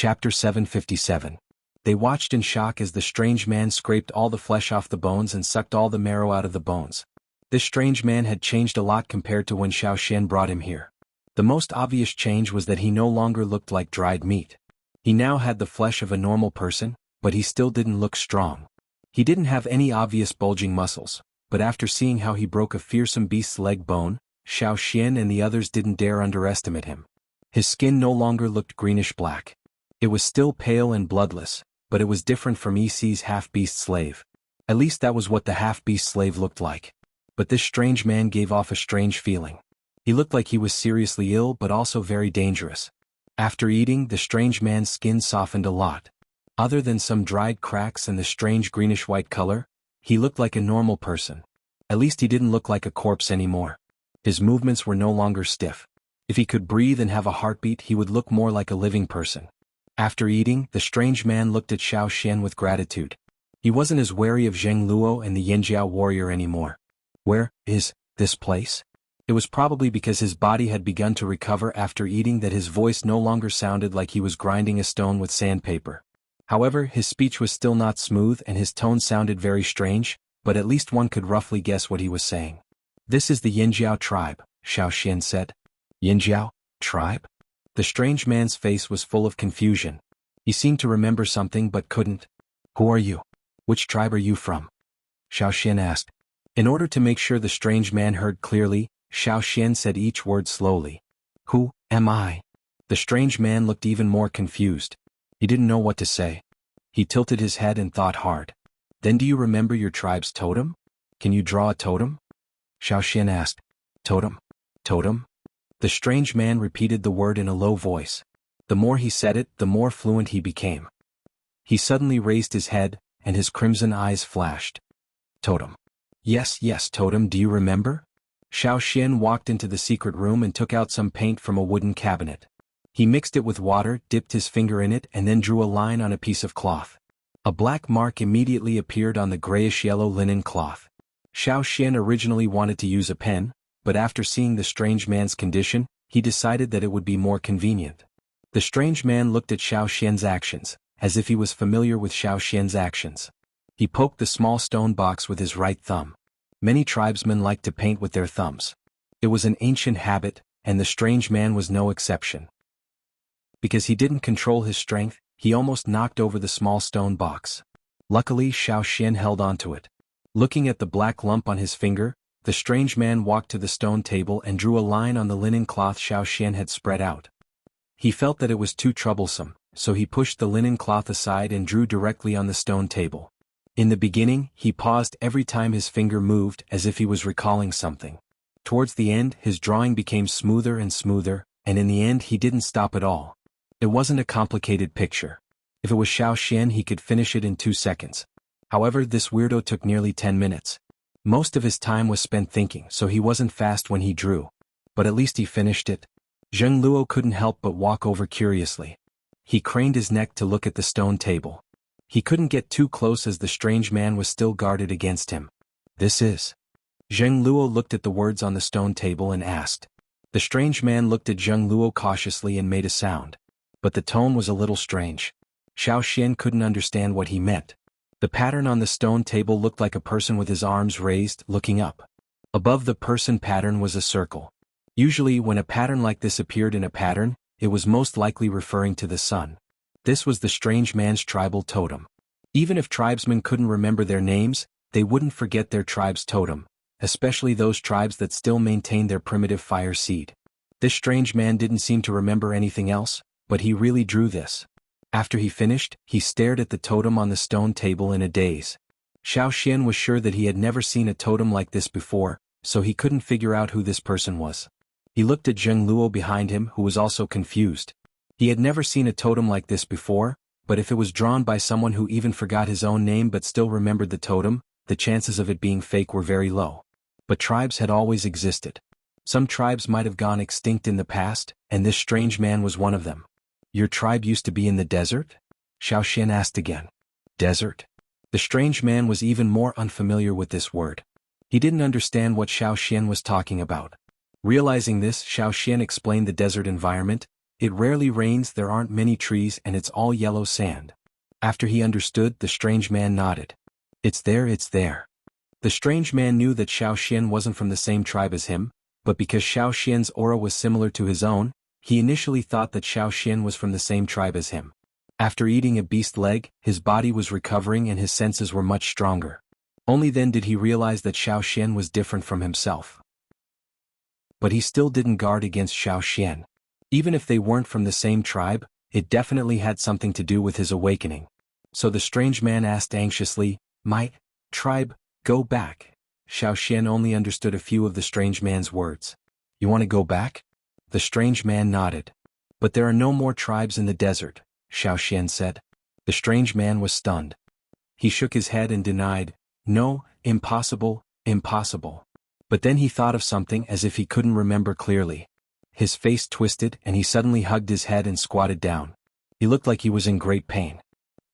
Chapter 757. They watched in shock as the strange man scraped all the flesh off the bones and sucked all the marrow out of the bones. This strange man had changed a lot compared to when Xiao Xian brought him here. The most obvious change was that he no longer looked like dried meat. He now had the flesh of a normal person, but he still didn't look strong. He didn't have any obvious bulging muscles, but after seeing how he broke a fearsome beast's leg bone, Xiao Xian and the others didn't dare underestimate him. His skin no longer looked greenish-black. It was still pale and bloodless, but it was different from EC's half-beast slave. At least that was what the half-beast slave looked like. But this strange man gave off a strange feeling. He looked like he was seriously ill but also very dangerous. After eating, the strange man's skin softened a lot. Other than some dried cracks and the strange greenish-white color, he looked like a normal person. At least he didn't look like a corpse anymore. His movements were no longer stiff. If he could breathe and have a heartbeat, he would look more like a living person. After eating, the strange man looked at Xiao Xian with gratitude. He wasn't as wary of Zheng Luo and the Yanjiao warrior anymore. Where is this place? It was probably because his body had begun to recover after eating that his voice no longer sounded like he was grinding a stone with sandpaper. However, his speech was still not smooth and his tone sounded very strange, but at least one could roughly guess what he was saying. This is the Yanjiao tribe, Xiao Xian said. Yanjiao tribe? The strange man's face was full of confusion. He seemed to remember something but couldn't. Who are you? Which tribe are you from? Xiao Xian asked. In order to make sure the strange man heard clearly, Xiao Xian said each word slowly. Who am I? The strange man looked even more confused. He didn't know what to say. He tilted his head and thought hard. Then do you remember your tribe's totem? Can you draw a totem? Xiao Xian asked. Totem? Totem? The strange man repeated the word in a low voice. The more he said it, the more fluent he became. He suddenly raised his head, and his crimson eyes flashed. Totem. Yes, totem, do you remember? Xiao Xian walked into the secret room and took out some paint from a wooden cabinet. He mixed it with water, dipped his finger in it and then drew a line on a piece of cloth. A black mark immediately appeared on the grayish-yellow linen cloth. Xiao Xian originally wanted to use a pen, but after seeing the strange man's condition, he decided that it would be more convenient. The strange man looked at Xiao Xian's actions, as if he was familiar with Xiao Xian's actions. He poked the small stone box with his right thumb. Many tribesmen like to paint with their thumbs. It was an ancient habit, and the strange man was no exception. Because he didn't control his strength, he almost knocked over the small stone box. Luckily, Xiao Xian held onto it. Looking at the black lump on his finger, the strange man walked to the stone table and drew a line on the linen cloth Xiao Xian had spread out. He felt that it was too troublesome, so he pushed the linen cloth aside and drew directly on the stone table. In the beginning, he paused every time his finger moved as if he was recalling something. Towards the end, his drawing became smoother and smoother, and in the end he didn't stop at all. It wasn't a complicated picture. If it was Xiao Xian, he could finish it in 2 seconds. However, this weirdo took nearly 10 minutes. Most of his time was spent thinking, so he wasn't fast when he drew. But at least he finished it. Zheng Luo couldn't help but walk over curiously. He craned his neck to look at the stone table. He couldn't get too close as the strange man was still guarded against him. This is... Zheng Luo looked at the words on the stone table and asked. The strange man looked at Zheng Luo cautiously and made a sound. But the tone was a little strange. Xiao Xian couldn't understand what he meant. The pattern on the stone table looked like a person with his arms raised, looking up. Above the person pattern was a circle. Usually when a pattern like this appeared in a pattern, it was most likely referring to the sun. This was the strange man's tribal totem. Even if tribesmen couldn't remember their names, they wouldn't forget their tribe's totem, especially those tribes that still maintained their primitive fire seed. This strange man didn't seem to remember anything else, but he really drew this. After he finished, he stared at the totem on the stone table in a daze. Xiao Xian was sure that he had never seen a totem like this before, so he couldn't figure out who this person was. He looked at Zheng Luo behind him, who was also confused. He had never seen a totem like this before, but if it was drawn by someone who even forgot his own name but still remembered the totem, the chances of it being fake were very low. But tribes had always existed. Some tribes might have gone extinct in the past, and this strange man was one of them. Your tribe used to be in the desert? Xiao Xian asked again. Desert? The strange man was even more unfamiliar with this word. He didn't understand what Xiao Xian was talking about. Realizing this, Xiao Xian explained the desert environment, It rarely rains, there aren't many trees, and it's all yellow sand. After he understood, the strange man nodded. It's there, it's there. The strange man knew that Xiao Xian wasn't from the same tribe as him, but because Xiao Xian's aura was similar to his own, he initially thought that Xiao Xian was from the same tribe as him. After eating a beast leg, his body was recovering and his senses were much stronger. Only then did he realize that Xiao Xian was different from himself. But he still didn't guard against Xiao Xian. Even if they weren't from the same tribe, it definitely had something to do with his awakening. So the strange man asked anxiously, "My tribe, go back." Xiao Xian only understood a few of the strange man's words. "You want to go back?" The strange man nodded. "But there are no more tribes in the desert," Xiao Xian said. The strange man was stunned. He shook his head and denied, "No, impossible, impossible." But then he thought of something as if he couldn't remember clearly. His face twisted and he suddenly hugged his head and squatted down. He looked like he was in great pain.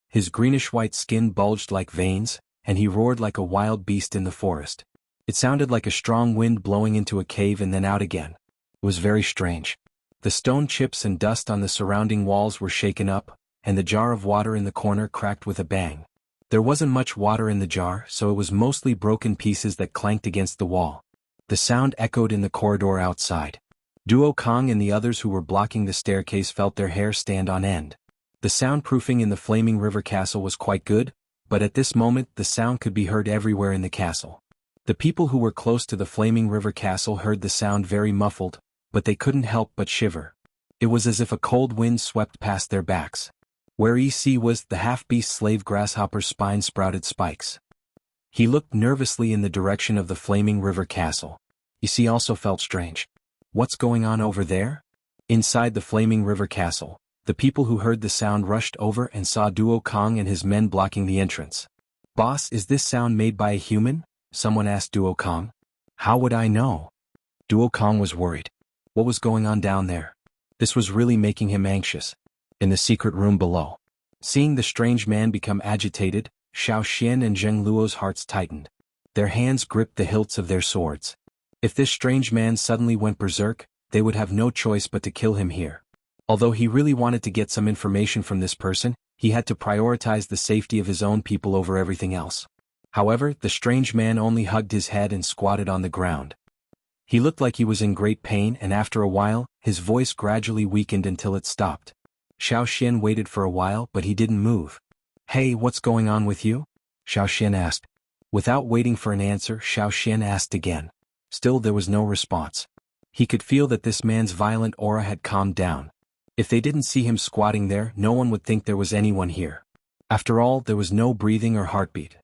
His greenish-white skin bulged like veins, and he roared like a wild beast in the forest. It sounded like a strong wind blowing into a cave and then out again. It was very strange. The stone chips and dust on the surrounding walls were shaken up, and the jar of water in the corner cracked with a bang. There wasn't much water in the jar, so it was mostly broken pieces that clanked against the wall. The sound echoed in the corridor outside. Duo Kong and the others who were blocking the staircase felt their hair stand on end. The soundproofing in the Flaming River Castle was quite good, but at this moment the sound could be heard everywhere in the castle. The people who were close to the Flaming River Castle heard the sound very muffled, but they couldn't help but shiver. It was as if a cold wind swept past their backs. Where EC was, the half-beast slave grasshopper's spine sprouted spikes. He looked nervously in the direction of the Flaming River Castle. EC also felt strange. What's going on over there? Inside the Flaming River Castle, the people who heard the sound rushed over and saw Duo Kong and his men blocking the entrance. "Boss, is this sound made by a human?" someone asked Duo Kong. "How would I know?" Duo Kong was worried. What was going on down there? This was really making him anxious. In the secret room below, seeing the strange man become agitated, Xiao Xian and Zheng Luo's hearts tightened. Their hands gripped the hilts of their swords. If this strange man suddenly went berserk, they would have no choice but to kill him here. Although he really wanted to get some information from this person, he had to prioritize the safety of his own people over everything else. However, the strange man only hugged his head and squatted on the ground. He looked like he was in great pain, and after a while, his voice gradually weakened until it stopped. Xiao Xian waited for a while, but he didn't move. "Hey, what's going on with you?" Xiao Xian asked. Without waiting for an answer, Xiao Xian asked again. Still there was no response. He could feel that this man's violent aura had calmed down. If they didn't see him squatting there, no one would think there was anyone here. After all, there was no breathing or heartbeat.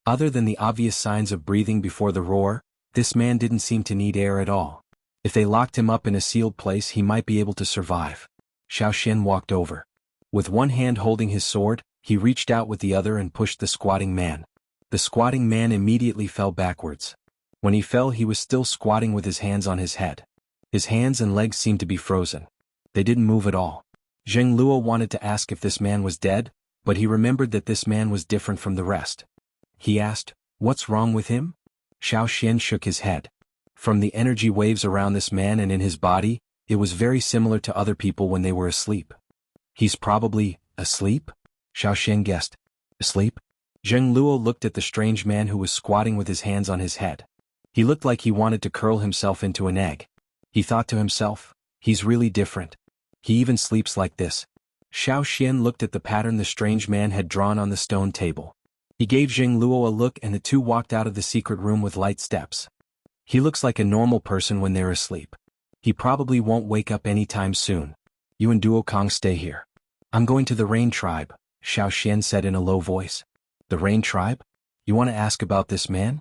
Other than the obvious signs of breathing before the roar, this man didn't seem to need air at all. If they locked him up in a sealed place, he might be able to survive. Xiao Xian walked over. With one hand holding his sword, he reached out with the other and pushed the squatting man. The squatting man immediately fell backwards. When he fell, he was still squatting with his hands on his head. His hands and legs seemed to be frozen. They didn't move at all. Zheng Luo wanted to ask if this man was dead, but he remembered that this man was different from the rest. He asked, "What's wrong with him?" Xiao Xian shook his head. From the energy waves around this man and in his body, it was very similar to other people when they were asleep. "He's probably asleep?" Xiao Xian guessed. "Asleep?" Zheng Luo looked at the strange man who was squatting with his hands on his head. He looked like he wanted to curl himself into an egg. He thought to himself, "He's really different. He even sleeps like this." Xiao Xian looked at the pattern the strange man had drawn on the stone table. He gave Zheng Luo a look and the two walked out of the secret room with light steps. "He looks like a normal person when they're asleep. He probably won't wake up anytime soon. You and Duo Kong stay here. I'm going to the Rain Tribe," Xiao Xian said in a low voice. "The Rain Tribe? You want to ask about this man?"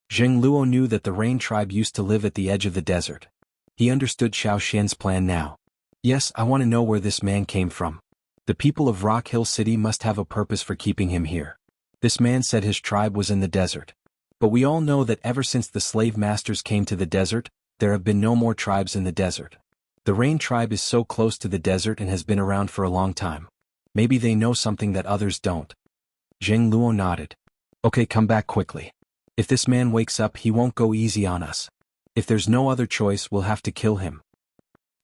Zheng Luo knew that the Rain Tribe used to live at the edge of the desert. He understood Xiao Xian's plan now. "Yes, I want to know where this man came from. The people of Rock Hill City must have a purpose for keeping him here. This man said his tribe was in the desert. But we all know that ever since the slave masters came to the desert, there have been no more tribes in the desert. The Rain Tribe is so close to the desert and has been around for a long time. Maybe they know something that others don't." Zheng Luo nodded. "Okay, come back quickly. If this man wakes up, he won't go easy on us. If there's no other choice, we'll have to kill him."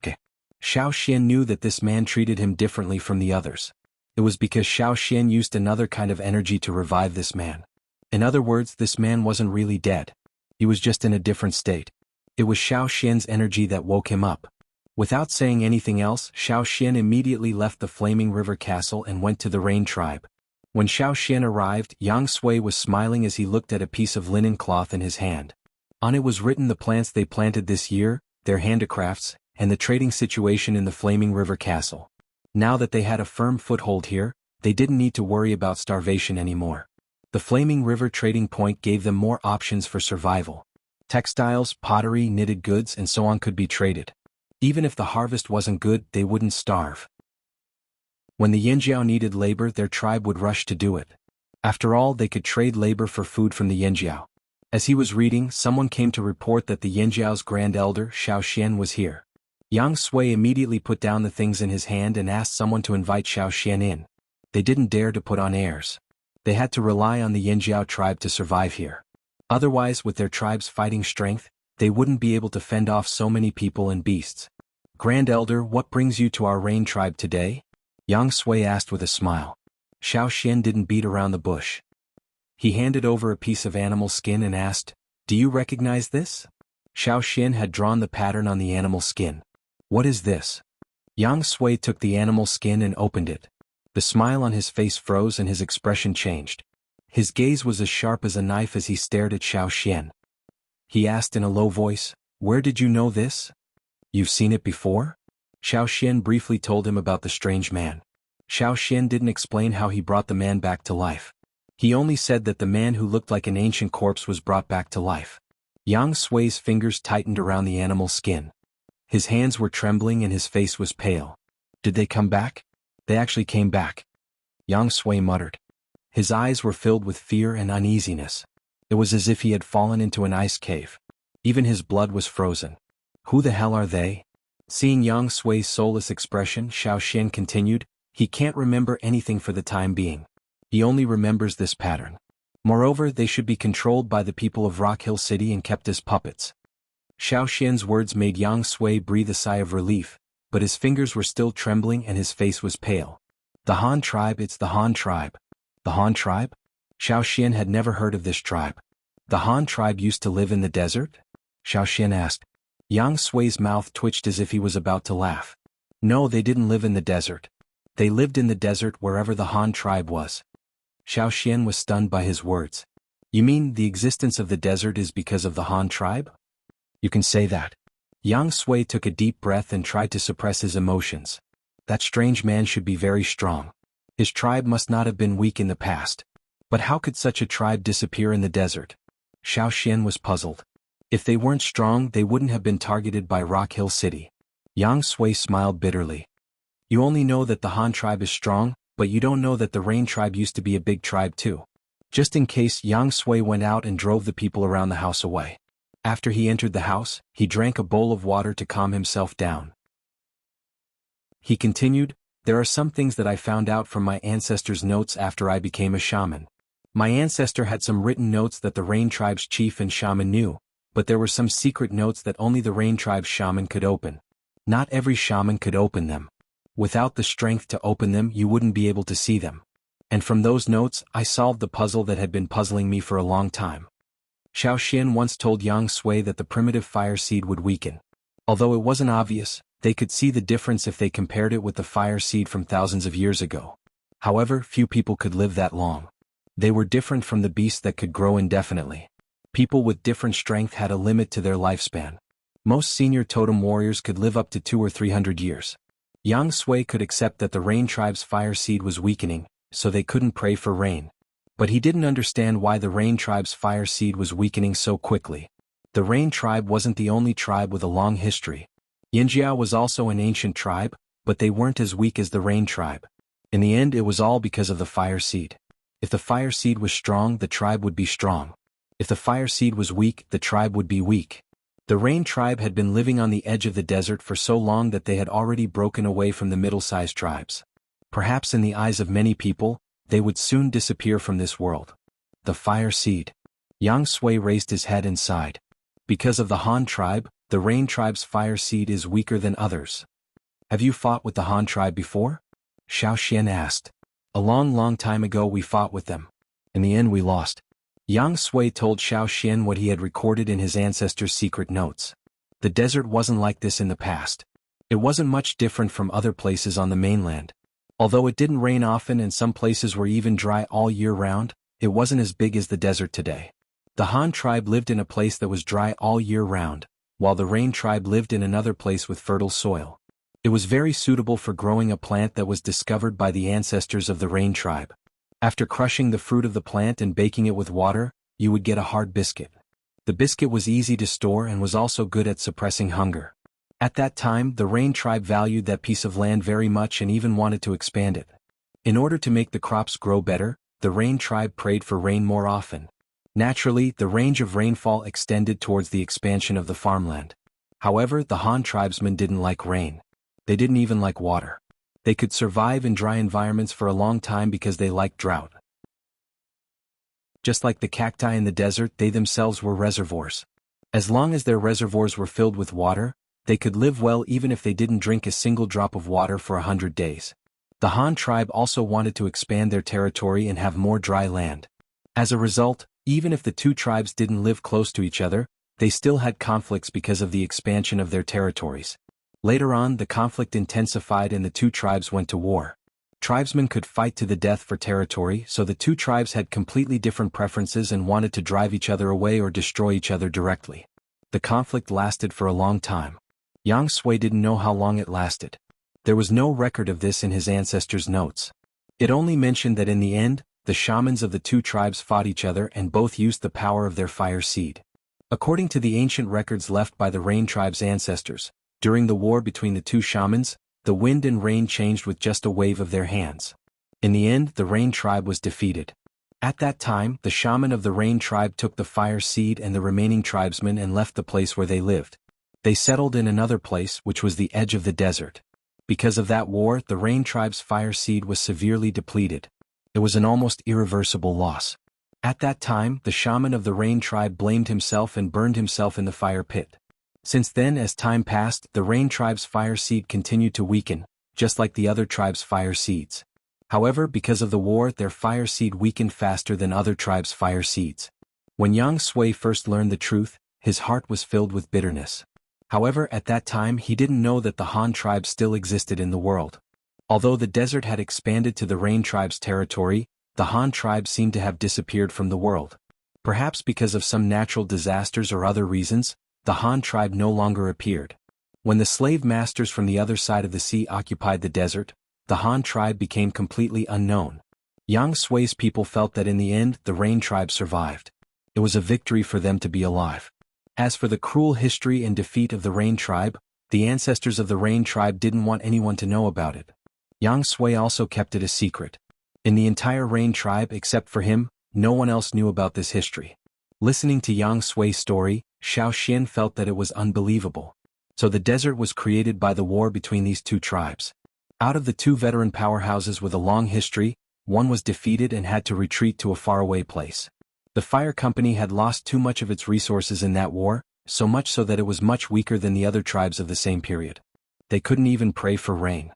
"Okay." Xiao Xian knew that this man treated him differently from the others. It was because Xiao Xian used another kind of energy to revive this man. In other words, this man wasn't really dead. He was just in a different state. It was Xiao Xian's energy that woke him up. Without saying anything else, Xiao Xian immediately left the Flaming River Castle and went to the Rain Tribe. When Xiao Xian arrived, Yang Sui was smiling as he looked at a piece of linen cloth in his hand. On it was written the plants they planted this year, their handicrafts, and the trading situation in the Flaming River Castle. Now that they had a firm foothold here, they didn't need to worry about starvation anymore. The Flaming River trading point gave them more options for survival. Textiles, pottery, knitted goods, and so on could be traded. Even if the harvest wasn't good, they wouldn't starve. When the Yinjiao needed labor, their tribe would rush to do it. After all, they could trade labor for food from the Yinjiao. As he was reading, someone came to report that the Yinjiao's grand elder, Xiao Xian, was here. Yang Sui immediately put down the things in his hand and asked someone to invite Xiao Xian in. They didn't dare to put on airs. They had to rely on the Yinjiao tribe to survive here. Otherwise, with their tribe's fighting strength, they wouldn't be able to fend off so many people and beasts. Grand Elder, what brings you to our Rain tribe today? Yang Sui asked with a smile. Xiao Xian didn't beat around the bush. He handed over a piece of animal skin and asked, "Do you recognize this?" Xiao Xian had drawn the pattern on the animal skin. "What is this?" Yang Sui took the animal skin and opened it. The smile on his face froze and his expression changed. His gaze was as sharp as a knife as he stared at Xiao Xian. He asked in a low voice, "Where did you know this?" "You've seen it before?" Xiao Xian briefly told him about the strange man. Xiao Xian didn't explain how he brought the man back to life. He only said that the man who looked like an ancient corpse was brought back to life. Yang Sui's fingers tightened around the animal's skin. His hands were trembling and his face was pale. "Did they come back?" "They actually came back," Yang Sui muttered. His eyes were filled with fear and uneasiness. It was as if he had fallen into an ice cave. Even his blood was frozen. "Who the hell are they?" Seeing Yang Sui's soulless expression, Xiao Xian continued, "He can't remember anything for the time being. He only remembers this pattern. Moreover, they should be controlled by the people of Rock Hill City and kept as puppets." Xiao Xian's words made Yang Sui breathe a sigh of relief, but his fingers were still trembling and his face was pale. "The Han tribe, it's the Han tribe." "The Han tribe?" Xiao Xian had never heard of this tribe. "The Han tribe used to live in the desert?" Xiao Xian asked. Yang Sui's mouth twitched as if he was about to laugh. "No, they didn't live in the desert. They lived in the desert wherever the Han tribe was." Xiao Xian was stunned by his words. "You mean the existence of the desert is because of the Han tribe?" "You can say that." Yang Sui took a deep breath and tried to suppress his emotions. That strange man should be very strong. His tribe must not have been weak in the past. But how could such a tribe disappear in the desert? Xiao Xian was puzzled. If they weren't strong, they wouldn't have been targeted by Rock Hill City. Yang Sui smiled bitterly. "You only know that the Han tribe is strong, but you don't know that the Rain tribe used to be a big tribe too." Just in case, Yang Sui went out and drove the people around the house away. After he entered the house, he drank a bowl of water to calm himself down. He continued, "There are some things that I found out from my ancestors' notes after I became a shaman. My ancestor had some written notes that the Rain tribe's chief and shaman knew, but there were some secret notes that only the Rain tribe's shaman could open. Not every shaman could open them. Without the strength to open them, you wouldn't be able to see them. And from those notes, I solved the puzzle that had been puzzling me for a long time." Xiao Xian once told Yang Sui that the primitive fire seed would weaken. Although it wasn't obvious, they could see the difference if they compared it with the fire seed from thousands of years ago. However, few people could live that long. They were different from the beasts that could grow indefinitely. People with different strength had a limit to their lifespan. Most senior totem warriors could live up to 200 or 300 years. Yang Sui could accept that the Rain tribe's fire seed was weakening, so they couldn't pray for rain. But he didn't understand why the Rain tribe's fire seed was weakening so quickly. The Rain tribe wasn't the only tribe with a long history. Yinjiao was also an ancient tribe, but they weren't as weak as the Rain tribe. In the end, it was all because of the fire seed. If the fire seed was strong, the tribe would be strong. If the fire seed was weak, the tribe would be weak. The Rain tribe had been living on the edge of the desert for so long that they had already broken away from the middle-sized tribes. Perhaps in the eyes of many people, they would soon disappear from this world. The fire seed. Yang Sui raised his head and sighed. Because of the Han tribe, the Rain tribe's fire seed is weaker than others. Have you fought with the Han tribe before? Xiao Xian asked. A long time ago we fought with them. In the end we lost. Yang Sui told Xiao Xian what he had recorded in his ancestors' secret notes. The desert wasn't like this in the past. It wasn't much different from other places on the mainland. Although it didn't rain often and some places were even dry all year round, it wasn't as big as the desert today. The Han tribe lived in a place that was dry all year round, while the Rain tribe lived in another place with fertile soil. It was very suitable for growing a plant that was discovered by the ancestors of the Rain tribe. After crushing the fruit of the plant and baking it with water, you would get a hard biscuit. The biscuit was easy to store and was also good at suppressing hunger. At that time, the Rain tribe valued that piece of land very much and even wanted to expand it. In order to make the crops grow better, the Rain tribe prayed for rain more often. Naturally, the range of rainfall extended towards the expansion of the farmland. However, the Han tribesmen didn't like rain. They didn't even like water. They could survive in dry environments for a long time because they liked drought. Just like the cacti in the desert, they themselves were reservoirs. As long as their reservoirs were filled with water, they could live well even if they didn't drink a single drop of water for 100 days. The Han tribe also wanted to expand their territory and have more dry land. As a result, even if the two tribes didn't live close to each other, they still had conflicts because of the expansion of their territories. Later on, the conflict intensified and the two tribes went to war. Tribesmen could fight to the death for territory, so the two tribes had completely different preferences and wanted to drive each other away or destroy each other directly. The conflict lasted for a long time. Yang Sui didn't know how long it lasted. There was no record of this in his ancestors' notes. It only mentioned that in the end, the shamans of the two tribes fought each other and both used the power of their fire seed. According to the ancient records left by the Rain tribe's ancestors, during the war between the two shamans, the wind and rain changed with just a wave of their hands. In the end, the Rain tribe was defeated. At that time, the shaman of the Rain tribe took the fire seed and the remaining tribesmen and left the place where they lived. They settled in another place, which was the edge of the desert. Because of that war, the Rain tribe's fire seed was severely depleted. It was an almost irreversible loss. At that time, the shaman of the Rain tribe blamed himself and burned himself in the fire pit. Since then, as time passed, the Rain tribe's fire seed continued to weaken, just like the other tribes' fire seeds. However, because of the war, their fire seed weakened faster than other tribes' fire seeds. When Yang Sui first learned the truth, his heart was filled with bitterness. However, at that time he didn't know that the Han tribe still existed in the world. Although the desert had expanded to the Rain tribe's territory, the Han tribe seemed to have disappeared from the world. Perhaps because of some natural disasters or other reasons, the Han tribe no longer appeared. When the slave masters from the other side of the sea occupied the desert, the Han tribe became completely unknown. Yang Sui's people felt that in the end the Rain tribe survived. It was a victory for them to be alive. As for the cruel history and defeat of the Rain tribe, the ancestors of the Rain tribe didn't want anyone to know about it. Yang Sui also kept it a secret. In the entire Rain tribe except for him, no one else knew about this history. Listening to Yang Sui's story, Xiao Xian felt that it was unbelievable. So the desert was created by the war between these two tribes. Out of the two veteran powerhouses with a long history, one was defeated and had to retreat to a faraway place. The fire company had lost too much of its resources in that war, so much so that it was much weaker than the other tribes of the same period. They couldn't even pray for rain.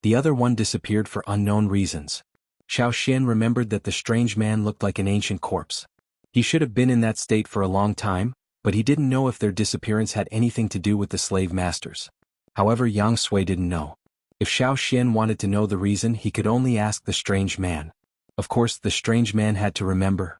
The other one disappeared for unknown reasons. Xiao Xian remembered that the strange man looked like an ancient corpse. He should have been in that state for a long time, but he didn't know if their disappearance had anything to do with the slave masters. However, Yang Sui didn't know. If Xiao Xian wanted to know the reason, he could only ask the strange man. Of course, the strange man had to remember.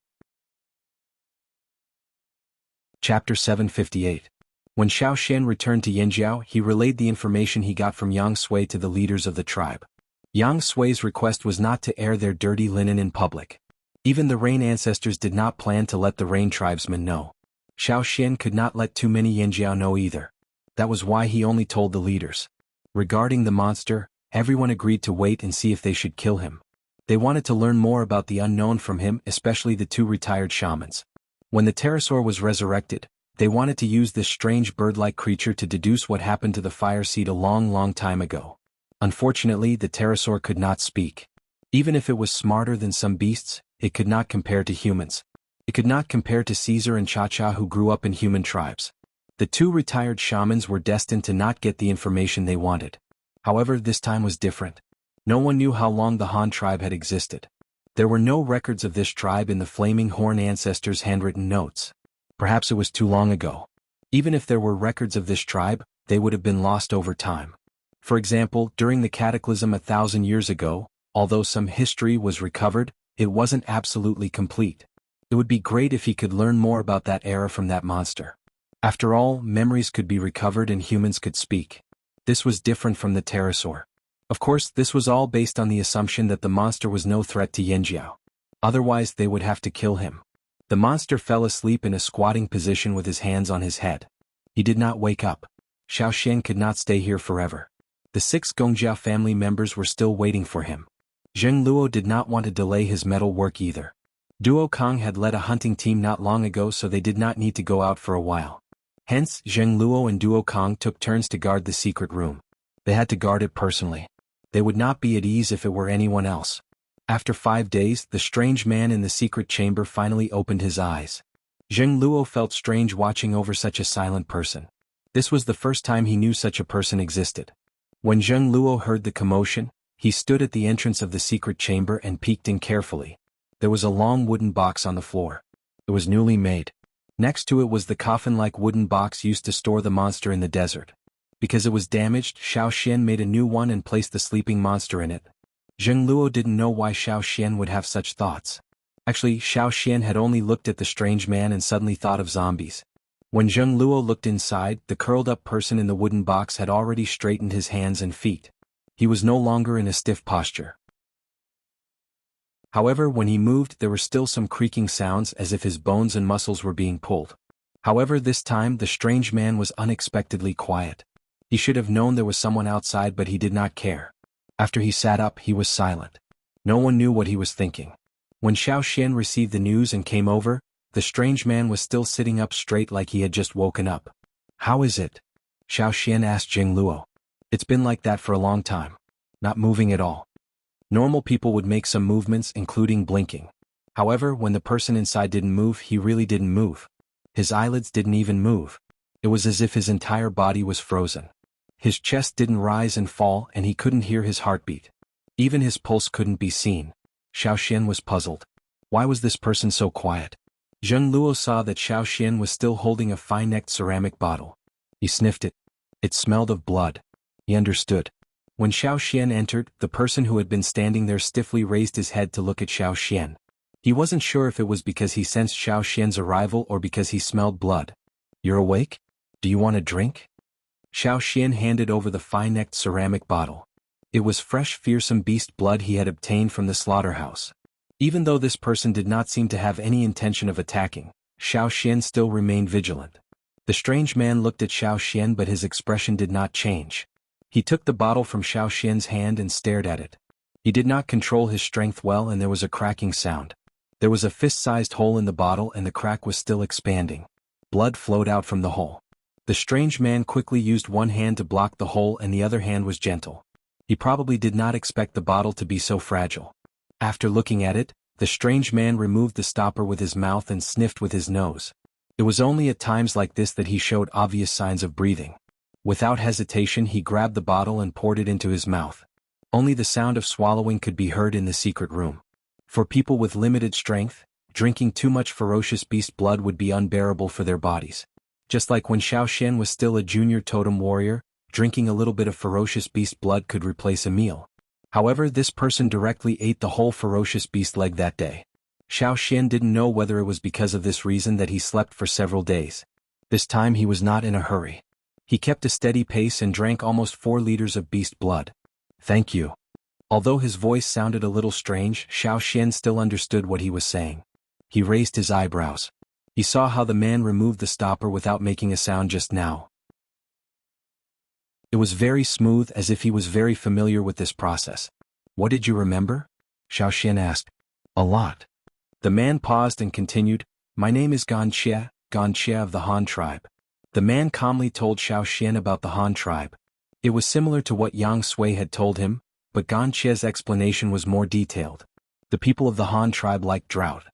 Chapter 758. When Xiao Xian returned to Yanjiao, he relayed the information he got from Yang Sui to the leaders of the tribe. Yang Sui's request was not to air their dirty linen in public. Even the Rain ancestors did not plan to let the Rain tribesmen know. Xiao Xian could not let too many Yanjiao know either. That was why he only told the leaders. Regarding the monster, everyone agreed to wait and see if they should kill him. They wanted to learn more about the unknown from him, especially the two retired shamans. When the pterosaur was resurrected, they wanted to use this strange bird-like creature to deduce what happened to the fire seed a long time ago. Unfortunately, the pterosaur could not speak. Even if it was smarter than some beasts, it could not compare to humans. It could not compare to Caesar and Cha-Cha who grew up in human tribes. The two retired shamans were destined to not get the information they wanted. However, this time was different. No one knew how long the Han tribe had existed. There were no records of this tribe in the Flaming Horn ancestors' handwritten notes. Perhaps it was too long ago. Even if there were records of this tribe, they would have been lost over time. For example, during the cataclysm 1,000 years ago, although some history was recovered, it wasn't absolutely complete. It would be great if he could learn more about that era from that monster. After all, memories could be recovered and humans could speak. This was different from the pterosaur. Of course, this was all based on the assumption that the monster was no threat to Yanjiao. Otherwise, they would have to kill him. The monster fell asleep in a squatting position with his hands on his head. He did not wake up. Xiao Xian could not stay here forever. The 6 Gongjiao family members were still waiting for him. Zheng Luo did not want to delay his metal work either. Duo Kong had led a hunting team not long ago, so they did not need to go out for a while. Hence, Zheng Luo and Duo Kong took turns to guard the secret room. They had to guard it personally. They would not be at ease if it were anyone else. After 5 days, the strange man in the secret chamber finally opened his eyes. Zheng Luo felt strange watching over such a silent person. This was the first time he knew such a person existed. When Zheng Luo heard the commotion, he stood at the entrance of the secret chamber and peeked in carefully. There was a long wooden box on the floor. It was newly made. Next to it was the coffin-like wooden box used to store the monster in the desert. Because it was damaged, Xiao Xian made a new one and placed the sleeping monster in it. Zheng Luo didn't know why Xiao Xian would have such thoughts. Actually, Xiao Xian had only looked at the strange man and suddenly thought of zombies. When Zheng Luo looked inside, the curled-up person in the wooden box had already straightened his hands and feet. He was no longer in a stiff posture. However, when he moved, there were still some creaking sounds as if his bones and muscles were being pulled. However, this time the strange man was unexpectedly quiet. He should have known there was someone outside, but he did not care. After he sat up, he was silent. No one knew what he was thinking. When Xiao Xian received the news and came over, the strange man was still sitting up straight like he had just woken up. "How is it?" Xiao Xian asked Zheng Luo. "It's been like that for a long time. Not moving at all." Normal people would make some movements, including blinking. However, when the person inside didn't move, he really didn't move. His eyelids didn't even move. It was as if his entire body was frozen. His chest didn't rise and fall, and he couldn't hear his heartbeat. Even his pulse couldn't be seen. Xiao Xian was puzzled. Why was this person so quiet? Zheng Luo saw that Xiao Xian was still holding a fine-necked ceramic bottle. He sniffed it. It smelled of blood. He understood. When Xiao Xian entered, the person who had been standing there stiffly raised his head to look at Xiao Xian. He wasn't sure if it was because he sensed Xiao Xian's arrival or because he smelled blood. "You're awake? Do you want a drink?" Xiao Xian handed over the fine-necked ceramic bottle. It was fresh, fearsome beast blood he had obtained from the slaughterhouse. Even though this person did not seem to have any intention of attacking, Xiao Xian still remained vigilant. The strange man looked at Xiao Xian, but his expression did not change. He took the bottle from Xiao Xian's hand and stared at it. He did not control his strength well, and there was a cracking sound. There was a fist-sized hole in the bottle, and the crack was still expanding. Blood flowed out from the hole. The strange man quickly used one hand to block the hole, and the other hand was gentle. He probably did not expect the bottle to be so fragile. After looking at it, the strange man removed the stopper with his mouth and sniffed with his nose. It was only at times like this that he showed obvious signs of breathing. Without hesitation, he grabbed the bottle and poured it into his mouth. Only the sound of swallowing could be heard in the secret room. For people with limited strength, drinking too much ferocious beast blood would be unbearable for their bodies. Just like when Xiao Xian was still a junior totem warrior, drinking a little bit of ferocious beast blood could replace a meal. However, this person directly ate the whole ferocious beast leg that day. Xiao Xian didn't know whether it was because of this reason that he slept for several days. This time he was not in a hurry. He kept a steady pace and drank almost 4 liters of beast blood. "Thank you." Although his voice sounded a little strange, Xiao Xian still understood what he was saying. He raised his eyebrows. He saw how the man removed the stopper without making a sound just now. It was very smooth, as if he was very familiar with this process. "What did you remember?" Xiao Xian asked. "A lot." The man paused and continued, "My name is Ganxie of the Han tribe." The man calmly told Xiao Xian about the Han tribe. It was similar to what Yang Sui had told him, but Ganxie's explanation was more detailed. The people of the Han tribe liked drought.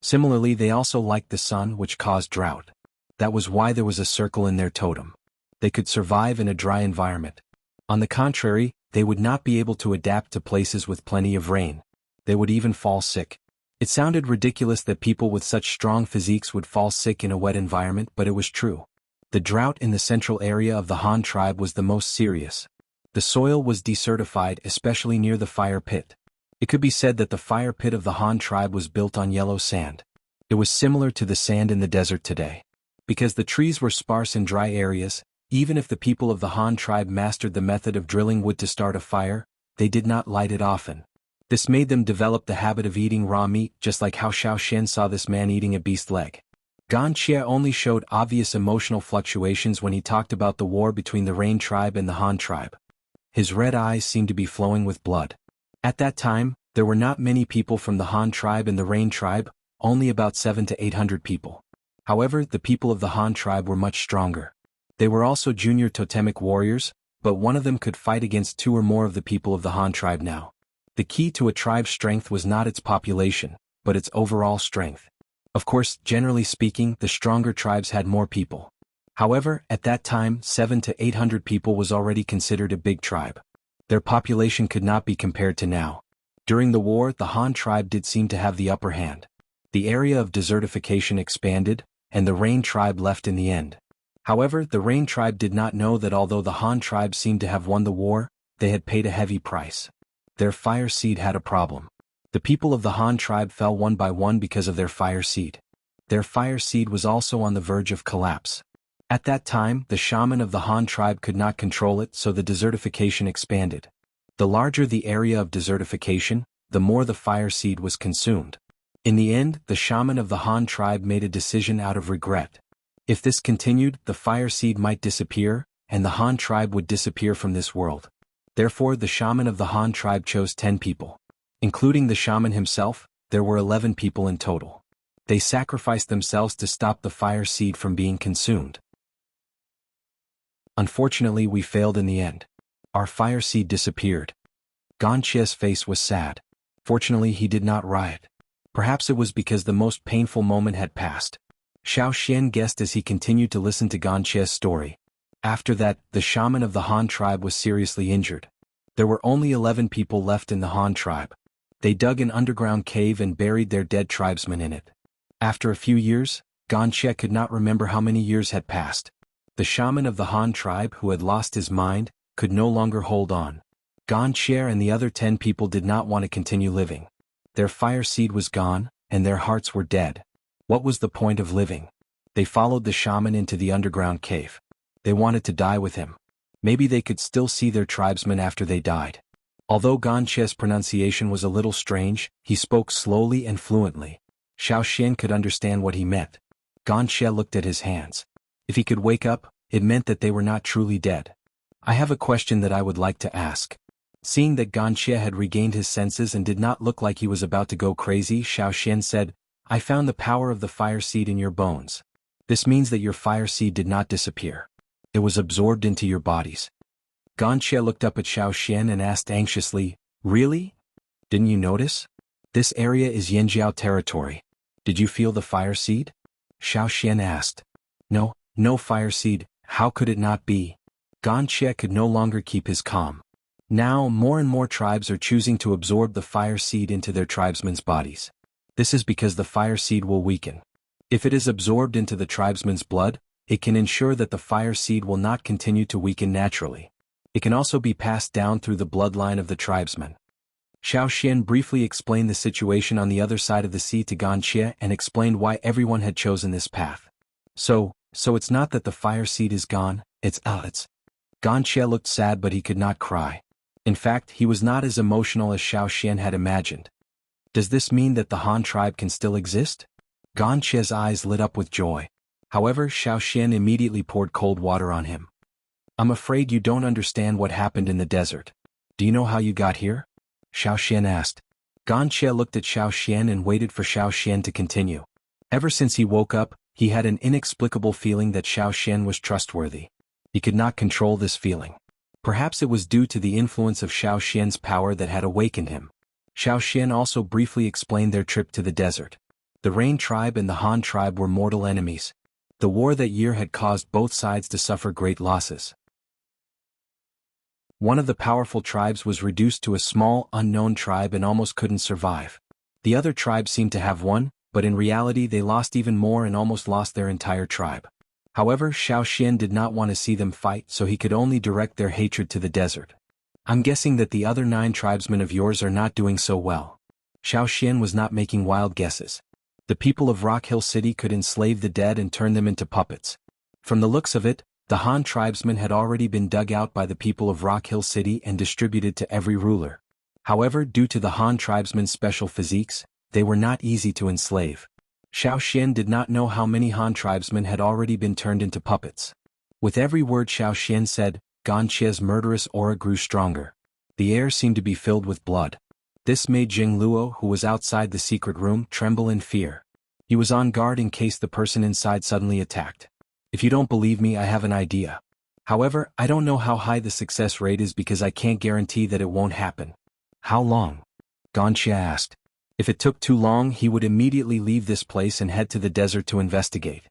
Similarly, they also liked the sun, which caused drought. That was why there was a circle in their totem. They could survive in a dry environment. On the contrary, they would not be able to adapt to places with plenty of rain. They would even fall sick. It sounded ridiculous that people with such strong physiques would fall sick in a wet environment, but it was true. The drought in the central area of the Han tribe was the most serious. The soil was desertified, especially near the fire pit. It could be said that the fire pit of the Han tribe was built on yellow sand. It was similar to the sand in the desert today. Because the trees were sparse in dry areas, even if the people of the Han tribe mastered the method of drilling wood to start a fire, they did not light it often. This made them develop the habit of eating raw meat, just like how Xiao Xian saw this man eating a beast leg. Gan Xie only showed obvious emotional fluctuations when he talked about the war between the Rain tribe and the Han tribe. His red eyes seemed to be flowing with blood. At that time, there were not many people from the Han tribe and the Rain tribe, only about 700 to 800 people. However, the people of the Han tribe were much stronger. They were also junior totemic warriors, but one of them could fight against 2 or more of the people of the Han tribe now. The key to a tribe's strength was not its population, but its overall strength. Of course, generally speaking, the stronger tribes had more people. However, at that time, 700 to 800 people was already considered a big tribe. Their population could not be compared to now. During the war, the Han tribe did seem to have the upper hand. The area of desertification expanded, and the Rain tribe left in the end. However, the Rain tribe did not know that although the Han tribe seemed to have won the war, they had paid a heavy price. Their fire seed had a problem. The people of the Han tribe fell one by one because of their fire seed. Their fire seed was also on the verge of collapse. At that time, the shaman of the Han tribe could not control it, so the desertification expanded. The larger the area of desertification, the more the fire seed was consumed. In the end, the shaman of the Han tribe made a decision out of regret. If this continued, the fire seed might disappear, and the Han tribe would disappear from this world. Therefore, the shaman of the Han tribe chose 10 people. Including the shaman himself, there were 11 people in total. They sacrificed themselves to stop the fire seed from being consumed. Unfortunately, we failed in the end. Our fire seed disappeared. Gan Xie's face was sad. Fortunately, he did not riot. Perhaps it was because the most painful moment had passed. Xiao Xian guessed as he continued to listen to Gan Xie's story. After that, the shaman of the Han tribe was seriously injured. There were only 11 people left in the Han tribe. They dug an underground cave and buried their dead tribesmen in it. After a few years, Gan Xie could not remember how many years had passed. The shaman of the Han tribe, who had lost his mind, could no longer hold on. Gan Xie and the other 10 people did not want to continue living. Their fire seed was gone, and their hearts were dead. What was the point of living? They followed the shaman into the underground cave. They wanted to die with him. Maybe they could still see their tribesmen after they died. Although Gan Xie's pronunciation was a little strange, he spoke slowly and fluently. Xiao Xian could understand what he meant. Gan Xie looked at his hands. If he could wake up, it meant that they were not truly dead. I have a question that I would like to ask. Seeing that Gan Xie had regained his senses and did not look like he was about to go crazy, Xiao Xian said, I found the power of the fire seed in your bones. This means that your fire seed did not disappear. It was absorbed into your bodies. Gan Xie looked up at Xiao Xian and asked anxiously, Really? Didn't you notice? This area is Yanjiao territory. Did you feel the fire seed? Xiao Xian asked. No fire seed, how could it not be? Gan Xie could no longer keep his calm. Now, more and more tribes are choosing to absorb the fire seed into their tribesmen's bodies. This is because the fire seed will weaken. If it is absorbed into the tribesman's blood, it can ensure that the fire seed will not continue to weaken naturally. It can also be passed down through the bloodline of the tribesman. Xiao Xian briefly explained the situation on the other side of the sea to Gan Xie and explained why everyone had chosen this path. So it's not that the fire seed is gone, it's. Gan Xie looked sad, but he could not cry. In fact, he was not as emotional as Xiao Xian had imagined. Does this mean that the Han tribe can still exist? Gan Xie's eyes lit up with joy. However, Xiao Xian immediately poured cold water on him. I'm afraid you don't understand what happened in the desert. Do you know how you got here? Xiao Xian asked. Gan Xie looked at Xiao Xian and waited for Xiao Xian to continue. Ever since he woke up, he had an inexplicable feeling that Xiao Xian was trustworthy. He could not control this feeling. Perhaps it was due to the influence of Xiao Xian's power that had awakened him. Xiao Xian also briefly explained their trip to the desert. The Rain tribe and the Han tribe were mortal enemies. The war that year had caused both sides to suffer great losses. One of the powerful tribes was reduced to a small, unknown tribe and almost couldn't survive. The other tribe seemed to have won, but in reality they lost even more and almost lost their entire tribe. However, Xiao Xian did not want to see them fight, so he could only direct their hatred to the desert. I'm guessing that the other 9 tribesmen of yours are not doing so well. Xiao Xian was not making wild guesses. The people of Rock Hill City could enslave the dead and turn them into puppets. From the looks of it, the Han tribesmen had already been dug out by the people of Rock Hill City and distributed to every ruler. However, due to the Han tribesmen's special physiques, they were not easy to enslave. Xiao Xian did not know how many Han tribesmen had already been turned into puppets. With every word Xiao Xian said, Gan Chia's murderous aura grew stronger. The air seemed to be filled with blood. This made Jing Luo, who was outside the secret room, tremble in fear. He was on guard in case the person inside suddenly attacked. If you don't believe me, I have an idea. However, I don't know how high the success rate is because I can't guarantee that it won't happen. How long? Gan Chia asked. If it took too long, he would immediately leave this place and head to the desert to investigate.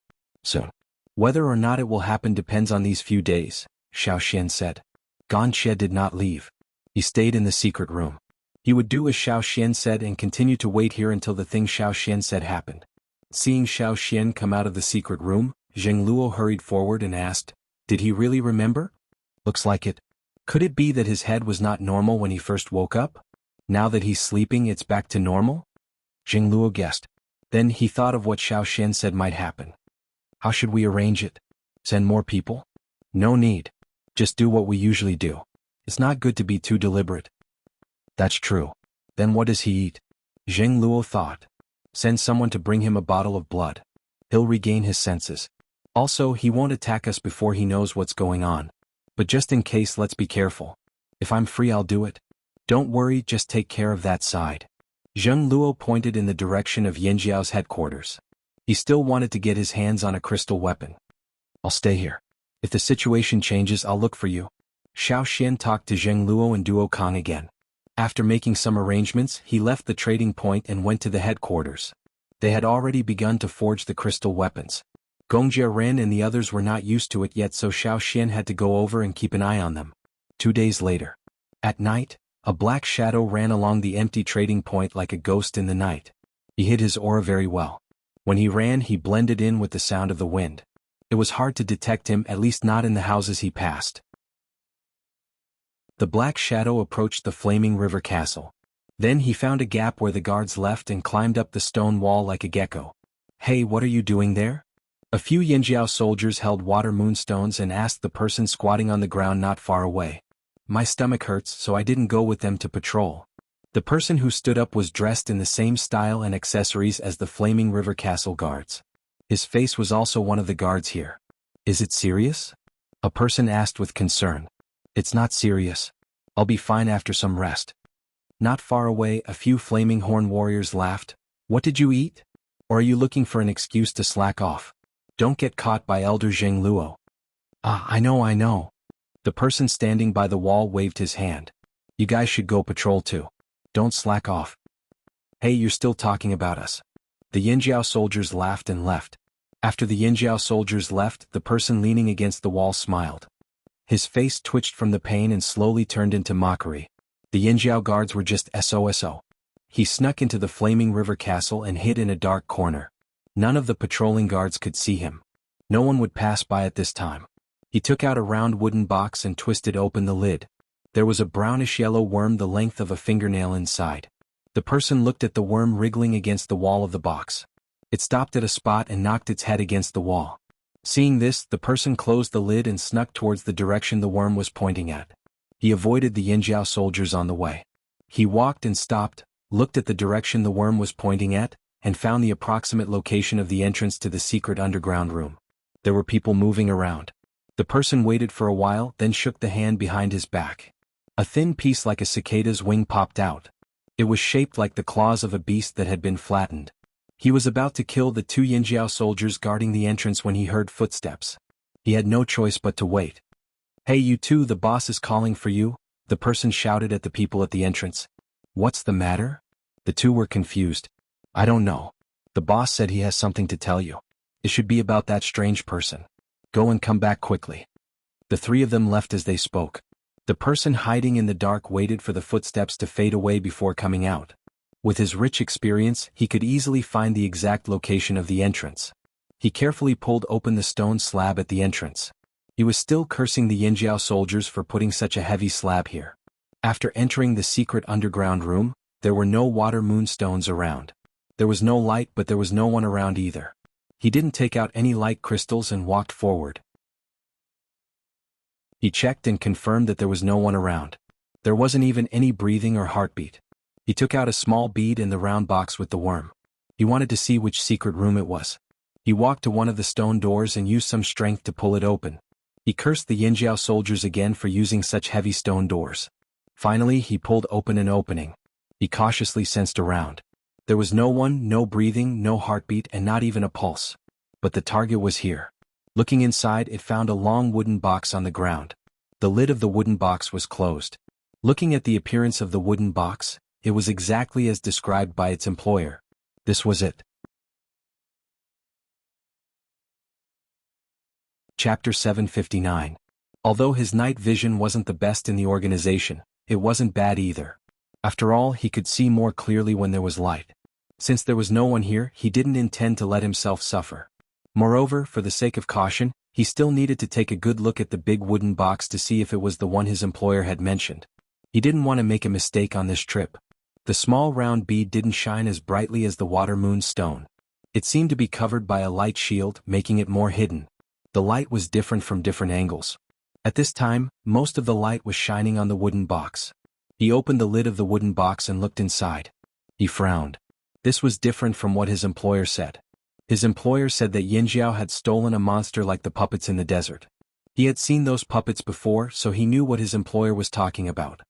Soon. Whether or not it will happen depends on these few days, Xiao Xian said. Gan Chia did not leave. He stayed in the secret room. He would do as Xiao Xian said and continue to wait here until the thing Xiao Xian said happened. Seeing Xiao Xian come out of the secret room, Jing Luo hurried forward and asked, "Did he really remember?" "Looks like it. Could it be that his head was not normal when he first woke up? Now that he's sleeping, it's back to normal?" Jing Luo guessed. Then he thought of what Xiao Xian said might happen. "How should we arrange it? Send more people?" "No need. Just do what we usually do. It's not good to be too deliberate." "That's true. Then what does he eat?" Jing Luo thought. "Send someone to bring him a bottle of blood. He'll regain his senses. Also, he won't attack us before he knows what's going on. But just in case, let's be careful. If I'm free, I'll do it. Don't worry, just take care of that side." Zheng Luo pointed in the direction of Yanjiao's headquarters. He still wanted to get his hands on a crystal weapon. "I'll stay here. If the situation changes, I'll look for you." Xiao Xian talked to Zheng Luo and Duo Kang again. After making some arrangements, he left the trading point and went to the headquarters. They had already begun to forge the crystal weapons. Gongjia Ren and the others were not used to it yet, so Xiao Xian had to go over and keep an eye on them. 2 days later. At night, a black shadow ran along the empty trading point like a ghost in the night. He hid his aura very well. When he ran, he blended in with the sound of the wind. It was hard to detect him, at least not in the houses he passed. The black shadow approached the flaming river castle. Then he found a gap where the guards left and climbed up the stone wall like a gecko. "Hey, what are you doing there?" A few Yanjiao soldiers held water moonstones and asked the person squatting on the ground not far away. "My stomach hurts, so I didn't go with them to patrol." The person who stood up was dressed in the same style and accessories as the Flaming River Castle guards. His face was also one of the guards here. "Is it serious?" a person asked with concern. "It's not serious. I'll be fine after some rest." Not far away, a few Flaming Horn warriors laughed. "What did you eat? Or are you looking for an excuse to slack off? Don't get caught by Elder Zheng Luo." "Ah, I know. The person standing by the wall waved his hand. "You guys should go patrol too. Don't slack off." "Hey, you're still talking about us." The Yanjiao soldiers laughed and left. After the Yanjiao soldiers left, the person leaning against the wall smiled. His face twitched from the pain and slowly turned into mockery. The Yanjiao guards were just SOSO. He snuck into the Flaming River Castle and hid in a dark corner. None of the patrolling guards could see him. No one would pass by at this time. He took out a round wooden box and twisted open the lid. There was a brownish-yellow worm the length of a fingernail inside. The person looked at the worm wriggling against the wall of the box. It stopped at a spot and knocked its head against the wall. Seeing this, the person closed the lid and snuck towards the direction the worm was pointing at. He avoided the Yanjiao soldiers on the way. He walked and stopped, looked at the direction the worm was pointing at, and found the approximate location of the entrance to the secret underground room. There were people moving around. The person waited for a while, then shook the hand behind his back. A thin piece like a cicada's wing popped out. It was shaped like the claws of a beast that had been flattened. He was about to kill the 2 Yanjiao soldiers guarding the entrance when he heard footsteps. He had no choice but to wait. "Hey, you two, the boss is calling for you," the person shouted at the people at the entrance. "What's the matter?" The two were confused. "I don't know. The boss said he has something to tell you." It should be about that strange person. Go and come back quickly. The three of them left as they spoke. The person hiding in the dark waited for the footsteps to fade away before coming out. With his rich experience, he could easily find the exact location of the entrance. He carefully pulled open the stone slab at the entrance. He was still cursing the Yinjiao soldiers for putting such a heavy slab here. After entering the secret underground room, there were no water moonstones around. There was no light, but there was no one around either. He didn't take out any light crystals and walked forward. He checked and confirmed that there was no one around. There wasn't even any breathing or heartbeat. He took out a small bead in the round box with the worm. He wanted to see which secret room it was. He walked to one of the stone doors and used some strength to pull it open. He cursed the Yinjiao soldiers again for using such heavy stone doors. Finally, he pulled open an opening. He cautiously sensed around. There was no one, no breathing, no heartbeat, and not even a pulse. But the target was here. Looking inside, it found a long wooden box on the ground. The lid of the wooden box was closed. Looking at the appearance of the wooden box, it was exactly as described by its employer. This was it. Chapter 759. Although his night vision wasn't the best in the organization, it wasn't bad either. After all, he could see more clearly when there was light. Since there was no one here, he didn't intend to let himself suffer. Moreover, for the sake of caution, he still needed to take a good look at the big wooden box to see if it was the one his employer had mentioned. He didn't want to make a mistake on this trip. The small round bead didn't shine as brightly as the water moon stone. It seemed to be covered by a light shield, making it more hidden. The light was different from different angles. At this time, most of the light was shining on the wooden box. He opened the lid of the wooden box and looked inside. He frowned. This was different from what his employer said. His employer said that Yinjiao had stolen a monster like the puppets in the desert. He had seen those puppets before, so he knew what his employer was talking about.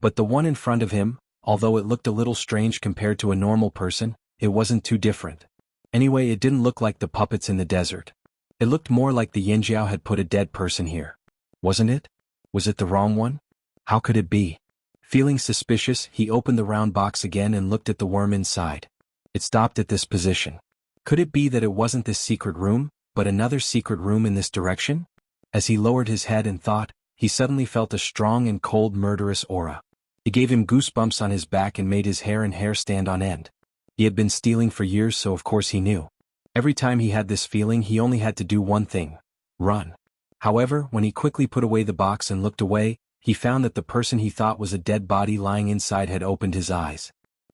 But the one in front of him, although it looked a little strange compared to a normal person, it wasn't too different. Anyway, it didn't look like the puppets in the desert. It looked more like the Yinjiao had put a dead person here. Wasn't it? Was it the wrong one? How could it be? Feeling suspicious, he opened the round box again and looked at the worm inside. It stopped at this position. Could it be that it wasn't this secret room, but another secret room in this direction? As he lowered his head and thought, he suddenly felt a strong and cold murderous aura. It gave him goosebumps on his back and made his hair stand on end. He had been stealing for years, so of course he knew. Every time he had this feeling, he only had to do one thing: run. However, when he quickly put away the box and looked away, he found that the person he thought was a dead body lying inside had opened his eyes.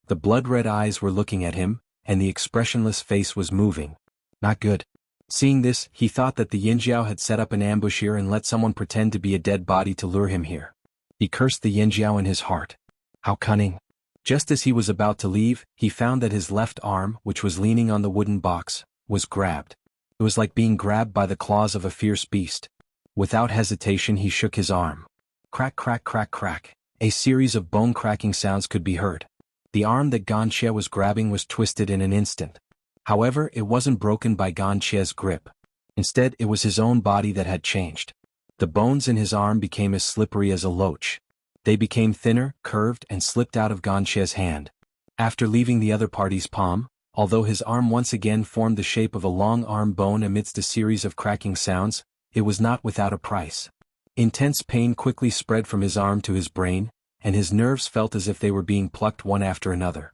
The blood-red eyes were looking at him, and the expressionless face was moving. Not good. Seeing this, he thought that the Yinjiao had set up an ambush here and let someone pretend to be a dead body to lure him here. He cursed the Yinjiao in his heart. How cunning. Just as he was about to leave, he found that his left arm, which was leaning on the wooden box, was grabbed. It was like being grabbed by the claws of a fierce beast. Without hesitation, he shook his arm. Crack, crack, crack, crack. A series of bone-cracking sounds could be heard. The arm that Ganxie was grabbing was twisted in an instant. However, it wasn't broken by Ganxie's grip. Instead, it was his own body that had changed. The bones in his arm became as slippery as a loach. They became thinner, curved, and slipped out of Ganxie's hand. After leaving the other party's palm, although his arm once again formed the shape of a long arm bone amidst a series of cracking sounds, it was not without a price. Intense pain quickly spread from his arm to his brain, and his nerves felt as if they were being plucked one after another.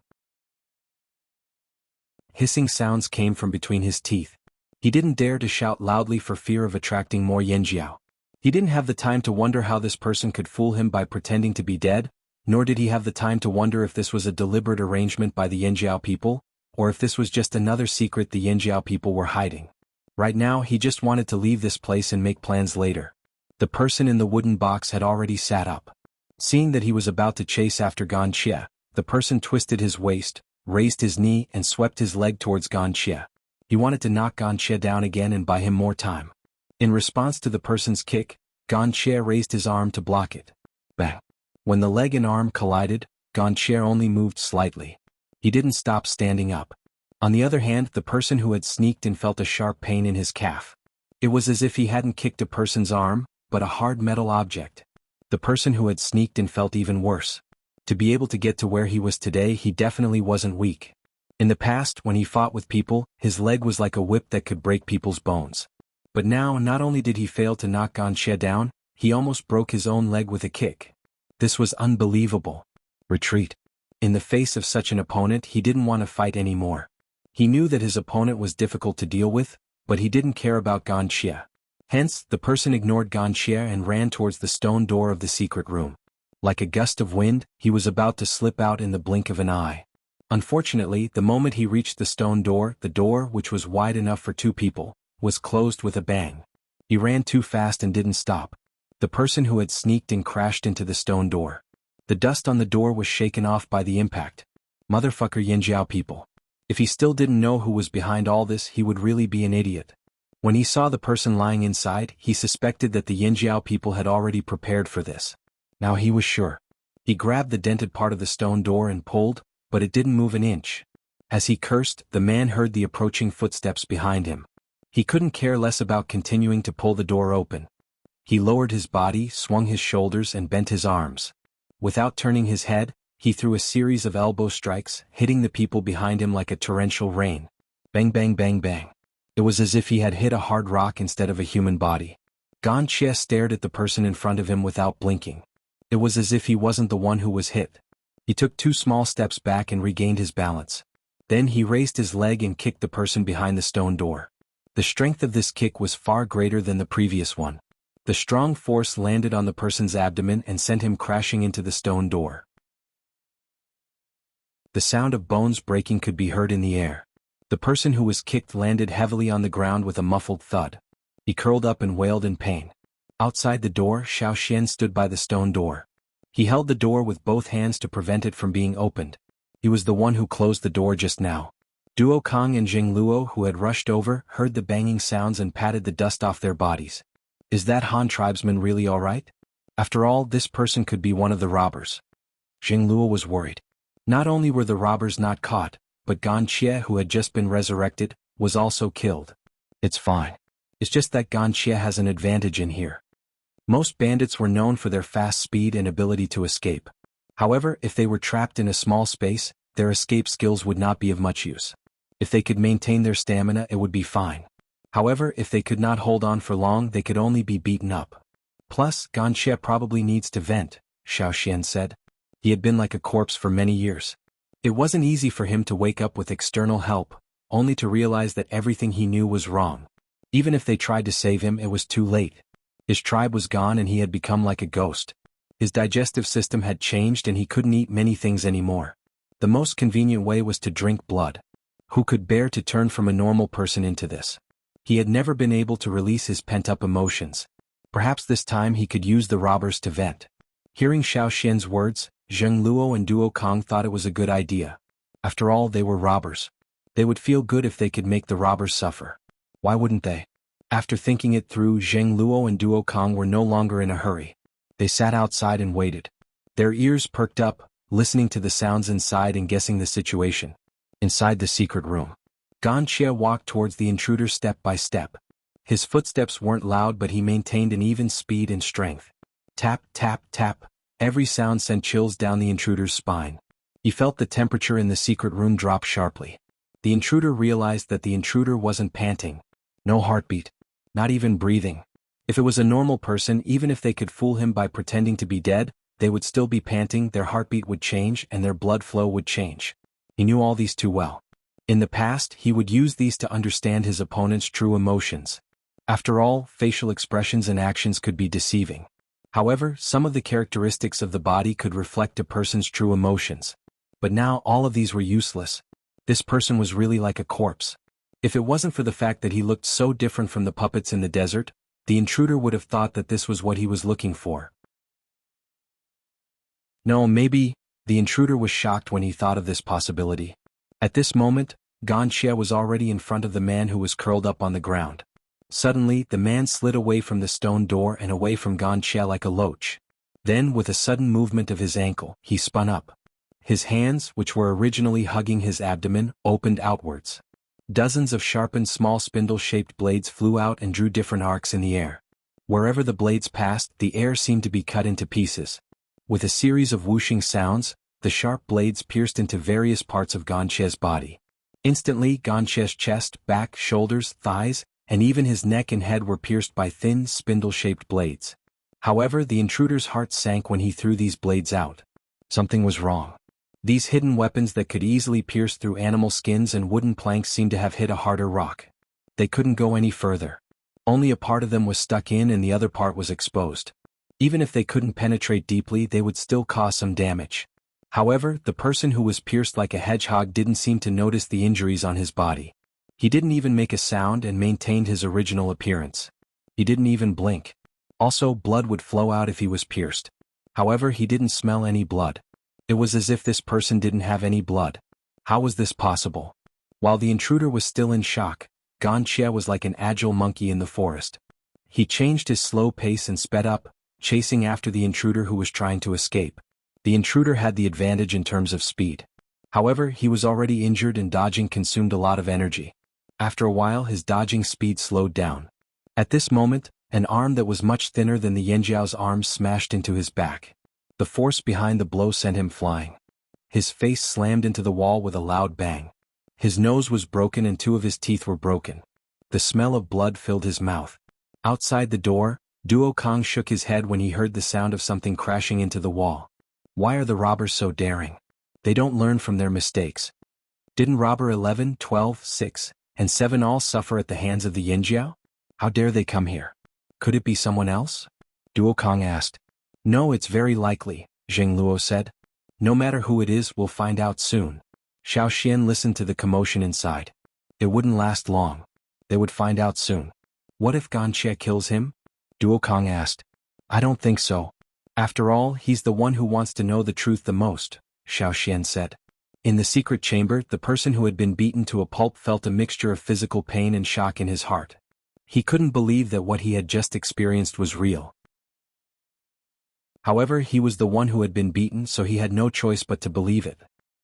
Hissing sounds came from between his teeth. He didn't dare to shout loudly for fear of attracting more Yinjiao. He didn't have the time to wonder how this person could fool him by pretending to be dead, nor did he have the time to wonder if this was a deliberate arrangement by the Yinjiao people, or if this was just another secret the Yinjiao people were hiding. Right now, he just wanted to leave this place and make plans later. The person in the wooden box had already sat up. Seeing that he was about to chase after Ganxie, the person twisted his waist, raised his knee and swept his leg towards Ganxie. He wanted to knock Ganxie down again and buy him more time. In response to the person's kick, Ganxie raised his arm to block it. Bang! When the leg and arm collided, Ganxie only moved slightly. He didn't stop standing up. On the other hand, the person who had sneaked in felt a sharp pain in his calf. It was as if he hadn't kicked a person's arm, but a hard metal object. The person who had sneaked in felt even worse. To be able to get to where he was today, he definitely wasn't weak. In the past, when he fought with people, his leg was like a whip that could break people's bones. But now, not only did he fail to knock Wuxia down, he almost broke his own leg with a kick. This was unbelievable. Retreat. In the face of such an opponent, he didn't want to fight anymore. He knew that his opponent was difficult to deal with, but he didn't care about Wuxia. Hence, the person ignored Wuxia and ran towards the stone door of the secret room. Like a gust of wind, he was about to slip out in the blink of an eye. Unfortunately, the moment he reached the stone door, the door, which was wide enough for two people, was closed with a bang. He ran too fast and didn't stop. The person who had sneaked in crashed into the stone door. The dust on the door was shaken off by the impact. Motherfucker Yanjiao people. If he still didn't know who was behind all this, he would really be an idiot. When he saw the person lying inside, he suspected that the Yanjiao people had already prepared for this. Now he was sure. He grabbed the dented part of the stone door and pulled, but it didn't move an inch. As he cursed, the man heard the approaching footsteps behind him. He couldn't care less about continuing to pull the door open. He lowered his body, swung his shoulders and bent his arms. Without turning his head, he threw a series of elbow strikes, hitting the people behind him like a torrential rain. Bang bang bang bang. It was as if he had hit a hard rock instead of a human body. Wuxia stared at the person in front of him without blinking. It was as if he wasn't the one who was hit. He took 2 small steps back and regained his balance. Then he raised his leg and kicked the person behind the stone door. The strength of this kick was far greater than the previous one. The strong force landed on the person's abdomen and sent him crashing into the stone door. The sound of bones breaking could be heard in the air. The person who was kicked landed heavily on the ground with a muffled thud. He curled up and wailed in pain. Outside the door, Xiaoxian stood by the stone door. He held the door with both hands to prevent it from being opened. He was the one who closed the door just now. Duo Kong and Jing Luo, who had rushed over, heard the banging sounds and patted the dust off their bodies. Is that Han tribesman really all right? After all, this person could be one of the robbers. Jing Luo was worried. Not only were the robbers not caught, but Wuxia, who had just been resurrected, was also killed. It's fine. It's just that Wuxia has an advantage in here. Most bandits were known for their fast speed and ability to escape. However, if they were trapped in a small space, their escape skills would not be of much use. If they could maintain their stamina, it would be fine. However, if they could not hold on for long, they could only be beaten up. Plus, Wuxia probably needs to vent, Xiaoxian said. He had been like a corpse for many years. It wasn't easy for him to wake up with external help, only to realize that everything he knew was wrong. Even if they tried to save him, it was too late. His tribe was gone and he had become like a ghost. His digestive system had changed and he couldn't eat many things anymore. The most convenient way was to drink blood. Who could bear to turn from a normal person into this? He had never been able to release his pent-up emotions. Perhaps this time he could use the robbers to vent. Hearing Xiaoxian's words, Zheng Luo and Duo Kong thought it was a good idea. After all, they were robbers. They would feel good if they could make the robbers suffer. Why wouldn't they? After thinking it through, Zheng Luo and Duo Kong were no longer in a hurry. They sat outside and waited. Their ears perked up, listening to the sounds inside and guessing the situation. Inside the secret room, Wuxia walked towards the intruder step by step. His footsteps weren't loud, but he maintained an even speed and strength. Tap, tap, tap. Every sound sent chills down the intruder's spine. He felt the temperature in the secret room drop sharply. The intruder realized that the intruder wasn't panting. No heartbeat. Not even breathing. If it was a normal person, even if they could fool him by pretending to be dead, they would still be panting, their heartbeat would change and their blood flow would change. He knew all these too well. In the past, he would use these to understand his opponent's true emotions. After all, facial expressions and actions could be deceiving. However, some of the characteristics of the body could reflect a person's true emotions. But now all of these were useless. This person was really like a corpse. If it wasn't for the fact that he looked so different from the puppets in the desert, the intruder would have thought that this was what he was looking for. No, maybe, the intruder was shocked when he thought of this possibility. At this moment, Wuxia was already in front of the man who was curled up on the ground. Suddenly, the man slid away from the stone door and away from Wuxia like a loach. Then, with a sudden movement of his ankle, he spun up. His hands, which were originally hugging his abdomen, opened outwards. Dozens of sharpened small spindle-shaped blades flew out and drew different arcs in the air. Wherever the blades passed, the air seemed to be cut into pieces. With a series of whooshing sounds, the sharp blades pierced into various parts of Wuxia's body. Instantly, Ganche's chest, back, shoulders, thighs, and even his neck and head were pierced by thin, spindle-shaped blades. However, the intruder's heart sank when he threw these blades out. Something was wrong. These hidden weapons that could easily pierce through animal skins and wooden planks seemed to have hit a harder rock. They couldn't go any further. Only a part of them was stuck in and the other part was exposed. Even if they couldn't penetrate deeply, they would still cause some damage. However, the person who was pierced like a hedgehog didn't seem to notice the injuries on his body. He didn't even make a sound and maintained his original appearance. He didn't even blink. Also, blood would flow out if he was pierced. However, he didn't smell any blood. It was as if this person didn't have any blood. How was this possible? While the intruder was still in shock, Ganche was like an agile monkey in the forest. He changed his slow pace and sped up, chasing after the intruder who was trying to escape. The intruder had the advantage in terms of speed. However, he was already injured and dodging consumed a lot of energy. After a while, his dodging speed slowed down. At this moment, an arm that was much thinner than the Yanjiao's arm smashed into his back. The force behind the blow sent him flying. His face slammed into the wall with a loud bang. His nose was broken and 2 of his teeth were broken. The smell of blood filled his mouth. Outside the door, Duo Kong shook his head when he heard the sound of something crashing into the wall. Why are the robbers so daring? They don't learn from their mistakes. Didn't robber 11, 12, 6, and 7 all suffer at the hands of the Yanjiao? How dare they come here? Could it be someone else? Duo Kong asked. No, it's very likely, Zheng Luo said. No matter who it is, we'll find out soon. Xiao Xian listened to the commotion inside. It wouldn't last long. They would find out soon. What if Ganche kills him? Duo Kong asked. I don't think so. After all, he's the one who wants to know the truth the most, Xiao Xian said. In the secret chamber, the person who had been beaten to a pulp felt a mixture of physical pain and shock in his heart. He couldn't believe that what he had just experienced was real. However, he was the one who had been beaten, so he had no choice but to believe it.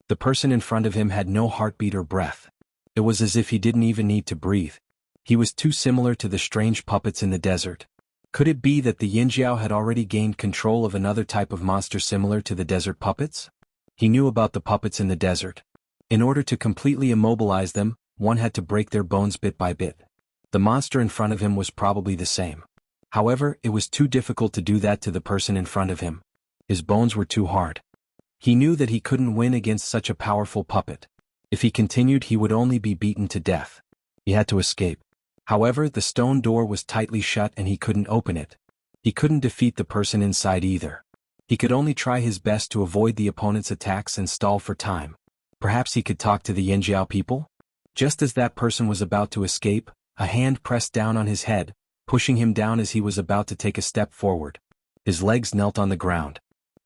The person in front of him had no heartbeat or breath. It was as if he didn't even need to breathe. He was too similar to the strange puppets in the desert. Could it be that the Yanjiao had already gained control of another type of monster similar to the desert puppets? He knew about the puppets in the desert. In order to completely immobilize them, one had to break their bones bit by bit. The monster in front of him was probably the same. However, it was too difficult to do that to the person in front of him. His bones were too hard. He knew that he couldn't win against such a powerful puppet. If he continued, he would only be beaten to death. He had to escape. However, the stone door was tightly shut and he couldn't open it. He couldn't defeat the person inside either. He could only try his best to avoid the opponent's attacks and stall for time. Perhaps he could talk to the Yanjiao people? Just as that person was about to escape, a hand pressed down on his head, pushing him down as he was about to take a step forward. His legs knelt on the ground.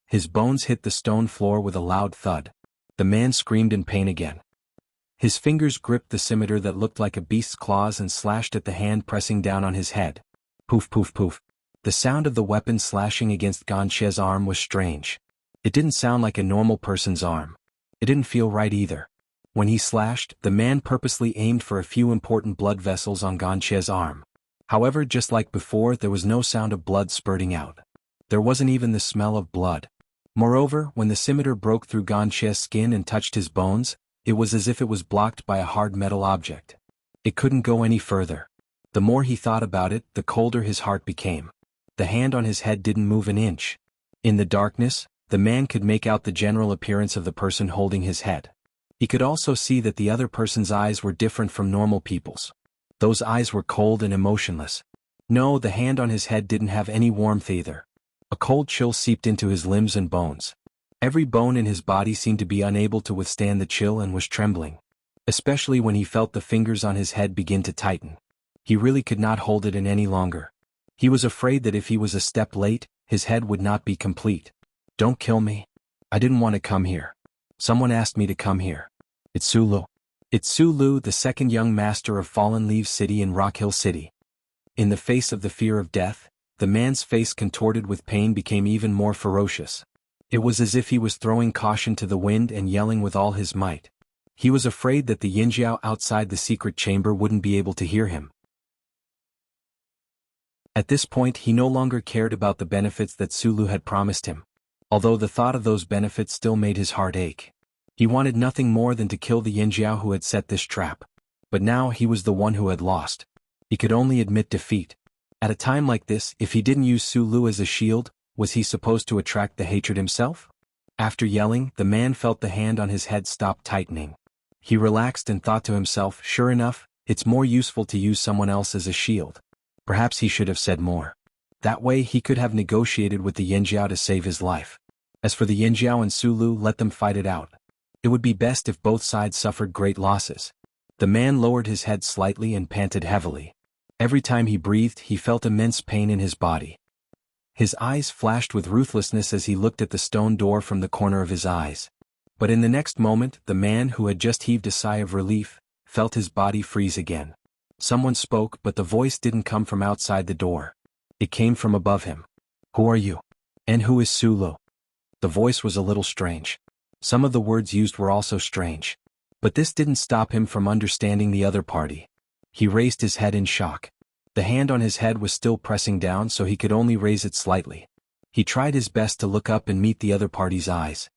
His bones hit the stone floor with a loud thud. The man screamed in pain again. His fingers gripped the scimitar that looked like a beast's claws and slashed at the hand pressing down on his head. Poof poof poof. The sound of the weapon slashing against Ganche's arm was strange. It didn't sound like a normal person's arm. It didn't feel right either. When he slashed, the man purposely aimed for a few important blood vessels on Ganche's arm. However, just like before, there was no sound of blood spurting out. There wasn't even the smell of blood. Moreover, when the scimitar broke through Ganche's skin and touched his bones, it was as if it was blocked by a hard metal object. It couldn't go any further. The more he thought about it, the colder his heart became. The hand on his head didn't move an inch. In the darkness, the man could make out the general appearance of the person holding his head. He could also see that the other person's eyes were different from normal people's. Those eyes were cold and emotionless. No, the hand on his head didn't have any warmth either. A cold chill seeped into his limbs and bones. Every bone in his body seemed to be unable to withstand the chill and was trembling. Especially when he felt the fingers on his head begin to tighten. He really could not hold it in any longer. He was afraid that if he was a step late, his head would not be complete. Don't kill me. I didn't want to come here. Someone asked me to come here. It's Sulu. It's Sulu, the second young master of Fallen Leaves City in Rock Hill City. In the face of the fear of death, the man's face contorted with pain became even more ferocious. It was as if he was throwing caution to the wind and yelling with all his might. He was afraid that the Yanjiao outside the secret chamber wouldn't be able to hear him. At this point, he no longer cared about the benefits that Sulu had promised him, although the thought of those benefits still made his heart ache. He wanted nothing more than to kill the Yinjiao who had set this trap. But now he was the one who had lost. He could only admit defeat. At a time like this, if he didn't use Su Lu as a shield, was he supposed to attract the hatred himself? After yelling, the man felt the hand on his head stop tightening. He relaxed and thought to himself, sure enough, it's more useful to use someone else as a shield. Perhaps he should have said more. That way he could have negotiated with the Yinjiao to save his life. As for the Yinjiao and Su Lu, let them fight it out. It would be best if both sides suffered great losses. The man lowered his head slightly and panted heavily. Every time he breathed, he felt immense pain in his body. His eyes flashed with ruthlessness as he looked at the stone door from the corner of his eyes. But in the next moment, the man who had just heaved a sigh of relief, felt his body freeze again. Someone spoke, but the voice didn't come from outside the door. It came from above him. Who are you? And who is Su Lu? The voice was a little strange. Some of the words used were also strange. But this didn't stop him from understanding the other party. He raised his head in shock. The hand on his head was still pressing down, so he could only raise it slightly. He tried his best to look up and meet the other party's eyes.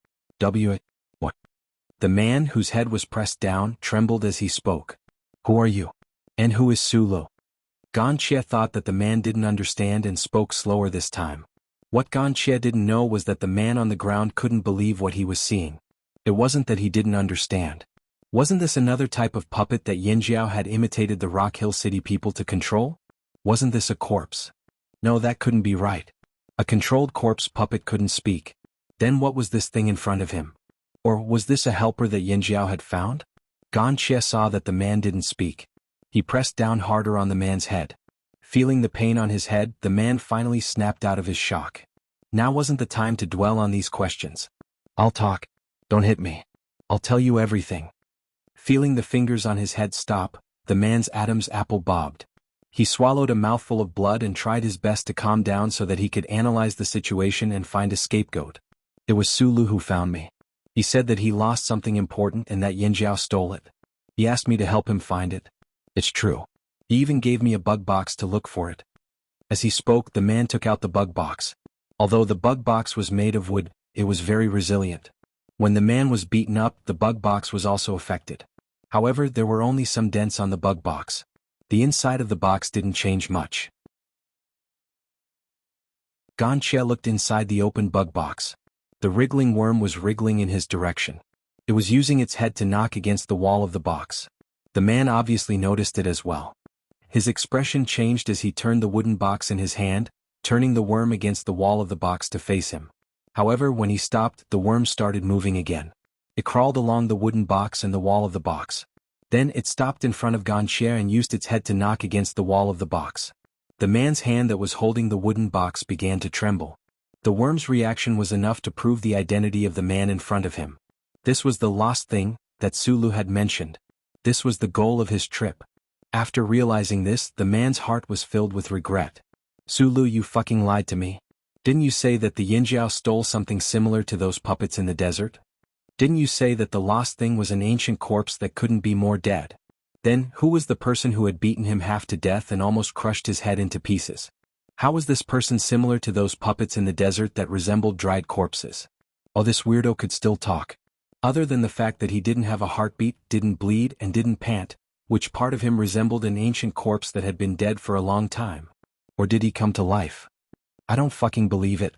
What? The man whose head was pressed down trembled as he spoke. Who are you? And who is Su Lu? Ganxie thought that the man didn't understand and spoke slower this time. What Ganxie didn't know was that the man on the ground couldn't believe what he was seeing. It wasn't that he didn't understand. Wasn't this another type of puppet that Yinjiao had imitated the Rock Hill City people to control? Wasn't this a corpse? No, that couldn't be right. A controlled corpse puppet couldn't speak. Then what was this thing in front of him? Or was this a helper that Yinjiao had found? Ganxie saw that the man didn't speak. He pressed down harder on the man's head. Feeling the pain on his head, the man finally snapped out of his shock. Now wasn't the time to dwell on these questions. I'll talk. Don't hit me. I'll tell you everything. Feeling the fingers on his head stop, the man's Adam's apple bobbed. He swallowed a mouthful of blood and tried his best to calm down so that he could analyze the situation and find a scapegoat. It was Su Lu who found me. He said that he lost something important and that Yinjiao stole it. He asked me to help him find it. It's true. He even gave me a bug box to look for it. As he spoke, the man took out the bug box. Although the bug box was made of wood, it was very resilient. When the man was beaten up, the bug box was also affected. However, there were only some dents on the bug box. The inside of the box didn't change much. Ganxie looked inside the open bug box. The wriggling worm was wriggling in his direction. It was using its head to knock against the wall of the box. The man obviously noticed it as well. His expression changed as he turned the wooden box in his hand, turning the worm against the wall of the box to face him. However, when he stopped, the worm started moving again. It crawled along the wooden box and the wall of the box. Then it stopped in front of Ganxie and used its head to knock against the wall of the box. The man's hand that was holding the wooden box began to tremble. The worm's reaction was enough to prove the identity of the man in front of him. This was the lost thing that Su Lu had mentioned. This was the goal of his trip. After realizing this, the man's heart was filled with regret. Su Lu, you fucking lied to me. Didn't you say that the Yinjiao stole something similar to those puppets in the desert? Didn't you say that the lost thing was an ancient corpse that couldn't be more dead? Then, who was the person who had beaten him half to death and almost crushed his head into pieces? How was this person similar to those puppets in the desert that resembled dried corpses? Oh, this weirdo could still talk. Other than the fact that he didn't have a heartbeat, didn't bleed, and didn't pant, which part of him resembled an ancient corpse that had been dead for a long time? Or did he come to life? I don't fucking believe it.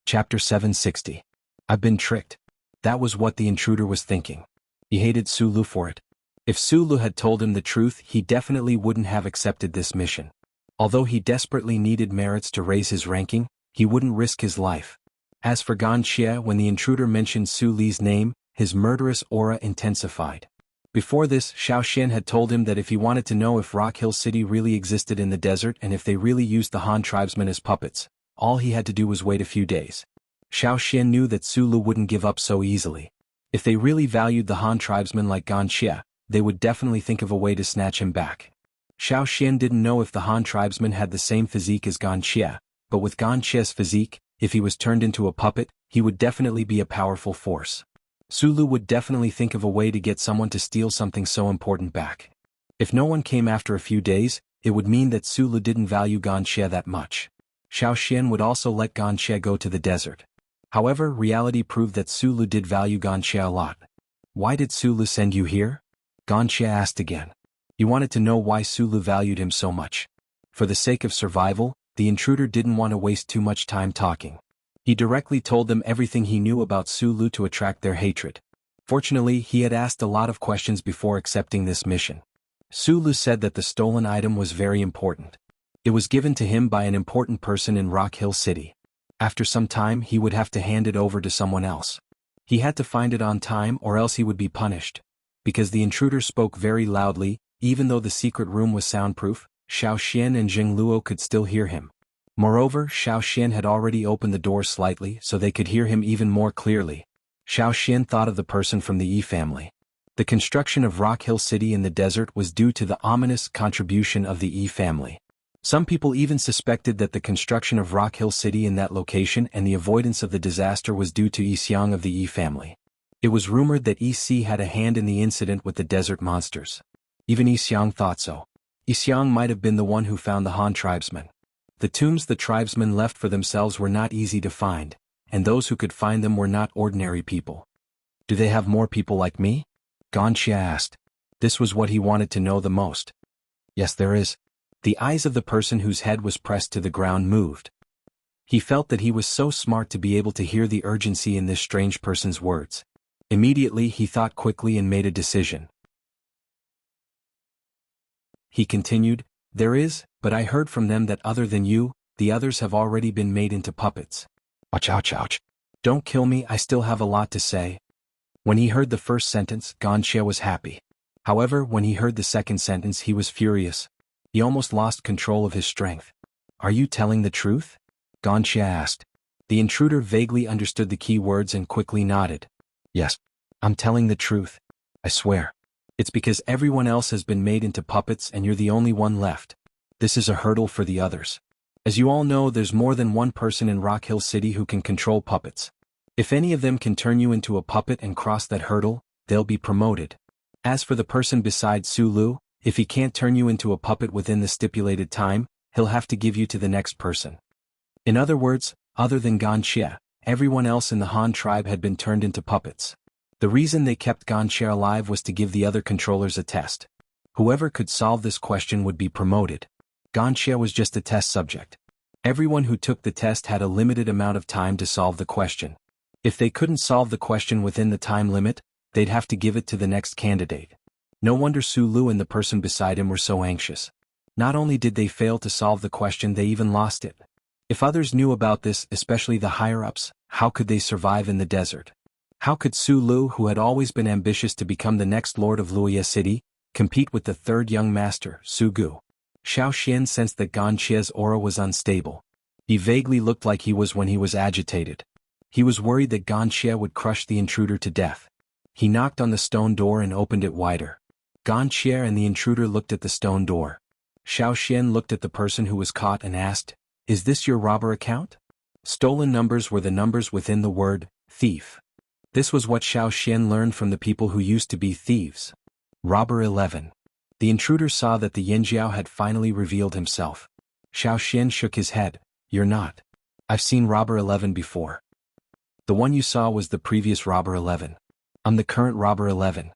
Chapter 760. I've been tricked. That was what the intruder was thinking. He hated Su Lu for it. If Su Lu had told him the truth, he definitely wouldn't have accepted this mission. Although he desperately needed merits to raise his ranking, he wouldn't risk his life. As for Ganxie, when the intruder mentioned Su Li's name, his murderous aura intensified. Before this, Xiaoxian had told him that if he wanted to know if Rock Hill City really existed in the desert and if they really used the Han tribesmen as puppets, all he had to do was wait a few days. Xiaoxian knew that Su Lu wouldn't give up so easily. If they really valued the Han tribesmen like Ganxie, they would definitely think of a way to snatch him back. Xiaoxian didn't know if the Han tribesmen had the same physique as Ganxie, but with Ganxie's physique, if he was turned into a puppet, he would definitely be a powerful force. Su Lu would definitely think of a way to get someone to steal something so important back. If no one came after a few days, it would mean that Su Lu didn't value Ganxie that much. Xiaoxian would also let Ganxie go to the desert. However, reality proved that Sulu did value Ganxia a lot. Why did Sulu send you here? Ganxia asked again. He wanted to know why Sulu valued him so much. For the sake of survival, the intruder didn't want to waste too much time talking. He directly told them everything he knew about Sulu to attract their hatred. Fortunately, he had asked a lot of questions before accepting this mission. Sulu said that the stolen item was very important. It was given to him by an important person in Rock Hill City. After some time he would have to hand it over to someone else. He had to find it on time or else he would be punished. Because the intruder spoke very loudly, even though the secret room was soundproof, Xiao Xian and Jing Luo could still hear him. Moreover, Xiao Xian had already opened the door slightly so they could hear him even more clearly. Xiao Xian thought of the person from the Yi family. The construction of Rock Hill City in the desert was due to the ominous contribution of the Yi family. Some people even suspected that the construction of Rock Hill City in that location and the avoidance of the disaster was due to Yi Xiang of the Yi family. It was rumored that Yi Si had a hand in the incident with the desert monsters. Even Yi Xiang thought so. Yi Xiang might have been the one who found the Han tribesmen. The tombs the tribesmen left for themselves were not easy to find, and those who could find them were not ordinary people. Do they have more people like me? Ganxia asked. This was what he wanted to know the most. Yes, there is. The eyes of the person whose head was pressed to the ground moved. He felt that he was so smart to be able to hear the urgency in this strange person's words. Immediately he thought quickly and made a decision. He continued, There is, but I heard from them that other than you, the others have already been made into puppets. Ouch, ouch, ouch. Don't kill me, I still have a lot to say. When he heard the first sentence, Ganxia was happy. However, when he heard the second sentence he was furious. He almost lost control of his strength. Are you telling the truth? Ganxia asked. The intruder vaguely understood the key words and quickly nodded. Yes, I'm telling the truth. I swear. It's because everyone else has been made into puppets and you're the only one left. This is a hurdle for the others. As you all know, there's more than one person in Rock Hill City who can control puppets. If any of them can turn you into a puppet and cross that hurdle, they'll be promoted. As for the person beside Sulu, if he can't turn you into a puppet within the stipulated time, he'll have to give you to the next person. In other words, other than Ganxia, everyone else in the Han tribe had been turned into puppets. The reason they kept Ganxia alive was to give the other controllers a test. Whoever could solve this question would be promoted. Ganxia was just a test subject. Everyone who took the test had a limited amount of time to solve the question. If they couldn't solve the question within the time limit, they'd have to give it to the next candidate. No wonder Sulu and the person beside him were so anxious. Not only did they fail to solve the question, they even lost it. If others knew about this, especially the higher-ups, how could they survive in the desert? How could Sulu, who had always been ambitious to become the next lord of Luoya City, compete with the third young master, Sugu? Xiao Xian sensed that Ganxia's aura was unstable. He vaguely looked like he was when he was agitated. He was worried that Ganxia would crush the intruder to death. He knocked on the stone door and opened it wider. Ganxia and the intruder looked at the stone door. Xiao Xian looked at the person who was caught and asked, Is this your robber account? Stolen numbers were the numbers within the word, thief. This was what Xiao Xian learned from the people who used to be thieves. Robber 11. The intruder saw that the Yinjiao had finally revealed himself. Xiao Xian shook his head. You're not. I've seen Robber 11 before. The one you saw was the previous Robber 11. I'm the current Robber 11.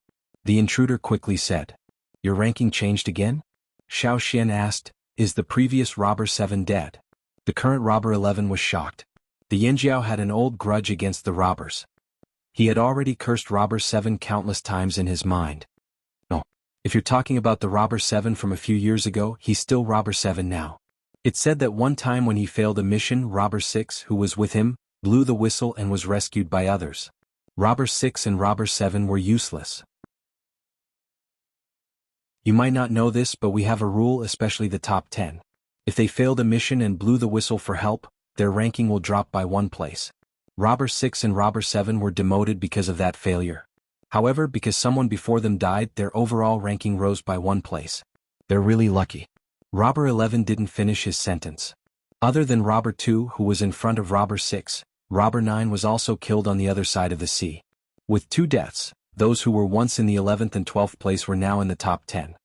The intruder quickly said. Your ranking changed again? Xiao Xian asked, Is the previous Robber 7 dead? The current Robber 11 was shocked. The Yinjiao had an old grudge against the robbers. He had already cursed Robber 7 countless times in his mind. No. If you're talking about the Robber 7 from a few years ago, he's still Robber 7 now. It said that one time when he failed a mission, Robber 6, who was with him, blew the whistle and was rescued by others. Robber 6 and Robber 7 were useless. You might not know this, but we have a rule, especially the top 10. If they failed a mission and blew the whistle for help, their ranking will drop by 1 place. Robber 6 and Robber 7 were demoted because of that failure. However, because someone before them died, their overall ranking rose by 1 place. They're really lucky. Robber 11 didn't finish his sentence. Other than Robber 2, who was in front of Robber 6, Robber 9 was also killed on the other side of the sea. With 2 deaths, those who were once in the 11th and 12th place were now in the top 10.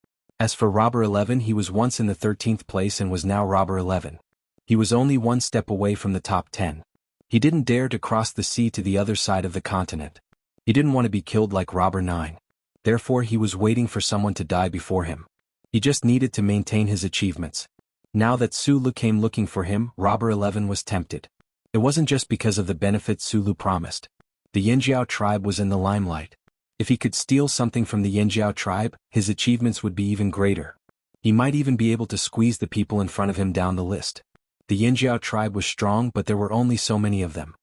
As for Robber 11, he was once in the 13th place and was now Robber 11. He was only 1 step away from the top 10. He didn't dare to cross the sea to the other side of the continent. He didn't want to be killed like Robber 9. Therefore he was waiting for someone to die before him. He just needed to maintain his achievements. Now that Sulu came looking for him, Robber 11 was tempted. It wasn't just because of the benefits Sulu promised. The Yinjiao tribe was in the limelight. If he could steal something from the Yinjiao tribe, his achievements would be even greater. He might even be able to squeeze the people in front of him down the list. The Yinjiao tribe was strong, but there were only so many of them.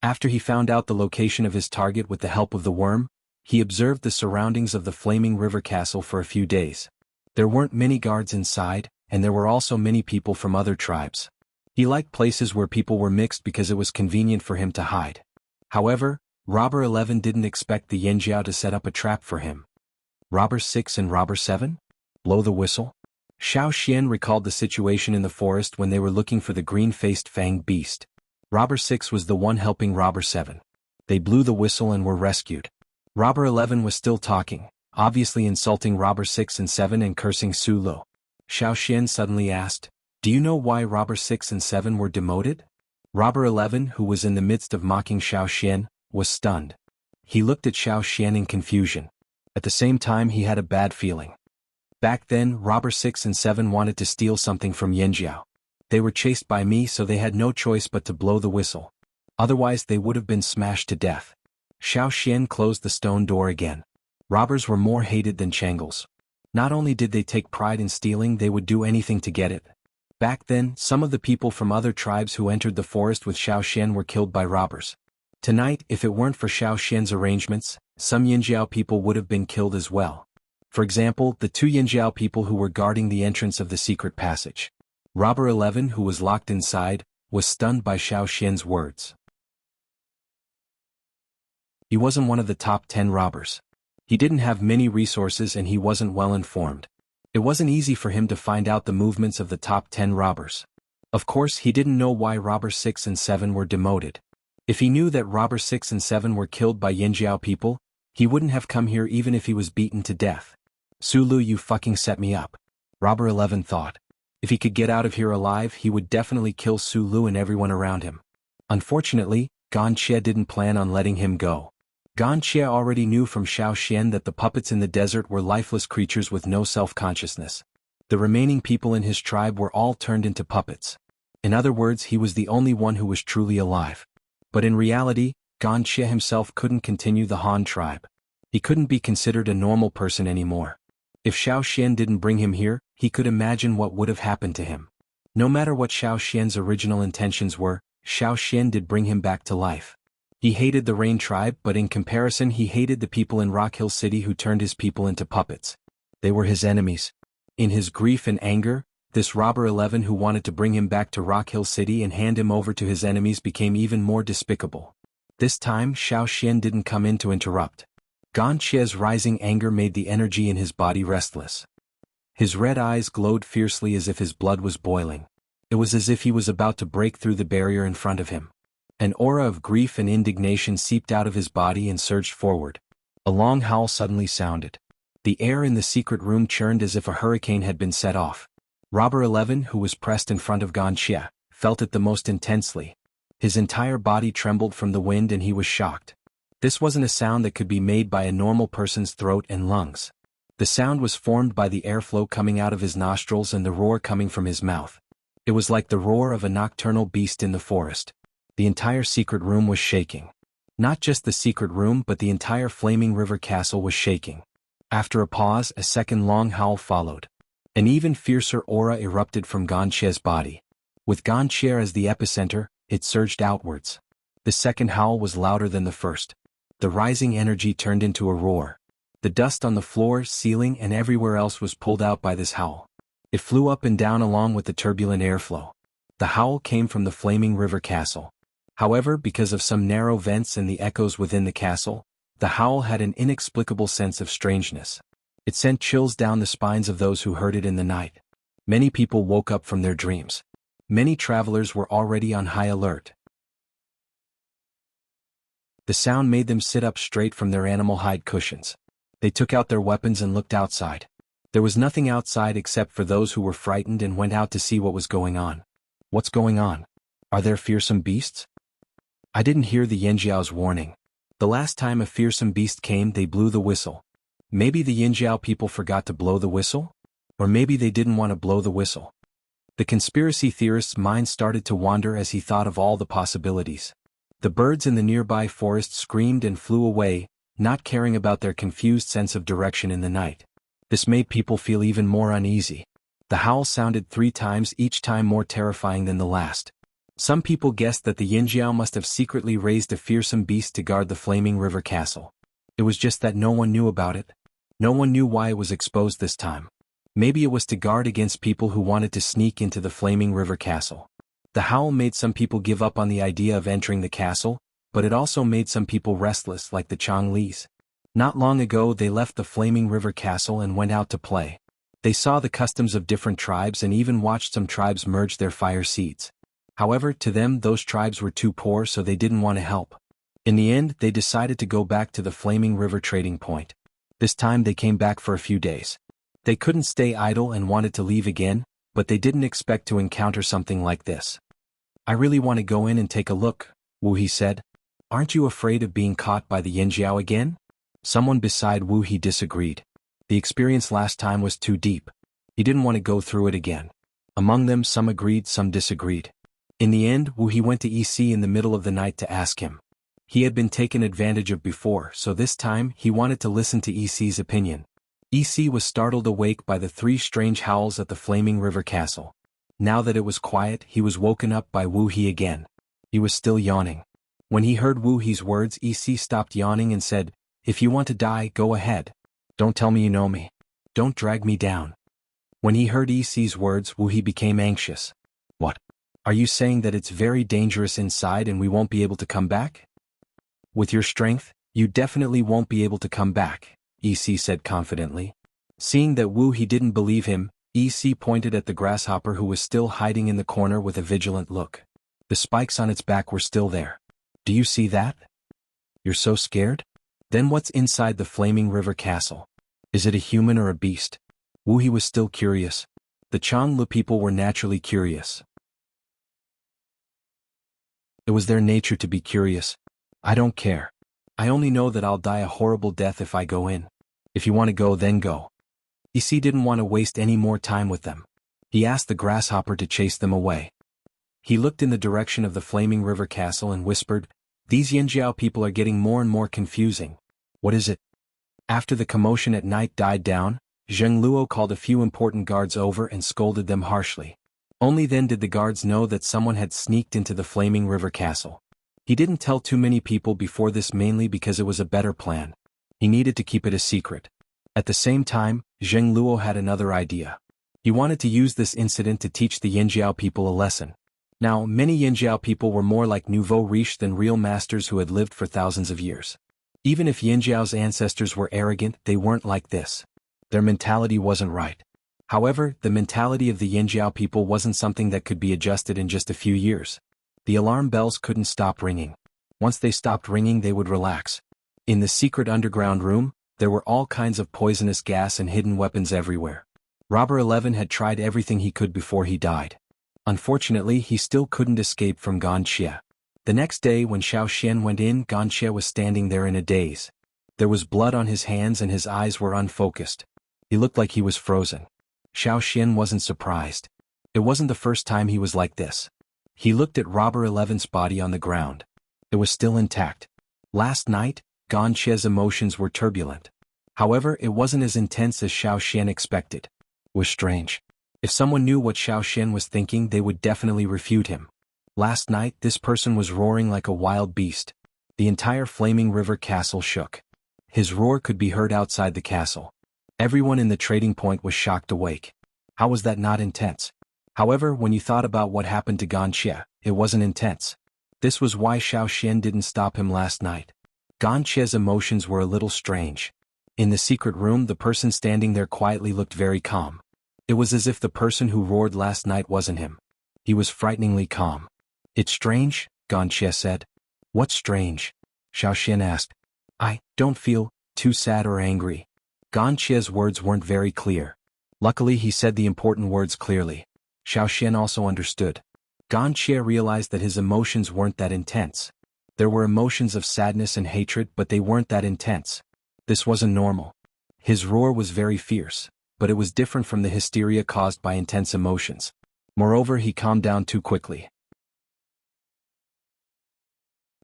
After he found out the location of his target with the help of the worm, he observed the surroundings of the Flaming River Castle for a few days. There weren't many guards inside, and there were also many people from other tribes. He liked places where people were mixed because it was convenient for him to hide. However, Robber 11 didn't expect the Yinjiao to set up a trap for him. Robber 6 and Robber 7? Blow the whistle? Xiao Xian recalled the situation in the forest when they were looking for the green-faced fanged beast. Robber 6 was the one helping Robber 7. They blew the whistle and were rescued. Robber 11 was still talking, obviously insulting Robber 6 and 7 and cursing Sulu. Xiao Xian suddenly asked, "Do you know why Robber 6 and 7 were demoted?" Robber 11, who was in the midst of mocking Xiao Xian, was stunned. He looked at Xiao Xian in confusion. At the same time he had a bad feeling. Back then, Robber 6 and 7 wanted to steal something from Yinjiao. They were chased by me, so they had no choice but to blow the whistle. Otherwise they would have been smashed to death. Xiao Xian closed the stone door again. Robbers were more hated than Changles. Not only did they take pride in stealing, they would do anything to get it. Back then, some of the people from other tribes who entered the forest with Xiao Xian were killed by robbers. Tonight, if it weren't for Xiao Xian's arrangements, some Yinjiao people would have been killed as well. For example, the 2 Yinjiao people who were guarding the entrance of the secret passage. Robber 11, who was locked inside, was stunned by Xiao Xian's words. He wasn't one of the top 10 robbers. He didn't have many resources and he wasn't well informed. It wasn't easy for him to find out the movements of the top 10 robbers. Of course, he didn't know why Robber 6 and 7 were demoted. If he knew that Robber 6 and 7 were killed by Yinjiao people, he wouldn't have come here even if he was beaten to death. Sulu, you fucking set me up. Robber 11 thought. If he could get out of here alive, he would definitely kill Sulu and everyone around him. Unfortunately, Ganxie didn't plan on letting him go. Ganxie already knew from Xiao Xian that the puppets in the desert were lifeless creatures with no self-consciousness. The remaining people in his tribe were all turned into puppets. In other words, he was the only one who was truly alive. But in reality, Ganxie himself couldn't continue the Han tribe. He couldn't be considered a normal person anymore. If Xiao Xian didn't bring him here, he could imagine what would have happened to him. No matter what Xiao Xian's original intentions were, Xiao Xian did bring him back to life. He hated the Rain tribe, but in comparison he hated the people in Rock Hill City who turned his people into puppets. They were his enemies. In his grief and anger, this Robber 11 who wanted to bring him back to Rock Hill City and hand him over to his enemies became even more despicable. This time Xiao Xian didn't come in to interrupt. Ganxie's rising anger made the energy in his body restless. His red eyes glowed fiercely as if his blood was boiling. It was as if he was about to break through the barrier in front of him. An aura of grief and indignation seeped out of his body and surged forward. A long howl suddenly sounded. The air in the secret room churned as if a hurricane had been set off. Robber 11, who was pressed in front of Ganxie, felt it the most intensely. His entire body trembled from the wind and he was shocked. This wasn't a sound that could be made by a normal person's throat and lungs. The sound was formed by the airflow coming out of his nostrils and the roar coming from his mouth. It was like the roar of a nocturnal beast in the forest. The entire secret room was shaking. Not just the secret room, but the entire Flaming River Castle was shaking. After a pause, a second long howl followed. An even fiercer aura erupted from Ganxie's body. With Ganxie as the epicenter, it surged outwards. The second howl was louder than the first. The rising energy turned into a roar. The dust on the floor, ceiling, and everywhere else was pulled out by this howl. It flew up and down along with the turbulent airflow. The howl came from the Flaming River Castle. However, because of some narrow vents and the echoes within the castle, the howl had an inexplicable sense of strangeness. It sent chills down the spines of those who heard it in the night. Many people woke up from their dreams. Many travelers were already on high alert. The sound made them sit up straight from their animal hide cushions. They took out their weapons and looked outside. There was nothing outside except for those who were frightened and went out to see what was going on. What's going on? Are there fearsome beasts? I didn't hear the Yanjiao's warning. The last time a fearsome beast came, they blew the whistle. Maybe the Yanjiao people forgot to blow the whistle? Or maybe they didn't want to blow the whistle. The conspiracy theorist's mind started to wander as he thought of all the possibilities. The birds in the nearby forest screamed and flew away, not caring about their confused sense of direction in the night. This made people feel even more uneasy. The howl sounded 3 times, each time more terrifying than the last. Some people guessed that the Yanjiao must have secretly raised a fearsome beast to guard the Flaming River Castle. It was just that no one knew about it. No one knew why it was exposed this time. Maybe it was to guard against people who wanted to sneak into the Flaming River Castle. The howl made some people give up on the idea of entering the castle, but it also made some people restless, like the Changlis. Not long ago they left the Flaming River Castle and went out to play. They saw the customs of different tribes and even watched some tribes merge their fire seeds. However, to them those tribes were too poor, so they didn't want to help. In the end, they decided to go back to the Flaming River trading point. This time they came back for a few days. They couldn't stay idle and wanted to leave again, but they didn't expect to encounter something like this. I really want to go in and take a look, Wu He said. Aren't you afraid of being caught by the Yanjiao again? Someone beside Wu He disagreed. The experience last time was too deep. He didn't want to go through it again. Among them some agreed, some disagreed. In the end, Wu He went to EC in the middle of the night to ask him. He had been taken advantage of before, so this time he wanted to listen to EC's opinion. EC was startled awake by the 3 strange howls at the Flaming River Castle. Now that it was quiet, he was woken up by Wu He again. He was still yawning. When he heard Wu He's words, EC stopped yawning and said, "If you want to die, go ahead. Don't tell me you know me. Don't drag me down." When he heard EC's words, Wu He became anxious. What? Are you saying that it's very dangerous inside and we won't be able to come back? With your strength, you definitely won't be able to come back, EC said confidently. Seeing that Wu He didn't believe him, EC pointed at the grasshopper who was still hiding in the corner with a vigilant look. The spikes on its back were still there. Do you see that? You're so scared? Then what's inside the Flaming River Castle? Is it a human or a beast? Wu He was still curious. The Changlu people were naturally curious. It was their nature to be curious. I don't care. I only know that I'll die a horrible death if I go in. If you want to go, then go. EC didn't want to waste any more time with them. He asked the grasshopper to chase them away. He looked in the direction of the Flaming River Castle and whispered, "These Yanjiao people are getting more and more confusing. What is it?" After the commotion at night died down, Zheng Luo called a few important guards over and scolded them harshly. Only then did the guards know that someone had sneaked into the Flaming River Castle. He didn't tell too many people before this, mainly because it was a better plan. He needed to keep it a secret. At the same time, Zheng Luo had another idea. He wanted to use this incident to teach the Yanjiao people a lesson. Now, many Yanjiao people were more like nouveau riche than real masters who had lived for thousands of years. Even if Yanjiao's ancestors were arrogant, they weren't like this. Their mentality wasn't right. However, the mentality of the Yanjiao people wasn't something that could be adjusted in just a few years. The alarm bells couldn't stop ringing. Once they stopped ringing, they would relax. In the secret underground room, there were all kinds of poisonous gas and hidden weapons everywhere. Robber 11 had tried everything he could before he died. Unfortunately, he still couldn't escape from Ganxie. The next day when Xiao Xian went in, Ganxie was standing there in a daze. There was blood on his hands and his eyes were unfocused. He looked like he was frozen. Xiao Xian wasn't surprised. It wasn't the first time he was like this. He looked at Robber 11's body on the ground. It was still intact. Last night, Ganxie's emotions were turbulent. However, it wasn't as intense as Xiao Xian expected. It was strange. If someone knew what Xiao Xian was thinking, they would definitely refute him. Last night, this person was roaring like a wild beast. The entire Flaming River Castle shook. His roar could be heard outside the castle. Everyone in the trading point was shocked awake. How was that not intense? However, when you thought about what happened to Ganxie, it wasn't intense. This was why Xiao Xian didn't stop him last night. Ganxie's emotions were a little strange. In the secret room, the person standing there quietly looked very calm. It was as if the person who roared last night wasn't him. He was frighteningly calm. "It's strange," Ganxie said. "What's strange?" Xiao Xian asked. "I don't feel too sad or angry." Ganxie's words weren't very clear. Luckily, he said the important words clearly. Xiao Xian also understood. Ganxie realized that his emotions weren't that intense. There were emotions of sadness and hatred, but they weren't that intense. This wasn't normal. His roar was very fierce, but it was different from the hysteria caused by intense emotions. Moreover, he calmed down too quickly.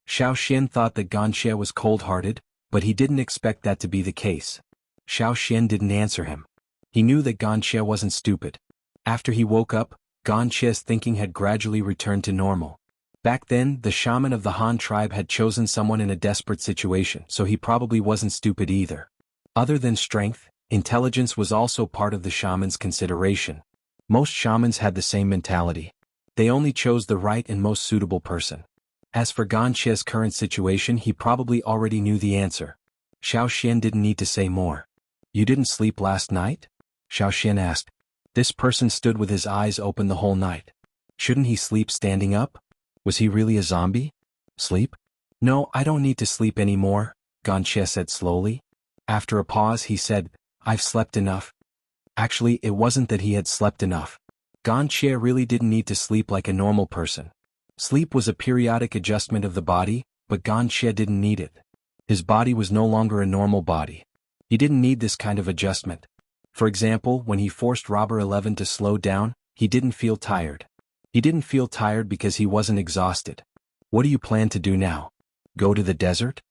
Xiao Xian thought that Gan Xie was cold-hearted, but he didn't expect that to be the case. Xiao Xian didn't answer him. He knew that Gan Xie wasn't stupid. After he woke up, Gan Xie's thinking had gradually returned to normal. Back then, the shaman of the Han tribe had chosen someone in a desperate situation, so he probably wasn't stupid either. Other than strength, intelligence was also part of the shaman's consideration. Most shamans had the same mentality. They only chose the right and most suitable person. As for Gan Xie's current situation, he probably already knew the answer. Xiao Xian didn't need to say more. "You didn't sleep last night?" Xiao Xian asked. This person stood with his eyes open the whole night. Shouldn't he sleep standing up? Was he really a zombie? Sleep? "No, I don't need to sleep anymore," Gan Xie said slowly. After a pause he said, "I've slept enough." Actually, it wasn't that he had slept enough. Gan Xie really didn't need to sleep like a normal person. Sleep was a periodic adjustment of the body, but Gan Xie didn't need it. His body was no longer a normal body. He didn't need this kind of adjustment. For example, when he forced Robber 11 to slow down, he didn't feel tired. He didn't feel tired because he wasn't exhausted. "What do you plan to do now? Go to the desert?"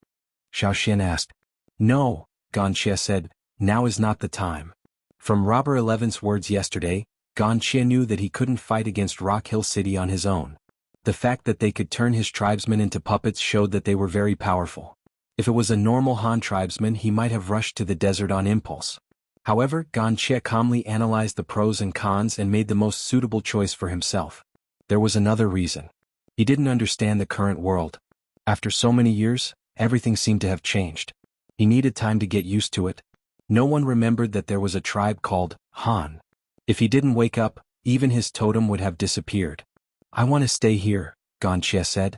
Xiao Xian asked. "No," Gan Xie said, "now is not the time." From Robber 11's words yesterday, Gan Xie knew that he couldn't fight against Rock Hill City on his own. The fact that they could turn his tribesmen into puppets showed that they were very powerful. If it was a normal Han tribesman, he might have rushed to the desert on impulse. However, Gan Xie calmly analyzed the pros and cons and made the most suitable choice for himself. There was another reason. He didn't understand the current world. After so many years, everything seemed to have changed. He needed time to get used to it. No one remembered that there was a tribe called Han. If he didn't wake up, even his totem would have disappeared. "I want to stay here," Gan Xie said.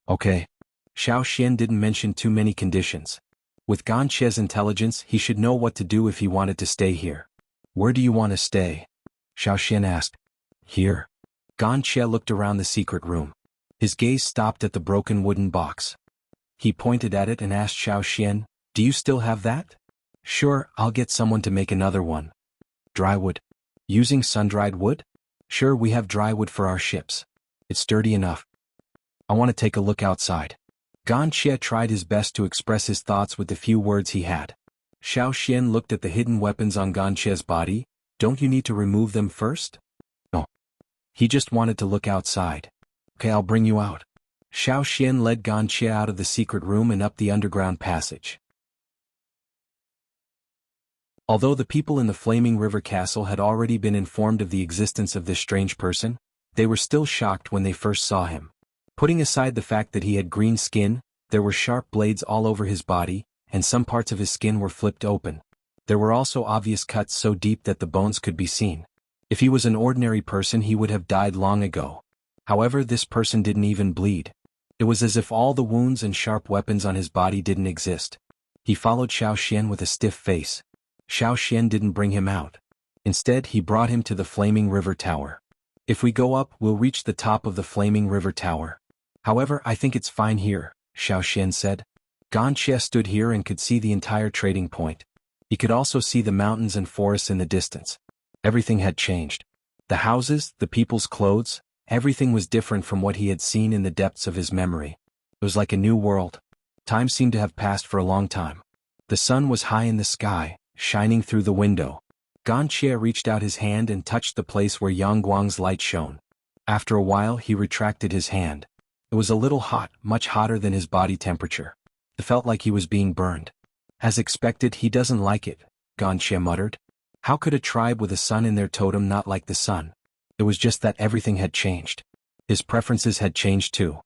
"Okay." Xiao Xian didn't mention too many conditions. With Gan Xie's intelligence, he should know what to do if he wanted to stay here. "Where do you want to stay?" Xiao Xian asked. "Here." Gan Xie looked around the secret room. His gaze stopped at the broken wooden box. He pointed at it and asked Xiao Xian, "Do you still have that?" "Sure, I'll get someone to make another one." "Dry wood? Using sun-dried wood?" "Sure, we have dry wood for our ships. It's sturdy enough. I want to take a look outside." Gan Xie tried his best to express his thoughts with the few words he had. Xiao Xian looked at the hidden weapons on Gan Xie's body. "Don't you need to remove them first?" "No." He just wanted to look outside. "Okay, I'll bring you out." Xiao Xian led Gan Xie out of the secret room and up the underground passage. Although the people in the Flaming River Castle had already been informed of the existence of this strange person, they were still shocked when they first saw him. Putting aside the fact that he had green skin, there were sharp blades all over his body, and some parts of his skin were flipped open. There were also obvious cuts so deep that the bones could be seen. If he was an ordinary person, he would have died long ago. However, this person didn't even bleed. It was as if all the wounds and sharp weapons on his body didn't exist. He followed Xiao Xian with a stiff face. Xiao Xian didn't bring him out. Instead, he brought him to the Flaming River Tower. "If we go up, we'll reach the top of the Flaming River Tower. However, I think it's fine here," Xiao Xian said. Gan Xie stood here and could see the entire trading point. He could also see the mountains and forests in the distance. Everything had changed. The houses, the people's clothes, everything was different from what he had seen in the depths of his memory. It was like a new world. Time seemed to have passed for a long time. The sun was high in the sky, shining through the window. Gan Xie reached out his hand and touched the place where Yangguang's light shone. After a while, he retracted his hand. It was a little hot, much hotter than his body temperature. It felt like he was being burned. "As expected, he doesn't like it," Gan Xie muttered. How could a tribe with a sun in their totem not like the sun? It was just that everything had changed. His preferences had changed too.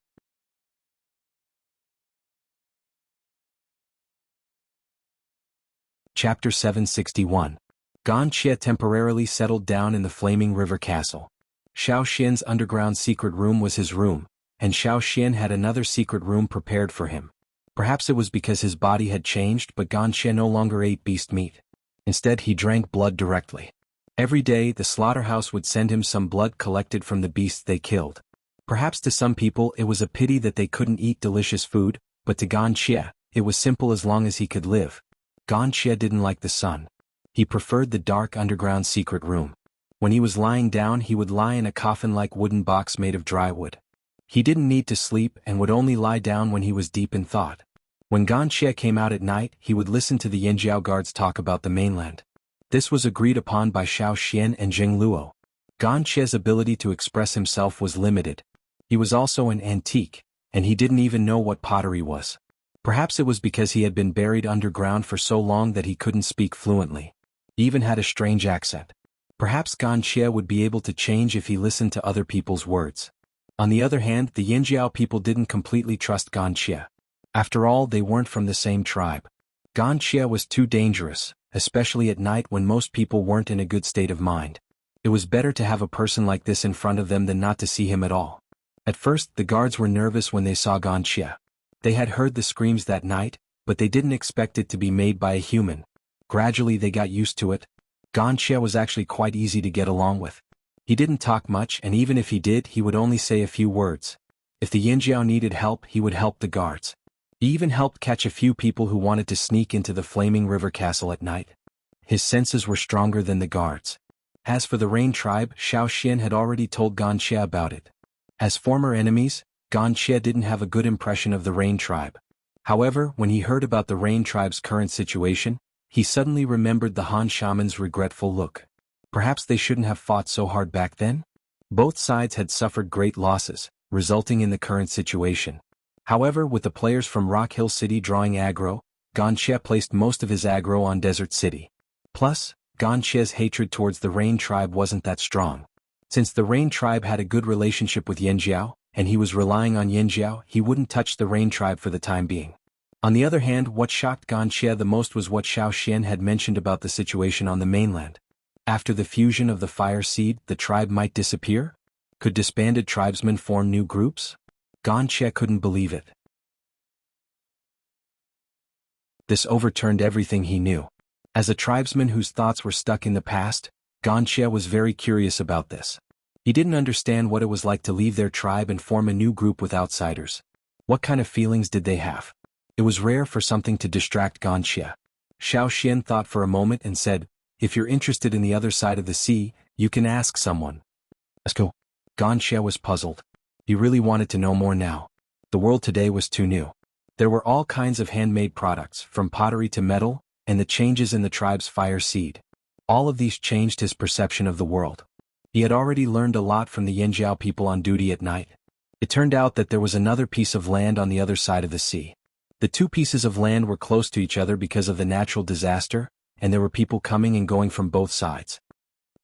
Chapter 761. Gan Xie temporarily settled down in the Flaming River Castle. Xiao Xian's underground secret room was his room, and Xiao Xian had another secret room prepared for him. Perhaps it was because his body had changed, but Gan Xie no longer ate beast meat. Instead, he drank blood directly. Every day, the slaughterhouse would send him some blood collected from the beasts they killed. Perhaps to some people it was a pity that they couldn't eat delicious food, but to Gan Xie, it was simple as long as he could live. Gan Xie didn't like the sun. He preferred the dark underground secret room. When he was lying down he would lie in a coffin-like wooden box made of dry wood. He didn't need to sleep and would only lie down when he was deep in thought. When Gan Xie came out at night he would listen to the Yinjiao guards talk about the mainland. This was agreed upon by Xiao Xian and Jing Luo. Gan Xie's ability to express himself was limited. He was also an antique, and he didn't even know what pottery was. Perhaps it was because he had been buried underground for so long that he couldn't speak fluently. He even had a strange accent. Perhaps Gan Xie would be able to change if he listened to other people's words. On the other hand, the Yinjiao people didn't completely trust Gan Xie. After all, they weren't from the same tribe. Gan Xie was too dangerous, especially at night when most people weren't in a good state of mind. It was better to have a person like this in front of them than not to see him at all. At first, the guards were nervous when they saw Gan Xie. They had heard the screams that night, but they didn't expect it to be made by a human. Gradually they got used to it. Gan Xie was actually quite easy to get along with. He didn't talk much, and even if he did, he would only say a few words. If the Yinjiao needed help, he would help the guards. He even helped catch a few people who wanted to sneak into the Flaming River Castle at night. His senses were stronger than the guards. As for the Rain Tribe, Xiao Xian had already told Gan Xie about it. As former enemies, Gan Xie didn't have a good impression of the Rain Tribe. However, when he heard about the Rain Tribe's current situation, he suddenly remembered the Han shaman's regretful look. Perhaps they shouldn't have fought so hard back then? Both sides had suffered great losses, resulting in the current situation. However, with the players from Rock Hill City drawing aggro, Gan Xie placed most of his aggro on Desert City. Plus, Gan Xie's hatred towards the Rain Tribe wasn't that strong. Since the Rain Tribe had a good relationship with Yinjiao, and he was relying on Yinjiao, he wouldn't touch the Rain Tribe for the time being. On the other hand, what shocked Gan Xie the most was what Xiao Xian had mentioned about the situation on the mainland. After the fusion of the fire seed, the tribe might disappear? Could disbanded tribesmen form new groups? Gan Xie couldn't believe it. This overturned everything he knew. As a tribesman whose thoughts were stuck in the past, Gan Xie was very curious about this. He didn't understand what it was like to leave their tribe and form a new group with outsiders. What kind of feelings did they have? It was rare for something to distract Gan Xie. Xiao Xian thought for a moment and said, "If you're interested in the other side of the sea, you can ask someone." Let's go. Gan Xie was puzzled. He really wanted to know more now. The world today was too new. There were all kinds of handmade products, from pottery to metal, and the changes in the tribe's fire seed. All of these changed his perception of the world. He had already learned a lot from the Yinjiao people on duty at night. It turned out that there was another piece of land on the other side of the sea. The two pieces of land were close to each other because of the natural disaster, and there were people coming and going from both sides.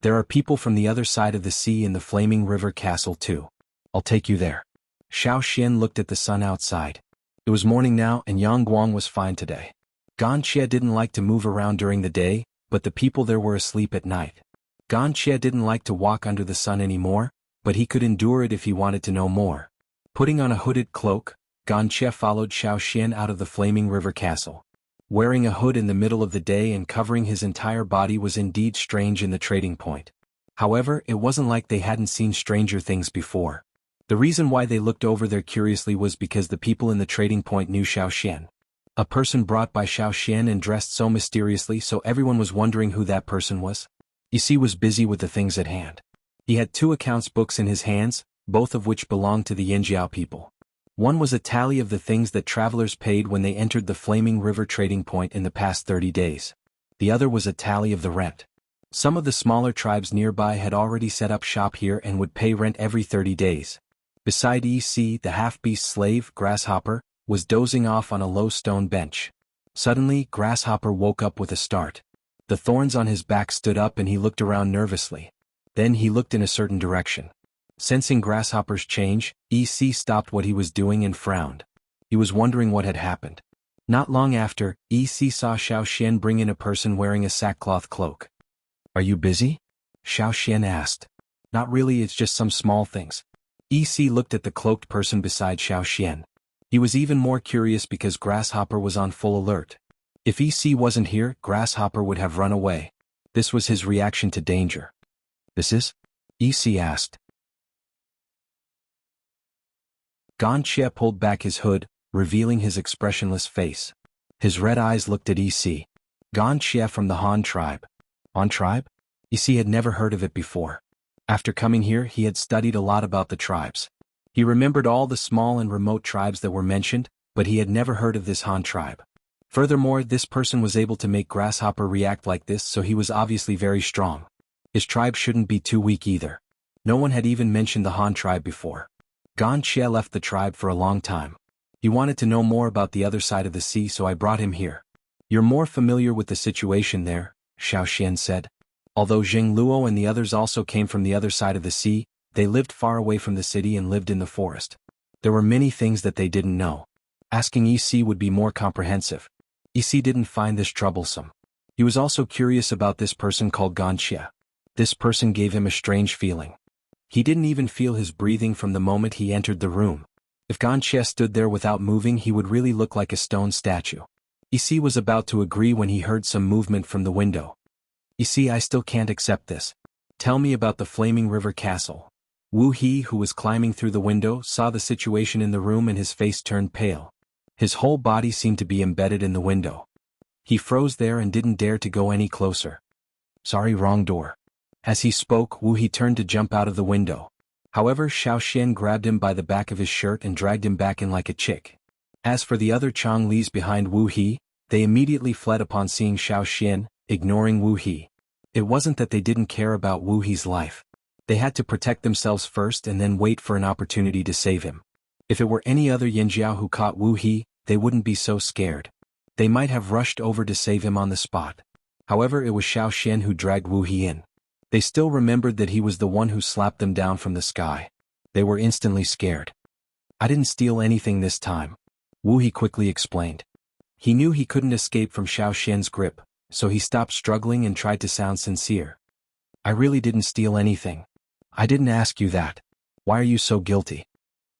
There are people from the other side of the sea in the Flaming River Castle too. I'll take you there. Xiao Xian looked at the sun outside. It was morning now and Yangguang was fine today. Gan Xie didn't like to move around during the day, but the people there were asleep at night. Gan Xie didn't like to walk under the sun anymore, but he could endure it if he wanted to know more. Putting on a hooded cloak, Gan Xie followed Xiao Xian out of the Flaming River Castle. Wearing a hood in the middle of the day and covering his entire body was indeed strange in the trading point. However, it wasn't like they hadn't seen stranger things before. The reason why they looked over there curiously was because the people in the trading point knew Xiao Xian. A person brought by Xiao Xian and dressed so mysteriously, so everyone was wondering who that person was. Yi was busy with the things at hand. He had 2 accounts books in his hands, both of which belonged to the Yinjiao people. One was a tally of the things that travelers paid when they entered the Flaming River trading point in the past 30 days. The other was a tally of the rent. Some of the smaller tribes nearby had already set up shop here and would pay rent every 30 days. Beside EC, the half-beast slave, Grasshopper, was dozing off on a low stone bench. Suddenly, Grasshopper woke up with a start. The thorns on his back stood up and he looked around nervously. Then he looked in a certain direction. Sensing Grasshopper's change, EC stopped what he was doing and frowned. He was wondering what had happened. Not long after, EC saw Xiao Xian bring in a person wearing a sackcloth cloak. "Are you busy?" Xiao Xian asked. "Not really, it's just some small things." EC looked at the cloaked person beside Xiao Xian. He was even more curious because Grasshopper was on full alert. If EC wasn't here, Grasshopper would have run away. This was his reaction to danger. "This is?" EC asked. Gan Xie pulled back his hood, revealing his expressionless face. His red eyes looked at EC. Gan Xie from the Han tribe. Han tribe? EC had never heard of it before. After coming here, he had studied a lot about the tribes. He remembered all the small and remote tribes that were mentioned, but he had never heard of this Han tribe. Furthermore, this person was able to make Grasshopper react like this, so he was obviously very strong. His tribe shouldn't be too weak either. No one had even mentioned the Han tribe before. Gan Xie left the tribe for a long time. He wanted to know more about the other side of the sea, so I brought him here. You're more familiar with the situation there, Xiao Xian said. Although Jing Luo and the others also came from the other side of the sea, they lived far away from the city and lived in the forest. There were many things that they didn't know. Asking EC would be more comprehensive. EC didn't find this troublesome. He was also curious about this person called Gan Xie. This person gave him a strange feeling. He didn't even feel his breathing from the moment he entered the room. If Gan Xie stood there without moving, he would really look like a stone statue. EC was about to agree when he heard some movement from the window. EC, I still can't accept this. Tell me about the Flaming River Castle. Wu He, who was climbing through the window, saw the situation in the room and his face turned pale. His whole body seemed to be embedded in the window. He froze there and didn't dare to go any closer. Sorry, wrong door. As he spoke, Wu He turned to jump out of the window. However, Xiao Xian grabbed him by the back of his shirt and dragged him back in like a chick. As for the other Chang Lis behind Wu He, they immediately fled upon seeing Xiao Xian, ignoring Wu He. It wasn't that they didn't care about Wu He's life. They had to protect themselves first and then wait for an opportunity to save him. If it were any other Yanjiao who caught Wu He, they wouldn't be so scared. They might have rushed over to save him on the spot. However, it was Xiao Xian who dragged Wu He in. They still remembered that he was the one who slapped them down from the sky. They were instantly scared. I didn't steal anything this time, Wu He quickly explained. He knew he couldn't escape from Xiao Xian's grip, so he stopped struggling and tried to sound sincere. I really didn't steal anything. I didn't ask you that. Why are you so guilty?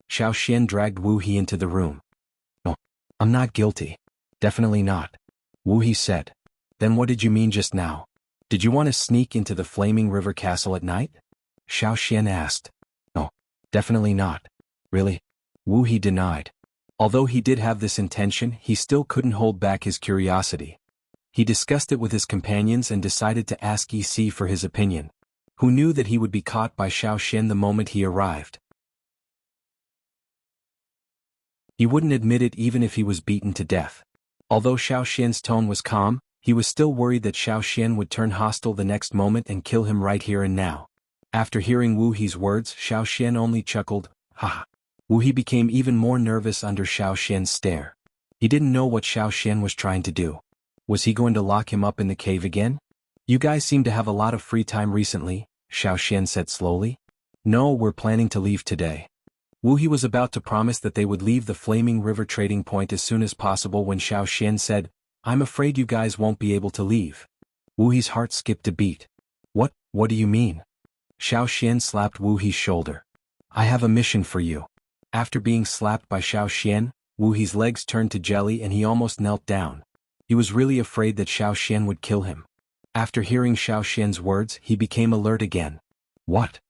Xiao Xian dragged Wu He into the room. No, I'm not guilty. Definitely not, Wu He said. Then what did you mean just now? Did you want to sneak into the Flaming River Castle at night? Xiao Xian asked. No, definitely not. Really? Wu He denied. Although he did have this intention, he still couldn't hold back his curiosity. He discussed it with his companions and decided to ask EC for his opinion, who knew that he would be caught by Xiao Xian the moment he arrived. He wouldn't admit it even if he was beaten to death. Although Xiao Xian's tone was calm, he was still worried that Xiao Xian would turn hostile the next moment and kill him right here and now. After hearing Wu He's words, Xiao Xian only chuckled, ha. Wu He became even more nervous under Xiao Xian's stare. He didn't know what Xiao Xian was trying to do. Was he going to lock him up in the cave again? You guys seem to have a lot of free time recently, Xiao Xian said slowly. No, we're planning to leave today. Wu He was about to promise that they would leave the Flaming River trading point as soon as possible when Xiao Xian said, I'm afraid you guys won't be able to leave. Wu He's heart skipped a beat. What do you mean? Xiao Xian slapped Wu He's shoulder. I have a mission for you. After being slapped by Xiao Xian, Wu He's legs turned to jelly and he almost knelt down. He was really afraid that Xiao Xian would kill him. After hearing Xiao Xian's words, he became alert again. What?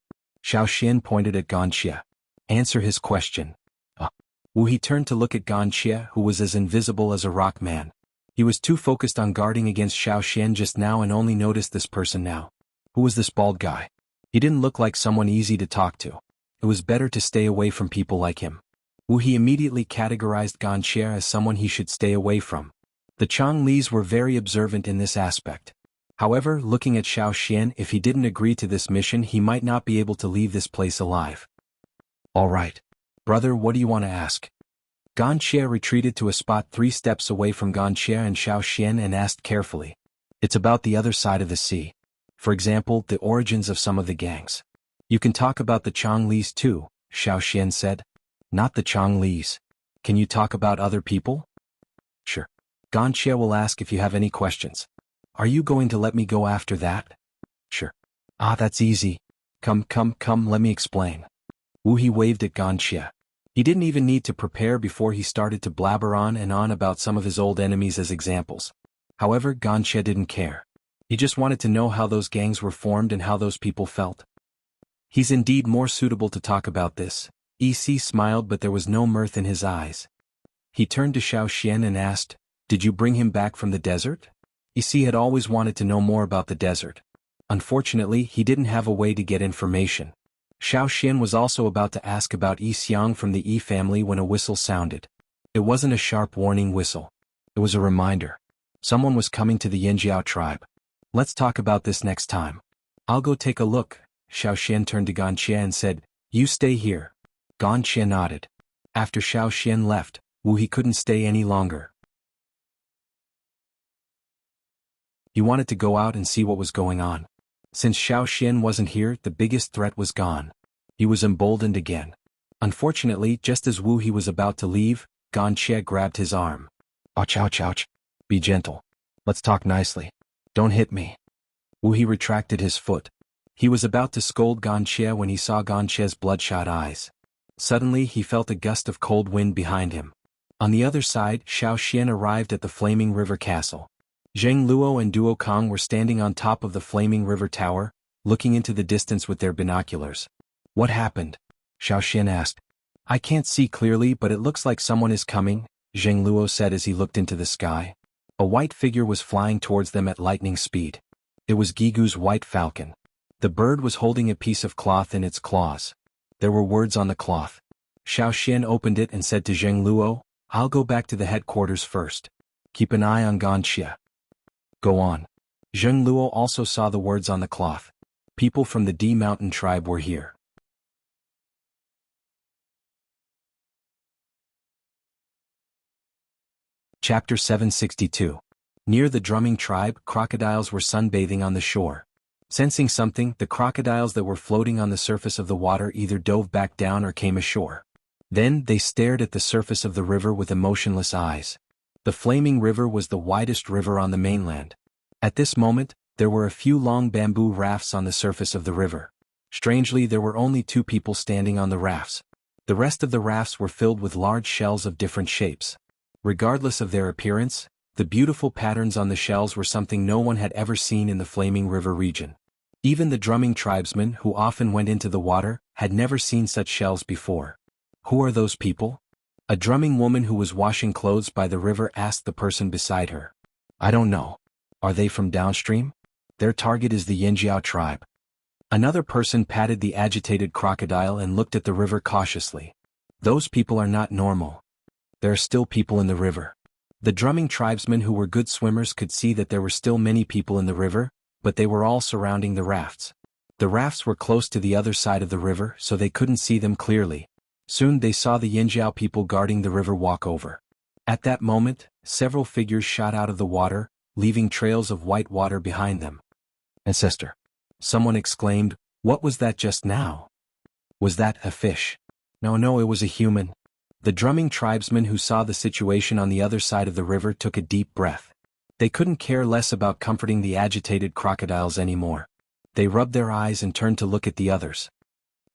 Xiao Xian pointed at Gan Xie. Answer his question. Wu He turned to look at Gan Xie, who was as invisible as a rock man. He was too focused on guarding against Xiao Xian just now and only noticed this person now. Who was this bald guy? He didn't look like someone easy to talk to. It was better to stay away from people like him. Wu He immediately categorized Gan Xie as someone he should stay away from. The Chang Lis were very observant in this aspect. However, looking at Xiao Xian, if he didn't agree to this mission, he might not be able to leave this place alive. All right. Brother, what do you want to ask? Gan Xie retreated to a spot 3 steps away from Gan Xie and Xiao Xian and asked carefully. It's about the other side of the sea. For example, the origins of some of the gangs. You can talk about the Chang Lis too, Xiao Xian said. Not the Chang Lis. Can you talk about other people? Sure. Gan Xie will ask if you have any questions. Are you going to let me go after that? Sure. That's easy. Come, let me explain. Wu He waved at Gan Xie. He didn't even need to prepare before he started to blabber on and on about some of his old enemies as examples. However, Gan Xie didn't care. He just wanted to know how those gangs were formed and how those people felt. He's indeed more suitable to talk about this, EC smiled, but there was no mirth in his eyes. He turned to Xiao Xian and asked, "Did you bring him back from the desert?" EC had always wanted to know more about the desert. Unfortunately, he didn't have a way to get information. Xiao Xian was also about to ask about Yi Xiang from the Yi family when a whistle sounded. It wasn't a sharp warning whistle. It was a reminder. Someone was coming to the Yinjiao tribe. "Let's talk about this next time. I'll go take a look." Xiao Xian turned to Gan Xie and said, "You stay here." Gan Xie nodded. After Xiao Xian left, Wu He couldn't stay any longer. He wanted to go out and see what was going on. Since Xiao Xian wasn't here, the biggest threat was gone. He was emboldened again. Unfortunately, just as Wu He was about to leave, Gan Xie grabbed his arm. "Ouch, ouch, ouch. Be gentle. Let's talk nicely. Don't hit me." Wu He retracted his foot. He was about to scold Gan Xie when he saw Gan Xie's bloodshot eyes. Suddenly he felt a gust of cold wind behind him. On the other side, Xiao Xian arrived at the Flaming River Castle. Zheng Luo and Duo Kong were standing on top of the Flaming River Tower, looking into the distance with their binoculars. "What happened?" Xiao Xian asked. "I can't see clearly, but it looks like someone is coming," Zheng Luo said as he looked into the sky. A white figure was flying towards them at lightning speed. It was Gigu's white falcon. The bird was holding a piece of cloth in its claws. There were words on the cloth. Xiao Xian opened it and said to Zheng Luo, "I'll go back to the headquarters first. Keep an eye on Gan Xie." "Go on." Zheng Luo also saw the words on the cloth. People from the D Mountain tribe were here. Chapter 762. Near the drumming tribe, crocodiles were sunbathing on the shore. Sensing something, the crocodiles that were floating on the surface of the water either dove back down or came ashore. Then they stared at the surface of the river with emotionless eyes. The Flaming River was the widest river on the mainland. At this moment, there were a few long bamboo rafts on the surface of the river. Strangely, there were only 2 people standing on the rafts. The rest of the rafts were filled with large shells of different shapes. Regardless of their appearance, the beautiful patterns on the shells were something no one had ever seen in the Flaming River region. Even the drumming tribesmen, who often went into the water, had never seen such shells before. "Who are those people?" A drumming woman who was washing clothes by the river asked the person beside her. "I don't know. Are they from downstream? Their target is the Yinjiao tribe." Another person patted the agitated crocodile and looked at the river cautiously. "Those people are not normal. There are still people in the river." The drumming tribesmen who were good swimmers could see that there were still many people in the river, but they were all surrounding the rafts. The rafts were close to the other side of the river, so they couldn't see them clearly. Soon they saw the Yinjiao people guarding the river walk over. At that moment, several figures shot out of the water, leaving trails of white water behind them. "Ancestor!" Someone exclaimed. "What was that just now?" "Was that a fish?" No, it was a human." The drumming tribesmen who saw the situation on the other side of the river took a deep breath. They couldn't care less about comforting the agitated crocodiles anymore. They rubbed their eyes and turned to look at the others.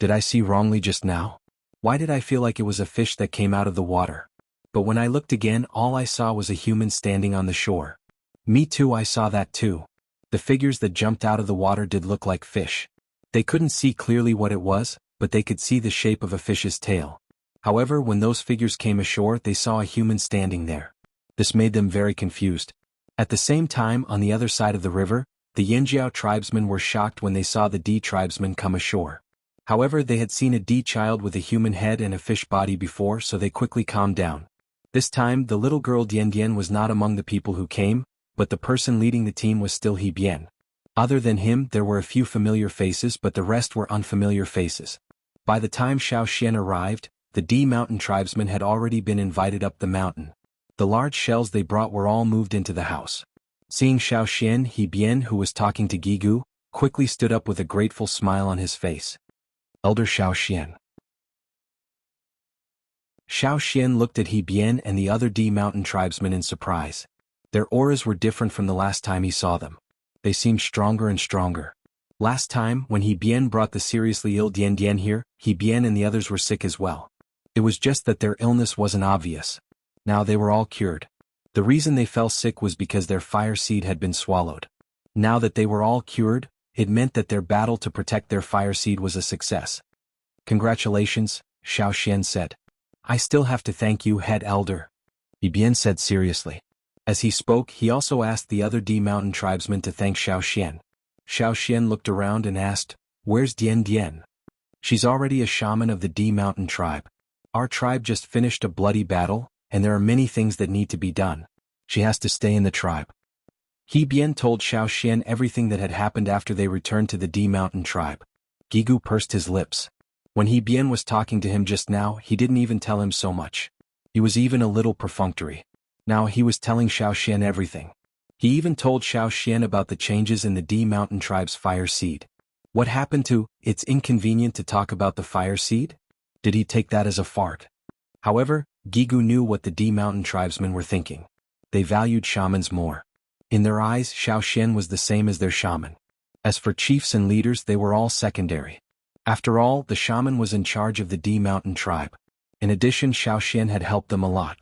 "Did I see wrongly just now? Why did I feel like it was a fish that came out of the water? But when I looked again, all I saw was a human standing on the shore." "Me too, I saw that too. The figures that jumped out of the water did look like fish. They couldn't see clearly what it was, but they could see the shape of a fish's tail. However, when those figures came ashore, they saw a human standing there. This made them very confused." At the same time, on the other side of the river, the Yinjiao tribesmen were shocked when they saw the D tribesmen come ashore. However, they had seen a D child with a human head and a fish body before, so they quickly calmed down. This time, the little girl Dian Dian was not among the people who came, but the person leading the team was still He Bian. Other than him, there were a few familiar faces, but the rest were unfamiliar faces. By the time Xiao Xian arrived, the D mountain tribesmen had already been invited up the mountain. The large shells they brought were all moved into the house. Seeing Xiao Xian, He Bian, who was talking to Gigu, quickly stood up with a grateful smile on his face. "Elder Xiao Xian." Xiao Xian looked at He Bian and the other D mountain tribesmen in surprise. Their auras were different from the last time he saw them. They seemed stronger and stronger. Last time, when He Bian brought the seriously ill Dian Dian here, He Bian and the others were sick as well. It was just that their illness wasn't obvious. Now they were all cured. The reason they fell sick was because their fire seed had been swallowed. Now that they were all cured, it meant that their battle to protect their fire seed was a success. "Congratulations, Xiao Xian said. I still have to thank you, head elder. Yi Bian said seriously. As he spoke, he also asked the other D Mountain tribesmen to thank Xiao Xian. Xiao Xian looked around and asked, Where's Dian Dian? She's already a shaman of the D Mountain tribe. Our tribe just finished a bloody battle, and there are many things that need to be done. She has to stay in the tribe. He Bian told Xiao Xian everything that had happened after they returned to the D Mountain tribe. Gigu pursed his lips. When He Bian was talking to him just now, he didn't even tell him so much. He was even a little perfunctory. Now he was telling Xiao Xian everything. He even told Xiao Xian about the changes in the D Mountain tribe's fire seed. What happened to, it's inconvenient to talk about the fire seed? Did he take that as a fart? However, Gigu knew what the D Mountain tribesmen were thinking. They valued shamans more. In their eyes, Xiao Xian was the same as their shaman. As for chiefs and leaders, they were all secondary. After all, the shaman was in charge of the D Mountain tribe. In addition, Xiao Xian had helped them a lot.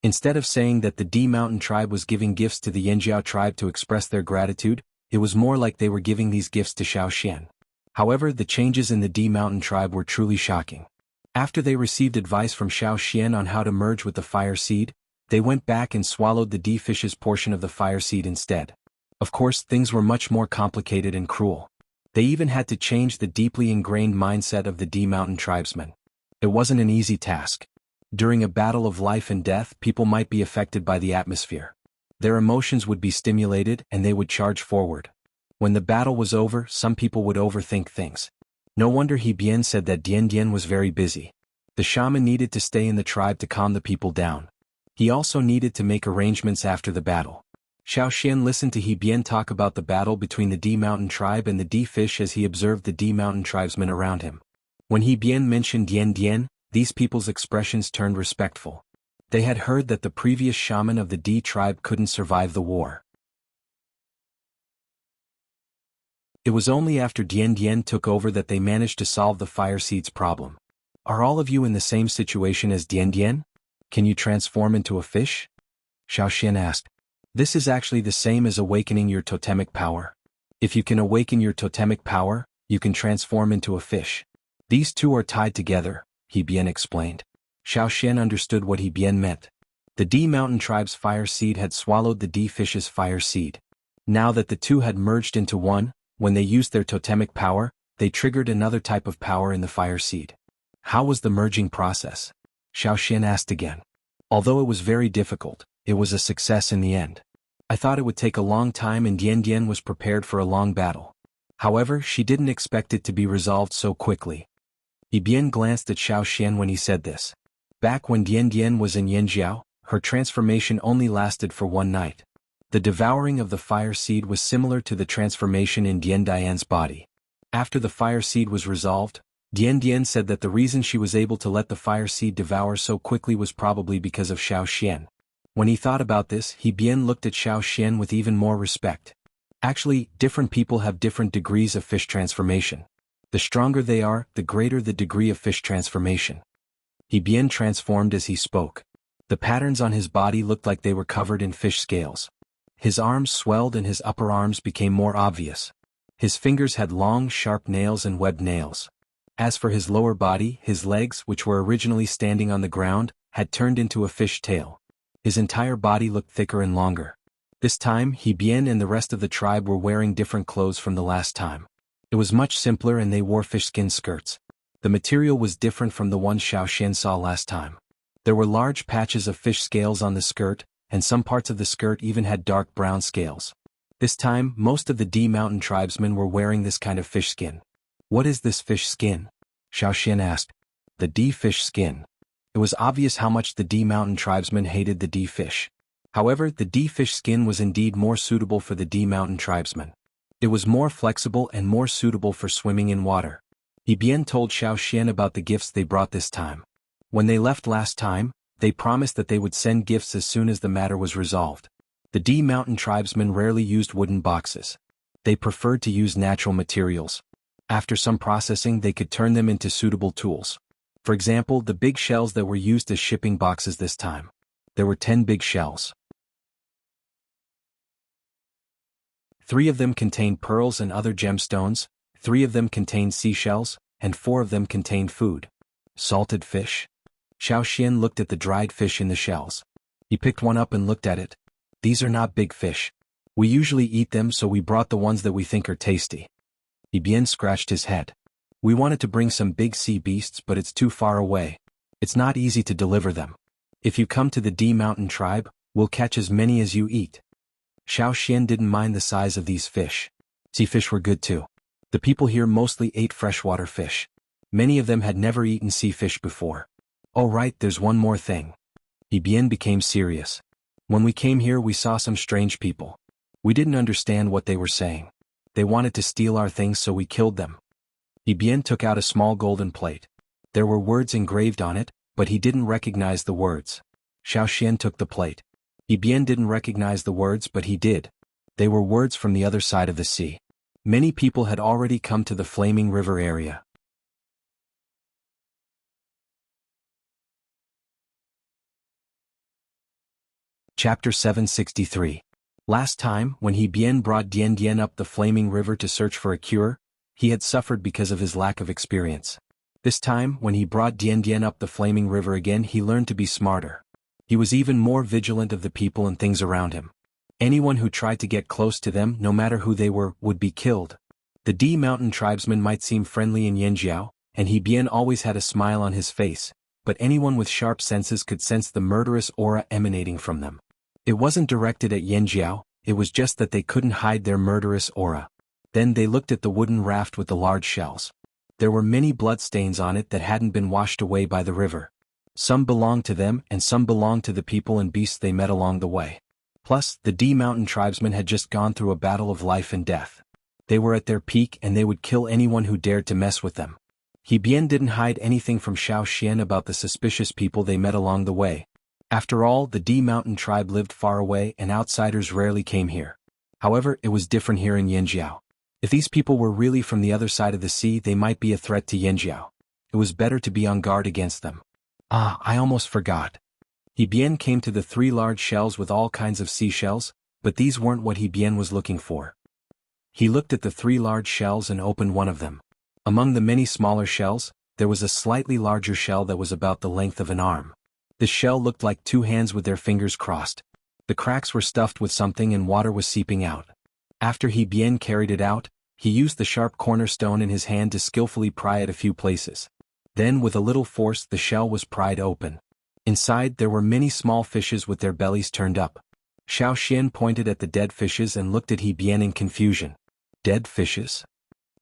Instead of saying that the D Mountain tribe was giving gifts to the Yanjiao tribe to express their gratitude, it was more like they were giving these gifts to Xiao Xian. However, the changes in the D Mountain tribe were truly shocking. After they received advice from Xiao Xian on how to merge with the fire seed, they went back and swallowed the D fish's portion of the fire seed instead. Of course, things were much more complicated and cruel. They even had to change the deeply ingrained mindset of the D Mountain tribesmen. It wasn't an easy task. During a battle of life and death, people might be affected by the atmosphere. Their emotions would be stimulated and they would charge forward. When the battle was over, some people would overthink things. No wonder He Bian said that Dian Dian was very busy. The shaman needed to stay in the tribe to calm the people down. He also needed to make arrangements after the battle. Xiao Xian listened to He Bian talk about the battle between the D Mountain tribe and the D fish as he observed the D Mountain tribesmen around him. When He Bian mentioned Dian Dian, these people's expressions turned respectful. They had heard that the previous shaman of the D tribe couldn't survive the war. It was only after Dian Dian took over that they managed to solve the fire seeds problem. Are all of you in the same situation as Dian Dian? Can you transform into a fish? Xiao Xian asked. This is actually the same as awakening your totemic power. If you can awaken your totemic power, you can transform into a fish. These two are tied together, He Bian explained. Xiao Xian understood what He Bian meant. The D Mountain tribe's fire seed had swallowed the D fish's fire seed. Now that the two had merged into one, when they used their totemic power, they triggered another type of power in the fire seed. How was the merging process? Xiao Xian asked again. Although it was very difficult, it was a success in the end. I thought it would take a long time and Dian Dian was prepared for a long battle. However, she didn't expect it to be resolved so quickly. Yi Bian glanced at Xiao Xian when he said this. Back when Dian Dian was in Yanjiao, her transformation only lasted for one night. The devouring of the fire seed was similar to the transformation in Dian Dian's body. After the fire seed was resolved, Dian Dian said that the reason she was able to let the fire seed devour so quickly was probably because of Xiao Xian. When he thought about this, He Bian looked at Xiao Xian with even more respect. Actually, different people have different degrees of fish transformation. The stronger they are, the greater the degree of fish transformation. He Bian transformed as he spoke. The patterns on his body looked like they were covered in fish scales. His arms swelled and his upper arms became more obvious. His fingers had long, sharp nails and webbed nails. As for his lower body, his legs, which were originally standing on the ground, had turned into a fish tail. His entire body looked thicker and longer. This time, He Bian and the rest of the tribe were wearing different clothes from the last time. It was much simpler and they wore fish-skin skirts. The material was different from the one Xiao Xian saw last time. There were large patches of fish scales on the skirt, and some parts of the skirt even had dark brown scales. This time, most of the D Mountain tribesmen were wearing this kind of fish skin. What is this fish skin? Xiao Xian asked. The D fish skin. It was obvious how much the D Mountain tribesmen hated the D fish. However, the D fish skin was indeed more suitable for the D Mountain tribesmen. It was more flexible and more suitable for swimming in water. Yi Bian told Xiao Xian about the gifts they brought this time. When they left last time, they promised that they would send gifts as soon as the matter was resolved. The D Mountain tribesmen rarely used wooden boxes. They preferred to use natural materials. After some processing, they could turn them into suitable tools. For example, the big shells that were used as shipping boxes this time. There were 10 big shells. 3 of them contained pearls and other gemstones, 3 of them contained seashells, and 4 of them contained food. Salted fish? Xiao Xian looked at the dried fish in the shells. He picked one up and looked at it. These are not big fish. We usually eat them, so we brought the ones that we think are tasty. Bian scratched his head. We wanted to bring some big sea beasts, but it's too far away. It's not easy to deliver them. If you come to the D Mountain tribe, we'll catch as many as you eat. Xiao Xian didn't mind the size of these fish. Sea fish were good too. The people here mostly ate freshwater fish. Many of them had never eaten sea fish before. Oh right, there's one more thing. Bian became serious. When we came here we saw some strange people. We didn't understand what they were saying. They wanted to steal our things, so we killed them. Bian took out a small golden plate. There were words engraved on it, but he didn't recognize the words. Xiao Xian took the plate. Bian didn't recognize the words, but he did. They were words from the other side of the sea. Many people had already come to the Flaming River area. Chapter 763. Last time, when Bian brought Dian Dian up the Flaming River to search for a cure, he had suffered because of his lack of experience. This time, when he brought Dian Dian up the Flaming River again, he learned to be smarter. He was even more vigilant of the people and things around him. Anyone who tried to get close to them, no matter who they were, would be killed. The D Mountain tribesmen might seem friendly in Yanjiao, and Bian always had a smile on his face, but anyone with sharp senses could sense the murderous aura emanating from them. It wasn't directed at Yanjiao, it was just that they couldn't hide their murderous aura. Then they looked at the wooden raft with the large shells. There were many bloodstains on it that hadn't been washed away by the river. Some belonged to them and some belonged to the people and beasts they met along the way. Plus, the D Mountain tribesmen had just gone through a battle of life and death. They were at their peak and they would kill anyone who dared to mess with them. Bian didn't hide anything from Xiao Xian about the suspicious people they met along the way. After all, the D Mountain tribe lived far away and outsiders rarely came here. However, it was different here in Yanjiao. If these people were really from the other side of the sea, they might be a threat to Yanjiao. It was better to be on guard against them. I almost forgot. Bian came to the 3 large shells with all kinds of seashells, but these weren't what Bian was looking for. He looked at the 3 large shells and opened one of them. Among the many smaller shells, there was a slightly larger shell that was about the length of an arm. The shell looked like 2 hands with their fingers crossed. The cracks were stuffed with something and water was seeping out. After Bian carried it out, he used the sharp cornerstone in his hand to skillfully pry it a few places. Then with a little force the shell was pried open. Inside there were many small fishes with their bellies turned up. Xiao Xian pointed at the dead fishes and looked at Bian in confusion. Dead fishes?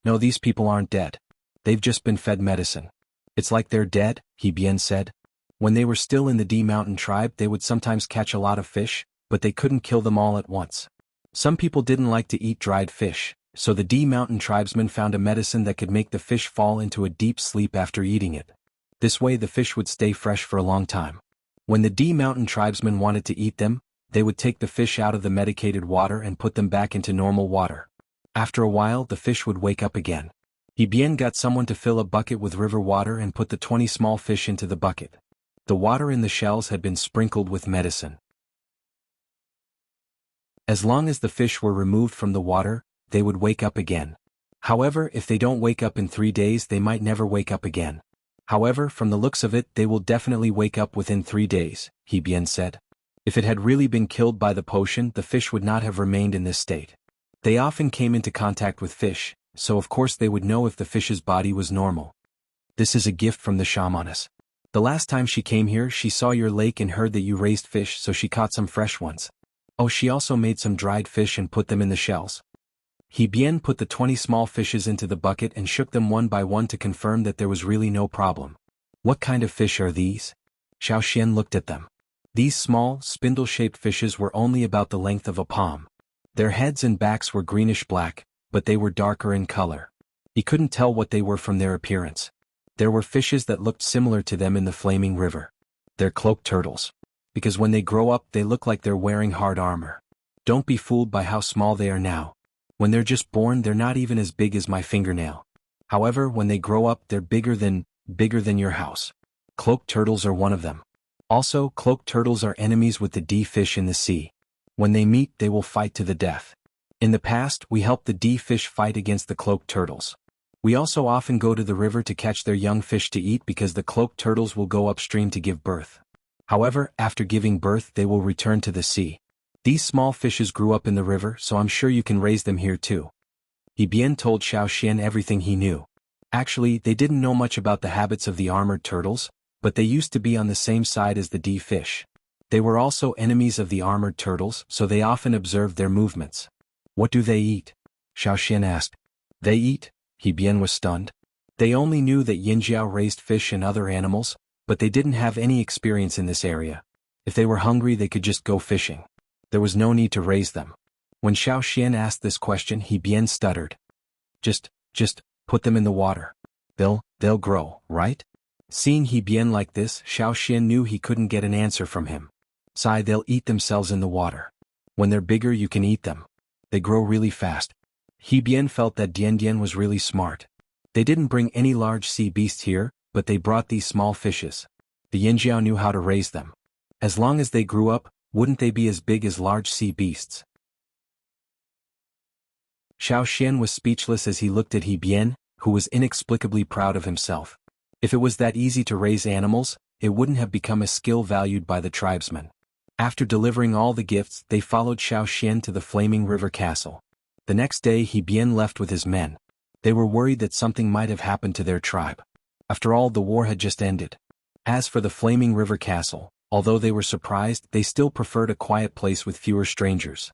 No, these people aren't dead. They've just been fed medicine. It's like they're dead, Bian said. When they were still in the D Mountain tribe they would sometimes catch a lot of fish, but they couldn't kill them all at once. Some people didn't like to eat dried fish, so the D Mountain tribesmen found a medicine that could make the fish fall into a deep sleep after eating it. This way the fish would stay fresh for a long time. When the D Mountain tribesmen wanted to eat them, they would take the fish out of the medicated water and put them back into normal water. After a while the fish would wake up again. Bian got someone to fill a bucket with river water and put the 20 small fish into the bucket. The water in the shells had been sprinkled with medicine. As long as the fish were removed from the water, they would wake up again. However, if they don't wake up in 3 days they might never wake up again. However, from the looks of it they will definitely wake up within 3 days, Bian said. If it had really been killed by the potion the fish would not have remained in this state. They often came into contact with fish, so of course they would know if the fish's body was normal. This is a gift from the shamaness. The last time she came here she saw your lake and heard that you raised fish, so she caught some fresh ones. Oh, she also made some dried fish and put them in the shells. Bian put the 20 small fishes into the bucket and shook them one by one to confirm that there was really no problem. What kind of fish are these? Xiao Xian looked at them. These small, spindle-shaped fishes were only about the length of a palm. Their heads and backs were greenish-black, but they were darker in color. He couldn't tell what they were from their appearance. There were fishes that looked similar to them in the Flaming River. They're cloaked turtles. Because when they grow up they look like they're wearing hard armor. Don't be fooled by how small they are now. When they're just born they're not even as big as my fingernail. However, when they grow up they're bigger than your house. Cloaked turtles are one of them. Also, cloaked turtles are enemies with the D fish in the sea. When they meet they will fight to the death. In the past we helped the D fish fight against the cloaked turtles. We also often go to the river to catch their young fish to eat because the cloaked turtles will go upstream to give birth. However, after giving birth they will return to the sea. These small fishes grew up in the river, so I'm sure you can raise them here too. He Bian told Xiaoxian everything he knew. Actually, they didn't know much about the habits of the armored turtles, but they used to be on the same side as the D fish. They were also enemies of the armored turtles, so they often observed their movements. What do they eat? Xiaoxian asked. They eat? He Bian was stunned. They only knew that Yinjiao raised fish and other animals, but they didn't have any experience in this area. If they were hungry they could just go fishing. There was no need to raise them. When Xiaoxian asked this question, He Bian stuttered. Just put them in the water. They'll grow, right? Seeing He Bian like this, Xiaoxian knew he couldn't get an answer from him. Sigh, they'll eat themselves in the water. When they're bigger you can eat them. They grow really fast. He Bian felt that Dian was really smart. They didn't bring any large sea beasts here, but they brought these small fishes. The Yinjiao knew how to raise them. As long as they grew up, wouldn't they be as big as large sea beasts? Xiaoxian was speechless as he looked at He Bian, who was inexplicably proud of himself. If it was that easy to raise animals, it wouldn't have become a skill valued by the tribesmen. After delivering all the gifts, they followed Xiaoxian to the Flaming River Castle. The next day He Bian left with his men. They were worried that something might have happened to their tribe. After all, the war had just ended. As for the Flaming River Castle, although they were surprised, they still preferred a quiet place with fewer strangers.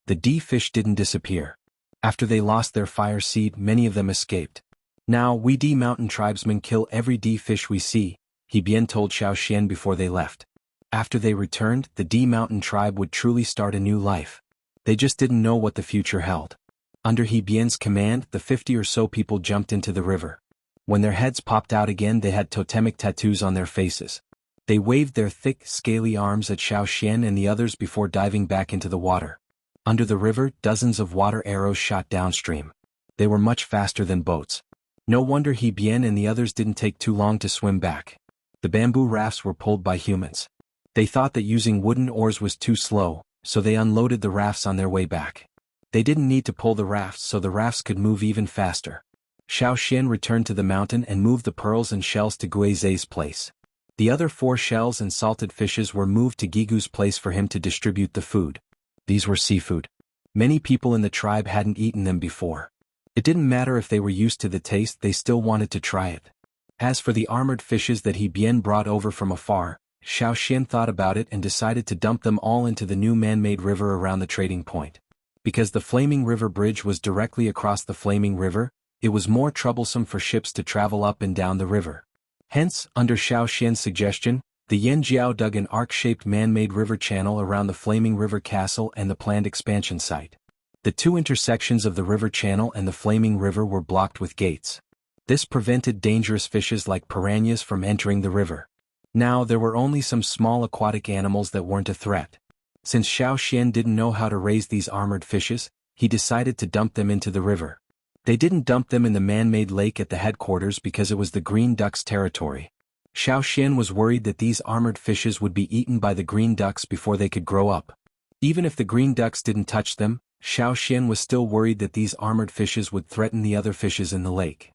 The D fish didn't disappear. After they lost their fire seed, many of them escaped. Now, we D mountain tribesmen kill every D fish we see, He Bian told Xiaoxian before they left. After they returned, the D mountain tribe would truly start a new life. They just didn't know what the future held. Under He Bian's command, the 50 or so people jumped into the river. When their heads popped out again, they had totemic tattoos on their faces. They waved their thick, scaly arms at Xiaoxian and the others before diving back into the water. Under the river, dozens of water arrows shot downstream. They were much faster than boats. No wonder He Bian and the others didn't take too long to swim back. The bamboo rafts were pulled by humans. They thought that using wooden oars was too slow, so they unloaded the rafts on their way back. They didn't need to pull the rafts so the rafts could move even faster. Xiaoxian returned to the mountain and moved the pearls and shells to Guizei's place. The other 4 shells and salted fishes were moved to Gigu's place for him to distribute the food. These were seafood. Many people in the tribe hadn't eaten them before. It didn't matter if they were used to the taste, they still wanted to try it. As for the armored fishes that He Bian brought over from afar, Xiaoxian thought about it and decided to dump them all into the new man-made river around the trading point. Because the Flaming River Bridge was directly across the Flaming River, it was more troublesome for ships to travel up and down the river. Hence, under Xiaoxian's suggestion, the Yinjiao dug an arc-shaped man-made river channel around the Flaming River Castle and the planned expansion site. The 2 intersections of the river channel and the Flaming River were blocked with gates. This prevented dangerous fishes like piranhas from entering the river. Now there were only some small aquatic animals that weren't a threat. Since Xiaoxian didn't know how to raise these armored fishes, he decided to dump them into the river. They didn't dump them in the man-made lake at the headquarters because it was the green ducks' territory. Xiaoxian was worried that these armored fishes would be eaten by the green ducks before they could grow up. Even if the green ducks didn't touch them, Xiaoxian was still worried that these armored fishes would threaten the other fishes in the lake.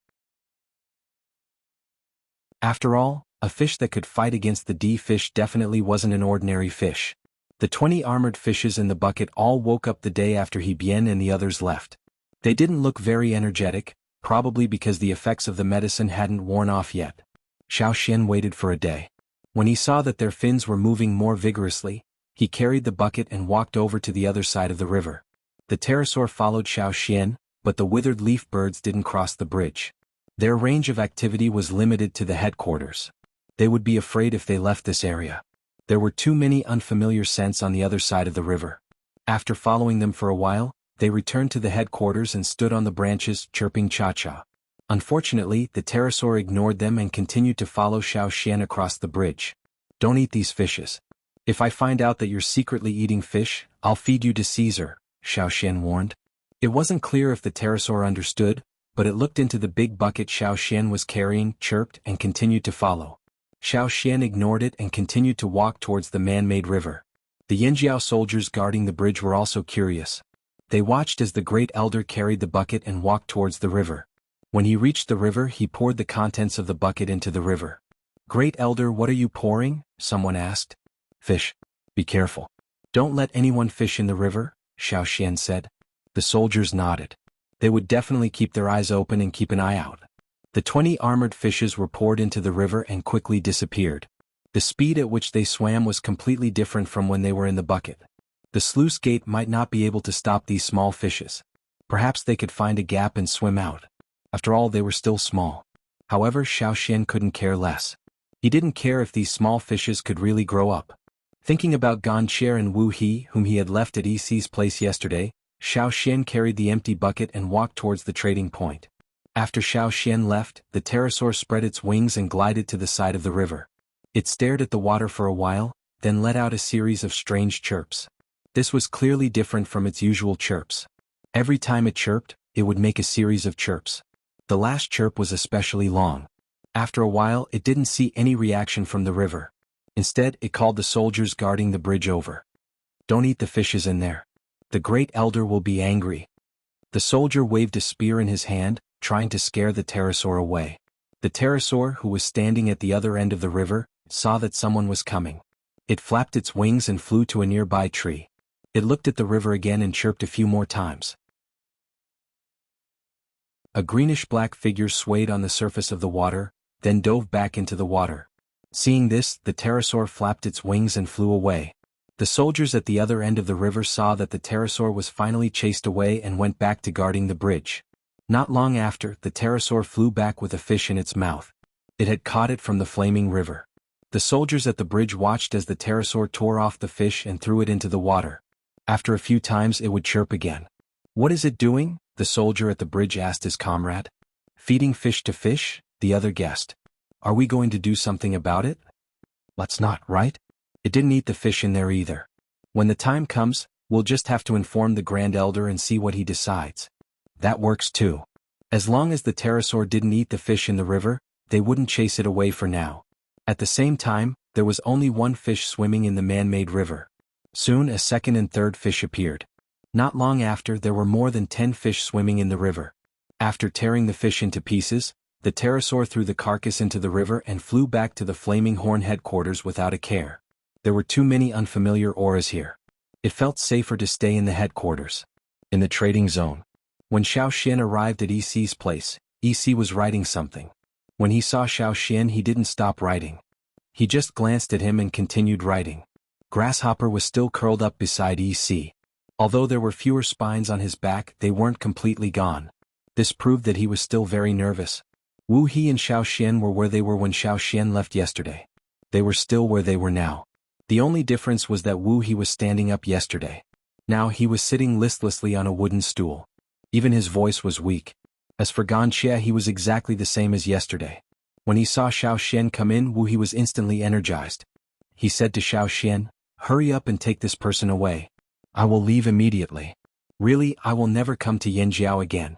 After all, a fish that could fight against the D fish definitely wasn't an ordinary fish. The 20 armored fishes in the bucket all woke up the day after He Bian and the others left. They didn't look very energetic, probably because the effects of the medicine hadn't worn off yet. Xiaoxian waited for a day. When he saw that their fins were moving more vigorously, he carried the bucket and walked over to the other side of the river. The pterosaur followed Xiaoxian, but the withered leaf birds didn't cross the bridge. Their range of activity was limited to the headquarters. They would be afraid if they left this area. There were too many unfamiliar scents on the other side of the river. After following them for a while, they returned to the headquarters and stood on the branches, chirping cha-cha. Unfortunately, the pterosaur ignored them and continued to follow Xiaoxian across the bridge. Don't eat these fishes. If I find out that you're secretly eating fish, I'll feed you to Caesar, Xiaoxian warned. It wasn't clear if the pterosaur understood, but it looked into the big bucket Xiaoxian was carrying, chirped, and continued to follow. Xiaoxian ignored it and continued to walk towards the man-made river. The Yinjiao soldiers guarding the bridge were also curious. They watched as the great elder carried the bucket and walked towards the river. When he reached the river, he poured the contents of the bucket into the river. "Great Elder, what are you pouring?" someone asked. "Fish. Be careful. Don't let anyone fish in the river," Xiao Xian said. The soldiers nodded. They would definitely keep their eyes open and keep an eye out. The 20 armored fishes were poured into the river and quickly disappeared. The speed at which they swam was completely different from when they were in the bucket. The sluice gate might not be able to stop these small fishes. Perhaps they could find a gap and swim out. After all, they were still small. However, Xiao Xian couldn't care less. He didn't care if these small fishes could really grow up. Thinking about Ganqie and Wu He, whom he had left at Xi's place yesterday, Xiao Xian carried the empty bucket and walked towards the trading point. After Xiao Xian left, the pterosaur spread its wings and glided to the side of the river. It stared at the water for a while, then let out a series of strange chirps. This was clearly different from its usual chirps. Every time it chirped, it would make a series of chirps. The last chirp was especially long. After a while, it didn't see any reaction from the river. Instead, it called the soldiers guarding the bridge over. "Don't eat the fishes in there. The Great Elder will be angry." The soldier waved a spear in his hand, trying to scare the pterosaur away. The pterosaur, who was standing at the other end of the river, saw that someone was coming. It flapped its wings and flew to a nearby tree. It looked at the river again and chirped a few more times. A greenish-black figure swayed on the surface of the water, then dove back into the water. Seeing this, the pterosaur flapped its wings and flew away. The soldiers at the other end of the river saw that the pterosaur was finally chased away and went back to guarding the bridge. Not long after, the pterosaur flew back with a fish in its mouth. It had caught it from the flaming river. The soldiers at the bridge watched as the pterosaur tore off the fish and threw it into the water. After a few times, it would chirp again. "What is it doing?" the soldier at the bridge asked his comrade. "Feeding fish to fish," the other guessed. "Are we going to do something about it?" "Let's not, right? It didn't eat the fish in there either. When the time comes, we'll just have to inform the Grand Elder and see what he decides." "That works too. As long as the pterosaur didn't eat the fish in the river, they wouldn't chase it away for now." At the same time, there was only one fish swimming in the man-made river. Soon a second and third fish appeared. Not long after, there were more than 10 fish swimming in the river. After tearing the fish into pieces, the pterosaur threw the carcass into the river and flew back to the Flaming Horn headquarters without a care. There were too many unfamiliar auras here. It felt safer to stay in the headquarters. In the trading zone. When Xiao Xian arrived at Xi's place, Xi was writing something. When he saw Xiao Xian, he didn't stop writing. He just glanced at him and continued writing. Grasshopper was still curled up beside Xi. Although there were fewer spines on his back, they weren't completely gone. This proved that he was still very nervous. Wu He and Xiao Xian were where they were when Xiao Xian left yesterday. They were still where they were now. The only difference was that Wu He was standing up yesterday. Now he was sitting listlessly on a wooden stool. Even his voice was weak. As for Ganqie, he was exactly the same as yesterday. When he saw Xiao Xian come in, Wu He was instantly energized. He said to Xiao Xian, "Hurry up and take this person away. I will leave immediately. Really, I will never come to Yanjiao again."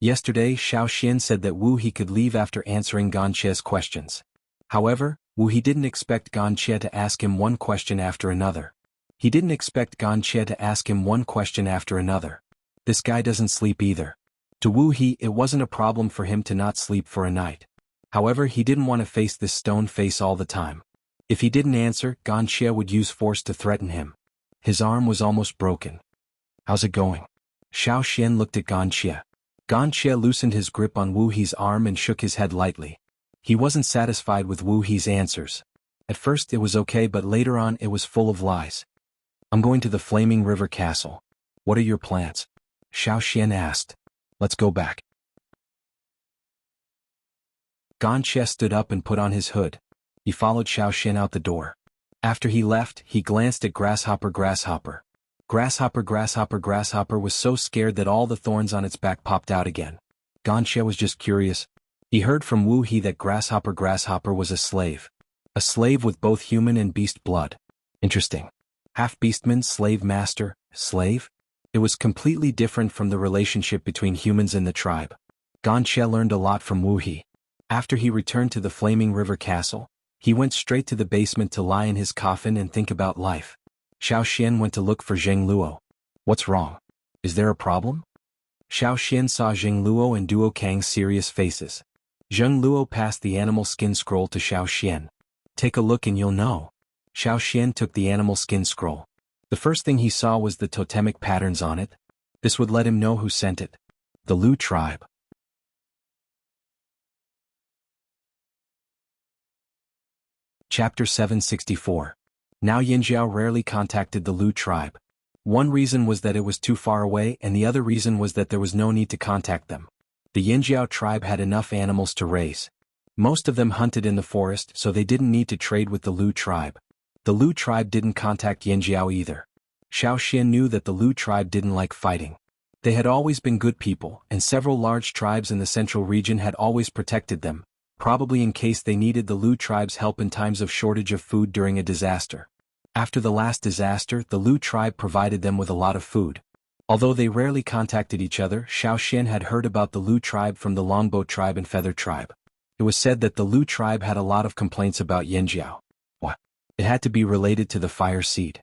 Yesterday, Xiao Xian said that Wu He could leave after answering Ganqie's questions. However, Wu He didn't expect Ganqie to ask him one question after another. He didn't expect Ganqie to ask him one question after another. This guy doesn't sleep either. To Wu He, it wasn't a problem for him to not sleep for a night. However, he didn't want to face this stone face all the time. If he didn't answer, Ganqie would use force to threaten him. His arm was almost broken. "How's it going?" Xiao Xian looked at Ganqie. Ganqie loosened his grip on Wu He's arm and shook his head lightly. He wasn't satisfied with Wu He's answers. At first it was okay, but later on it was full of lies. "I'm going to the Flaming River Castle. What are your plans?" Xiao Xian asked. "Let's go back." Ganqie stood up and put on his hood. He followed Xiao Xian out the door. After he left, he glanced at Grasshopper. Grasshopper was so scared that all the thorns on its back popped out again. Ganqie was just curious. He heard from Wu He that Grasshopper was a slave. A slave with both human and beast blood. Interesting. Half beastman, slave master, slave? It was completely different from the relationship between humans and the tribe. Ganqie learned a lot from Wu He. After he returned to the Flaming River Castle, he went straight to the basement to lie in his coffin and think about life. Xiao Xian went to look for Zheng Luo. "What's wrong? Is there a problem?" Xiao Xian saw Zheng Luo and Duo Kang's serious faces. Zheng Luo passed the animal skin scroll to Xiao Xian. Take a look and you'll know. Xiao Xian took the animal skin scroll. The first thing he saw was the totemic patterns on it. This would let him know who sent it. The Lu tribe. Chapter 764. Now Yinjiao rarely contacted the Lu tribe. One reason was that it was too far away and the other reason was that there was no need to contact them. The Yinjiao tribe had enough animals to raise. Most of them hunted in the forest so they didn't need to trade with the Lu tribe. The Lu tribe didn't contact Yinjiao either. Xiao Xian knew that the Lu tribe didn't like fighting. They had always been good people and several large tribes in the central region had always protected them, probably in case they needed the Lu tribe's help in times of shortage of food during a disaster. After the last disaster, the Lu tribe provided them with a lot of food. Although they rarely contacted each other, Xiao Xian had heard about the Lu tribe from the Longbow tribe and Feather tribe. It was said that the Lu tribe had a lot of complaints about Yinjiao. What? It had to be related to the fire seed.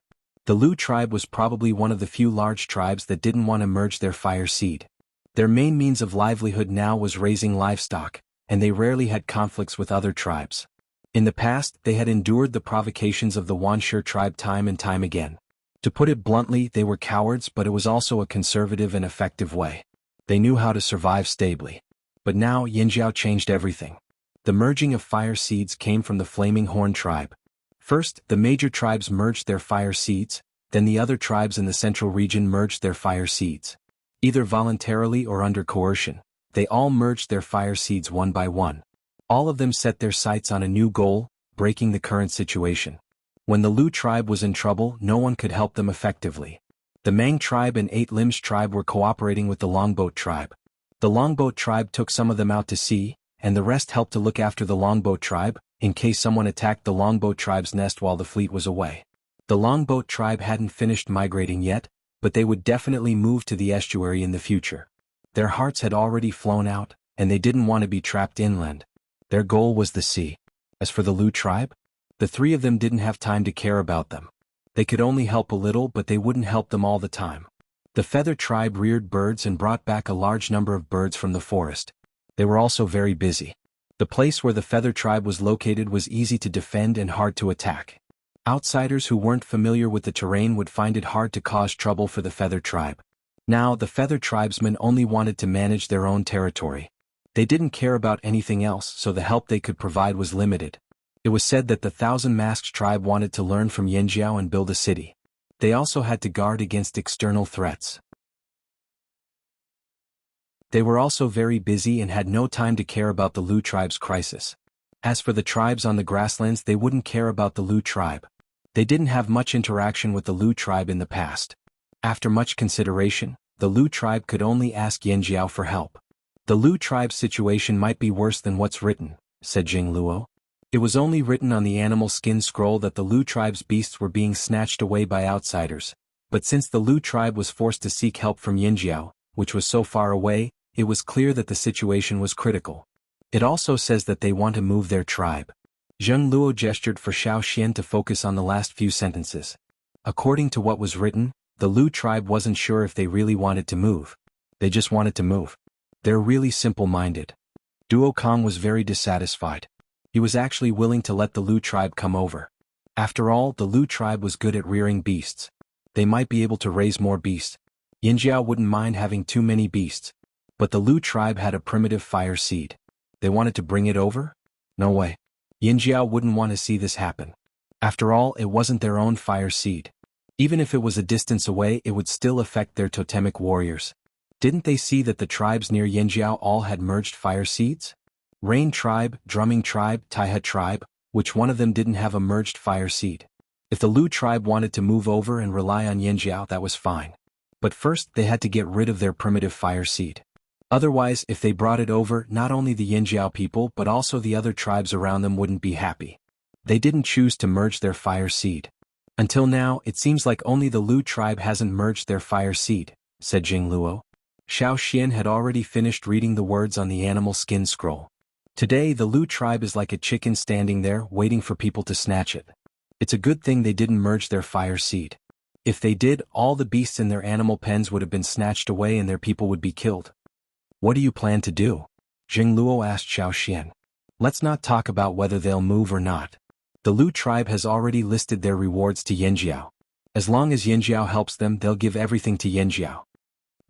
The Lu tribe was probably one of the few large tribes that didn't want to merge their fire seed. Their main means of livelihood now was raising livestock, and they rarely had conflicts with other tribes. In the past, they had endured the provocations of the Wanshi tribe time and time again. To put it bluntly, they were cowards, but it was also a conservative and effective way. They knew how to survive stably. But now Yinjiao changed everything. The merging of fire seeds came from the Flaming Horn tribe. First, the major tribes merged their fire seeds, then the other tribes in the central region merged their fire seeds. Either voluntarily or under coercion, they all merged their fire seeds one by one. All of them set their sights on a new goal, breaking the current situation. When the Lu tribe was in trouble, no one could help them effectively. The Mang tribe and Eight Limbs tribe were cooperating with the Longboat tribe. The Longboat tribe took some of them out to sea, and the rest helped to look after the Longboat tribe, in case someone attacked the Longboat tribe's nest while the fleet was away. The Longboat tribe hadn't finished migrating yet, but they would definitely move to the estuary in the future. Their hearts had already flown out, and they didn't want to be trapped inland. Their goal was the sea. As for the Lu tribe, the three of them didn't have time to care about them. They could only help a little, but they wouldn't help them all the time. The Feather tribe reared birds and brought back a large number of birds from the forest. They were also very busy. The place where the Feather tribe was located was easy to defend and hard to attack. Outsiders who weren't familiar with the terrain would find it hard to cause trouble for the Feather tribe. Now, the Feather tribesmen only wanted to manage their own territory. They didn't care about anything else, so the help they could provide was limited. It was said that the Thousand Masks tribe wanted to learn from Yinjiao and build a city. They also had to guard against external threats. They were also very busy and had no time to care about the Lu tribe's crisis. As for the tribes on the grasslands, they wouldn't care about the Lu tribe. They didn't have much interaction with the Lu tribe in the past. After much consideration, the Lu tribe could only ask Yinjiao for help. The Lu tribe's situation might be worse than what's written, said Zheng Luo. It was only written on the animal skin scroll that the Lu tribe's beasts were being snatched away by outsiders, but since the Lu tribe was forced to seek help from Yinjiao, which was so far away, it was clear that the situation was critical. It also says that they want to move their tribe. Zheng Luo gestured for Xiao Xian to focus on the last few sentences. According to what was written, the Lu tribe wasn't sure if they really wanted to move. They just wanted to move. They're really simple-minded. Duo Kang was very dissatisfied. He was actually willing to let the Lu tribe come over. After all, the Lu tribe was good at rearing beasts. They might be able to raise more beasts. Yinjiao wouldn't mind having too many beasts. But the Lu tribe had a primitive fire seed. They wanted to bring it over? No way. Yinjiao wouldn't want to see this happen. After all, it wasn't their own fire seed. Even if it was a distance away, it would still affect their totemic warriors. Didn't they see that the tribes near Yinjiao all had merged fire seeds? Rain tribe, Drumming tribe, Taiha tribe, which one of them didn't have a merged fire seed? If the Lu tribe wanted to move over and rely on Yinjiao, that was fine. But first, they had to get rid of their primitive fire seed. Otherwise, if they brought it over, not only the Yinjiao people but also the other tribes around them wouldn't be happy. They didn't choose to merge their fire seed. Until now, it seems like only the Lu tribe hasn't merged their fire seed, said Zheng Luo. Xiao Xian had already finished reading the words on the animal skin scroll. Today, the Lu tribe is like a chicken standing there waiting for people to snatch it. It's a good thing they didn't merge their fire seed. If they did, all the beasts in their animal pens would have been snatched away and their people would be killed. What do you plan to do? Jianghu asked Xiaoxian. Let's not talk about whether they'll move or not. The Lu tribe has already listed their rewards to Yanjiao. As long as Yanjiao helps them, they'll give everything to Yanjiao.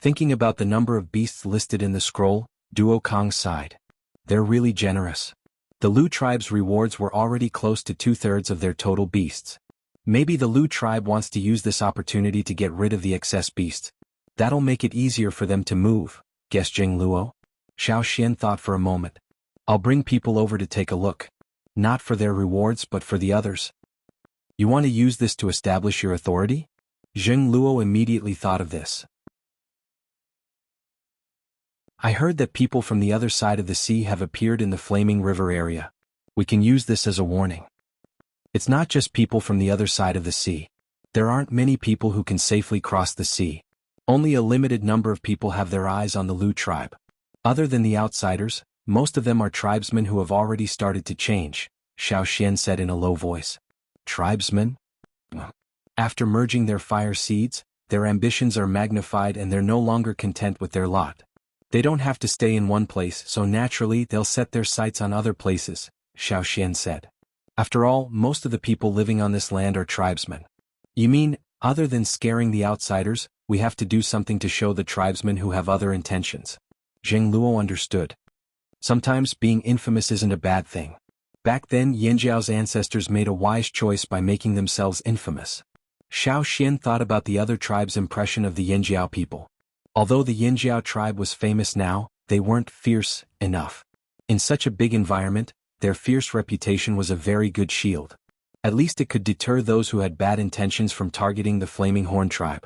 Thinking about the number of beasts listed in the scroll, Duo Kong sighed. They're really generous. The Lu tribe's rewards were already close to 2/3 of their total beasts. Maybe the Lu tribe wants to use this opportunity to get rid of the excess beasts. That'll make it easier for them to move, guessed Jing Luo. Xiaoxian thought for a moment. I'll bring people over to take a look. Not for their rewards but for the others. You want to use this to establish your authority? Jing Luo immediately thought of this. I heard that people from the other side of the sea have appeared in the Flaming River area. We can use this as a warning. It's not just people from the other side of the sea. There aren't many people who can safely cross the sea. Only a limited number of people have their eyes on the Lu tribe. Other than the outsiders, most of them are tribesmen who have already started to change, Xiaoxian said in a low voice. Tribesmen? After merging their fire seeds, their ambitions are magnified and they're no longer content with their lot. They don't have to stay in one place, so naturally they'll set their sights on other places, Xiaoxian said. After all, most of the people living on this land are tribesmen. You mean, other than scaring the outsiders, we have to do something to show the tribesmen who have other intentions? Jing Luo understood. Sometimes being infamous isn't a bad thing. Back then Yanjiao's ancestors made a wise choice by making themselves infamous. Xiaoxian thought about the other tribe's impression of the Yanjiao people. Although the Yanjiao tribe was famous now, they weren't fierce enough. In such a big environment, their fierce reputation was a very good shield. At least it could deter those who had bad intentions from targeting the Flaming Horn tribe.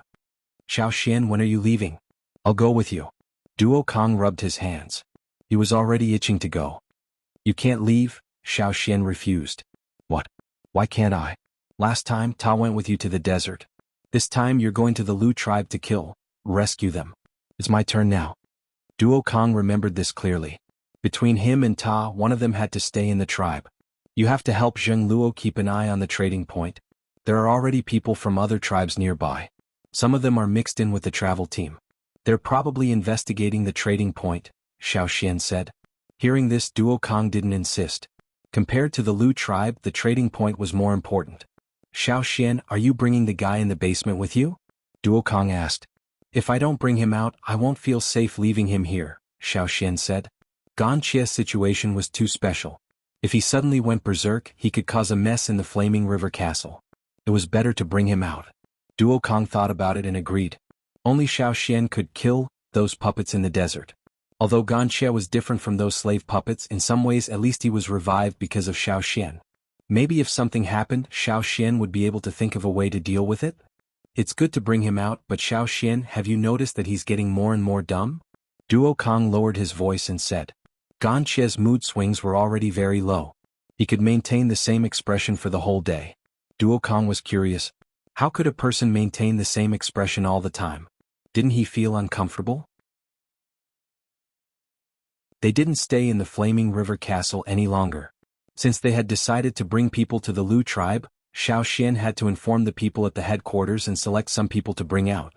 Xiaoxian, when are you leaving? I'll go with you. Duo Kong rubbed his hands. He was already itching to go. You can't leave, Xiaoxian refused. What? Why can't I? Last time Ta went with you to the desert. This time you're going to the Lu tribe to rescue them. It's my turn now. Duo Kong remembered this clearly. Between him and Ta, one of them had to stay in the tribe. You have to help Zheng Luo keep an eye on the trading point. There are already people from other tribes nearby. Some of them are mixed in with the travel team. They're probably investigating the trading point, Xiaoxian said. Hearing this, Duo Kong didn't insist. Compared to the Lu tribe, the trading point was more important. Xiaoxian, are you bringing the guy in the basement with you? Duo Kong asked. If I don't bring him out, I won't feel safe leaving him here, Xiaoxian said. Gan Chia's situation was too special. If he suddenly went berserk, he could cause a mess in the Flaming River Castle. It was better to bring him out. Duo Kong thought about it and agreed. Only Xiaoxian could kill those puppets in the desert. Although Gan Chia was different from those slave puppets in some ways, at least he was revived because of Xiaoxian. Maybe if something happened, Xiaoxian would be able to think of a way to deal with it? It's good to bring him out, but Xiaoxian, have you noticed that he's getting more and more dumb? Duo Kong lowered his voice and said. Gan Chia's mood swings were already very low. He could maintain the same expression for the whole day. Duo Kong was curious. How could a person maintain the same expression all the time? Didn't he feel uncomfortable? They didn't stay in the Flaming River Castle any longer. Since they had decided to bring people to the Lu tribe, Xiaoxian had to inform the people at the headquarters and select some people to bring out.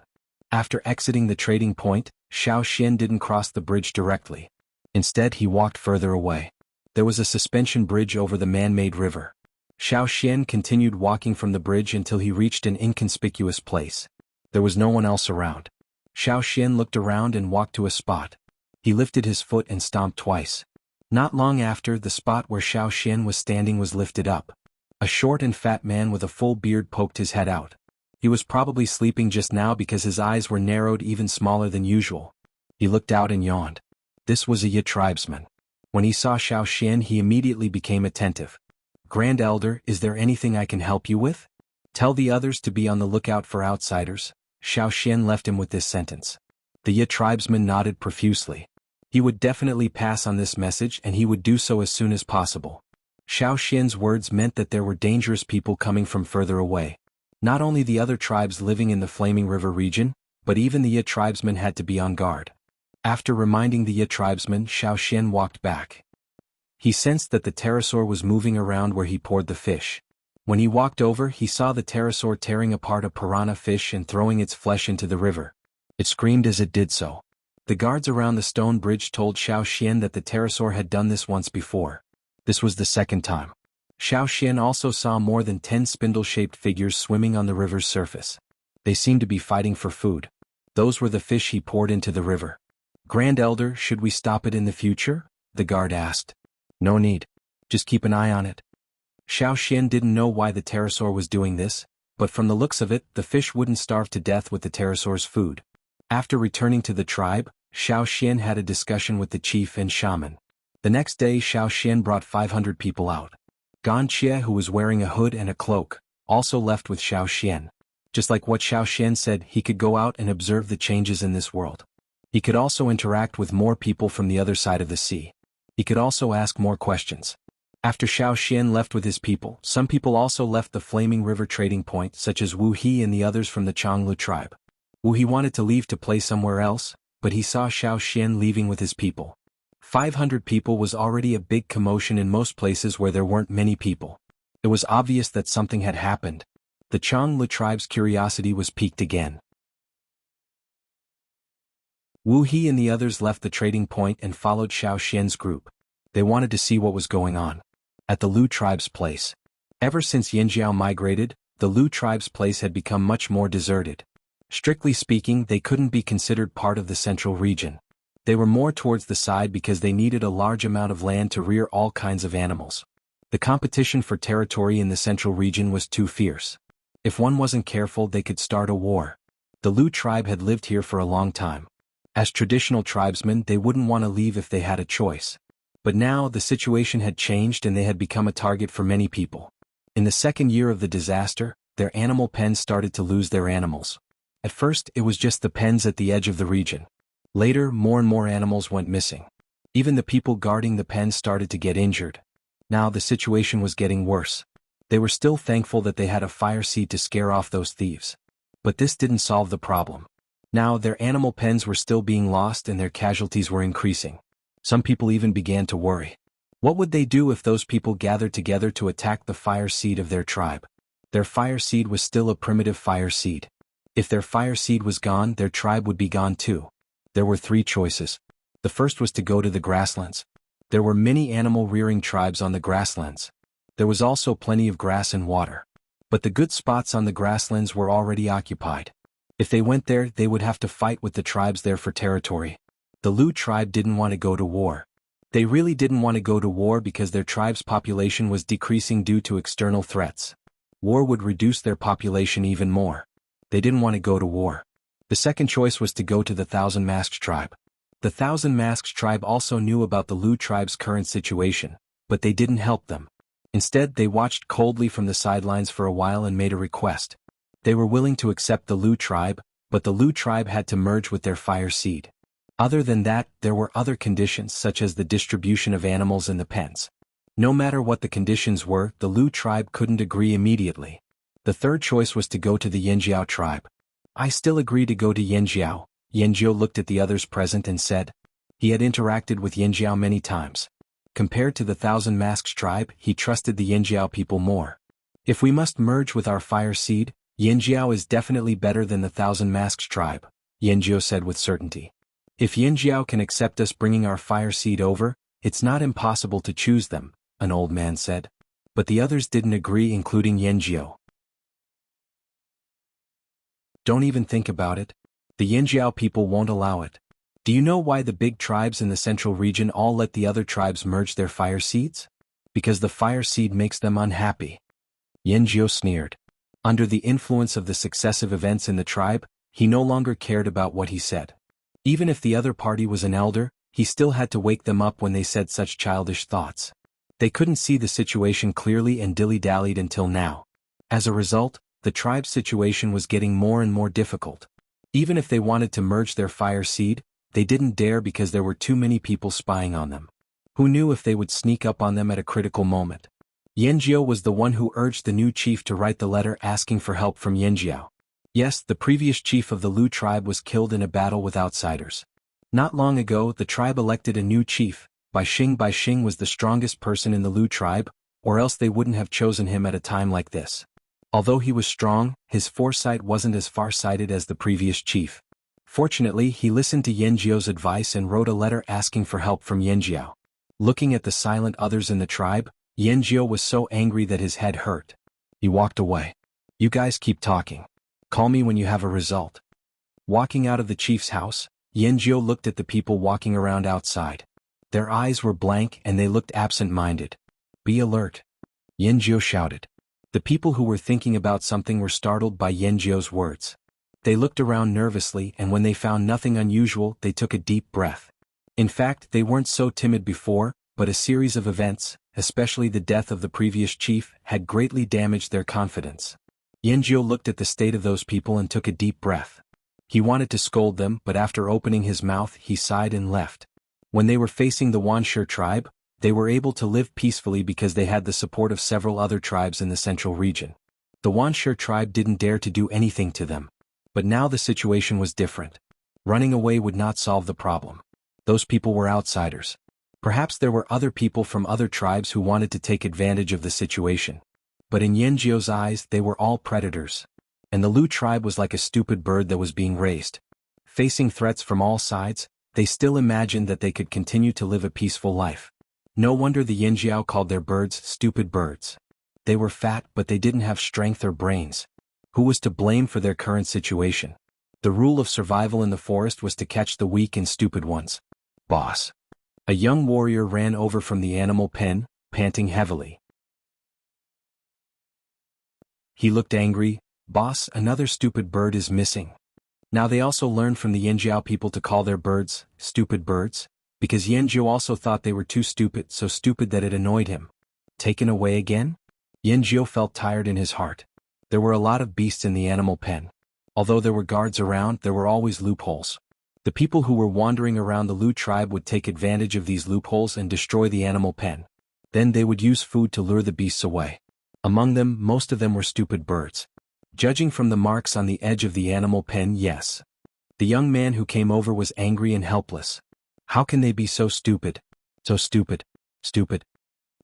After exiting the trading point, Xiaoxian didn't cross the bridge directly. Instead, he walked further away. There was a suspension bridge over the man-made river. Xiaoxian continued walking from the bridge until he reached an inconspicuous place. There was no one else around. Xiaoxian looked around and walked to a spot. He lifted his foot and stomped twice. Not long after, the spot where Xiaoxian was standing was lifted up. A short and fat man with a full beard poked his head out. He was probably sleeping just now because his eyes were narrowed even smaller than usual. He looked out and yawned. This was a Yi tribesman. When he saw Xiaoxian, he immediately became attentive. Grand Elder, is there anything I can help you with? Tell the others to be on the lookout for outsiders. Xiaoxian left him with this sentence. The Yi tribesman nodded profusely. He would definitely pass on this message and he would do so as soon as possible. Xiaoxian's words meant that there were dangerous people coming from further away. Not only the other tribes living in the Flaming River region, but even the Yi tribesmen had to be on guard. After reminding the Yi tribesmen, Xiaoxian walked back. He sensed that the pterosaur was moving around where he poured the fish. When he walked over, he saw the pterosaur tearing apart a piranha fish and throwing its flesh into the river. It screamed as it did so. The guards around the stone bridge told Xiao Xian that the pterosaur had done this once before. This was the second time. Xiao Xian also saw more than 10 spindle-shaped figures swimming on the river's surface. They seemed to be fighting for food. Those were the fish he poured into the river. "Grand Elder, should we stop it in the future?" the guard asked. "No need. Just keep an eye on it." Xiao Xian didn't know why the pterosaur was doing this, but from the looks of it, the fish wouldn't starve to death with the pterosaur's food. After returning to the tribe, Xiao Xian had a discussion with the chief and shaman. The next day, Xiao Xian brought 500 people out. Gan Xie, who was wearing a hood and a cloak, also left with Xiao Xian. Just like what Xiao Xian said, he could go out and observe the changes in this world. He could also interact with more people from the other side of the sea. He could also ask more questions. After Xiao Xian left with his people, some people also left the Flaming River trading point, such as Wu He and the others from the Jianghu tribe. Wu He wanted to leave to play somewhere else, but he saw Xiao Xian leaving with his people. 500 people was already a big commotion in most places where there weren't many people. It was obvious that something had happened. The Jianghu tribe's curiosity was piqued again. Wu He and the others left the trading point and followed Xiao Xian's group. They wanted to see what was going on at the Lu tribe's place. Ever since Yanjiao migrated, the Lu tribe's place had become much more deserted. Strictly speaking, they couldn't be considered part of the central region. They were more towards the side because they needed a large amount of land to rear all kinds of animals. The competition for territory in the central region was too fierce. If one wasn't careful, they could start a war. The Lu tribe had lived here for a long time. As traditional tribesmen, they wouldn't want to leave if they had a choice. But now the situation had changed and they had become a target for many people. In the second year of the disaster, their animal pens started to lose their animals. At first, it was just the pens at the edge of the region. Later, more and more animals went missing. Even the people guarding the pens started to get injured. Now the situation was getting worse. They were still thankful that they had a fire seed to scare off those thieves. But this didn't solve the problem. Now their animal pens were still being lost and their casualties were increasing. Some people even began to worry. What would they do if those people gathered together to attack the fire seed of their tribe? Their fire seed was still a primitive fire seed. If their fire seed was gone, their tribe would be gone too. There were 3 choices. The first was to go to the grasslands. There were many animal-rearing tribes on the grasslands. There was also plenty of grass and water. But the good spots on the grasslands were already occupied. If they went there, they would have to fight with the tribes there for territory. The Lu tribe didn't want to go to war. They really didn't want to go to war because their tribe's population was decreasing due to external threats. War would reduce their population even more. They didn't want to go to war. The second choice was to go to the Thousand Masked tribe. The Thousand Masked tribe also knew about the Lu tribe's current situation, but they didn't help them. Instead, they watched coldly from the sidelines for a while and made a request. They were willing to accept the Lu tribe, but the Lu tribe had to merge with their fire seed. Other than that, there were other conditions such as the distribution of animals in the pens. No matter what the conditions were, the Lu tribe couldn't agree immediately. The third choice was to go to the Yanjiao tribe. "I still agree to go to Yanjiao," Yanjiao looked at the others present and said. He had interacted with Yanjiao many times. Compared to the Thousand Masks tribe, he trusted the Yanjiao people more. "If we must merge with our fire seed, Yanjiao is definitely better than the Thousand Masks tribe," Yanjiao said with certainty. "If Yanjiao can accept us bringing our fire seed over, it's not impossible to choose them," an old man said. But the others didn't agree, including Yanjiao. "Don't even think about it. The Yanjiao people won't allow it. Do you know why the big tribes in the central region all let the other tribes merge their fire seeds? Because the fire seed makes them unhappy." Yanjiao sneered. Under the influence of the successive events in the tribe, he no longer cared about what he said. Even if the other party was an elder, he still had to wake them up when they said such childish thoughts. They couldn't see the situation clearly and dilly-dallied until now. As a result, the tribe's situation was getting more and more difficult. Even if they wanted to merge their fire seed, they didn't dare because there were too many people spying on them. Who knew if they would sneak up on them at a critical moment? Yanjiao was the one who urged the new chief to write the letter asking for help from Yanjiao. Yes, the previous chief of the Lu tribe was killed in a battle with outsiders. Not long ago, the tribe elected a new chief. Bai Xing was the strongest person in the Lu tribe, or else they wouldn't have chosen him at a time like this. Although he was strong, his foresight wasn't as far-sighted as the previous chief. Fortunately, he listened to Yanjiao's advice and wrote a letter asking for help from Yanjiao. Looking at the silent others in the tribe, Yanjiao was so angry that his head hurt. He walked away. You guys keep talking. Call me when you have a result. Walking out of the chief's house, Yanjiao looked at the people walking around outside. Their eyes were blank and they looked absent-minded. Be alert. Yanjiao shouted. The people who were thinking about something were startled by Yanjiao's words. They looked around nervously and when they found nothing unusual, they took a deep breath. In fact, they weren't so timid before, but a series of events, especially the death of the previous chief, had greatly damaged their confidence. Yanjiao looked at the state of those people and took a deep breath. He wanted to scold them, but after opening his mouth, he sighed and left. When they were facing the Wuxia tribe, they were able to live peacefully because they had the support of several other tribes in the central region. The Wuxia tribe didn't dare to do anything to them. But now the situation was different. Running away would not solve the problem. Those people were outsiders. Perhaps there were other people from other tribes who wanted to take advantage of the situation. But in Yanjiao's eyes, they were all predators. And the Lu tribe was like a stupid bird that was being raised. Facing threats from all sides, they still imagined that they could continue to live a peaceful life. No wonder the Yanjiao called their birds stupid birds. They were fat but they didn't have strength or brains. Who was to blame for their current situation? The rule of survival in the forest was to catch the weak and stupid ones. Boss. A young warrior ran over from the animal pen, panting heavily. He looked angry. Boss, another stupid bird is missing. Now they also learned from the Yanjiao people to call their birds stupid birds, because Yanjiao also thought they were too stupid, so stupid that it annoyed him. Taken away again? Yanjiao felt tired in his heart. There were a lot of beasts in the animal pen. Although there were guards around, there were always loopholes. The people who were wandering around the Lu tribe would take advantage of these loopholes and destroy the animal pen. Then they would use food to lure the beasts away. Among them, most of them were stupid birds. Judging from the marks on the edge of the animal pen, yes. The young man who came over was angry and helpless. How can they be so stupid? So stupid. Stupid.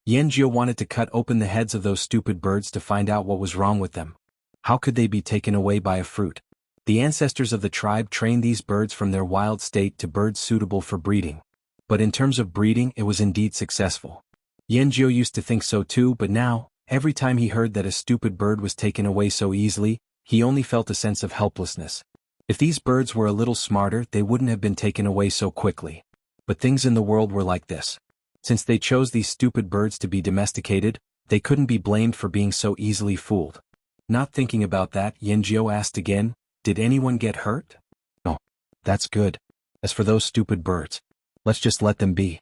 Yanjiao wanted to cut open the heads of those stupid birds to find out what was wrong with them. How could they be taken away by a fruit? The ancestors of the tribe trained these birds from their wild state to birds suitable for breeding. But in terms of breeding, it was indeed successful. Yanjiao used to think so too, but now, every time he heard that a stupid bird was taken away so easily, he only felt a sense of helplessness. If these birds were a little smarter, they wouldn't have been taken away so quickly. But things in the world were like this. Since they chose these stupid birds to be domesticated, they couldn't be blamed for being so easily fooled. Not thinking about that, Yanjiao asked again, did anyone get hurt? No. That's good. As for those stupid birds, let's just let them be.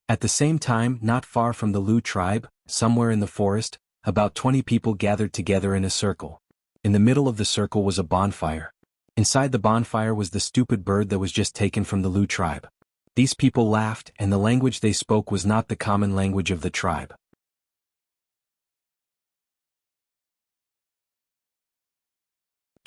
At the same time, not far from the Lu tribe, somewhere in the forest, about 20 people gathered together in a circle. In the middle of the circle was a bonfire. Inside the bonfire was the stupid bird that was just taken from the Lu tribe. These people laughed, and the language they spoke was not the common language of the tribe.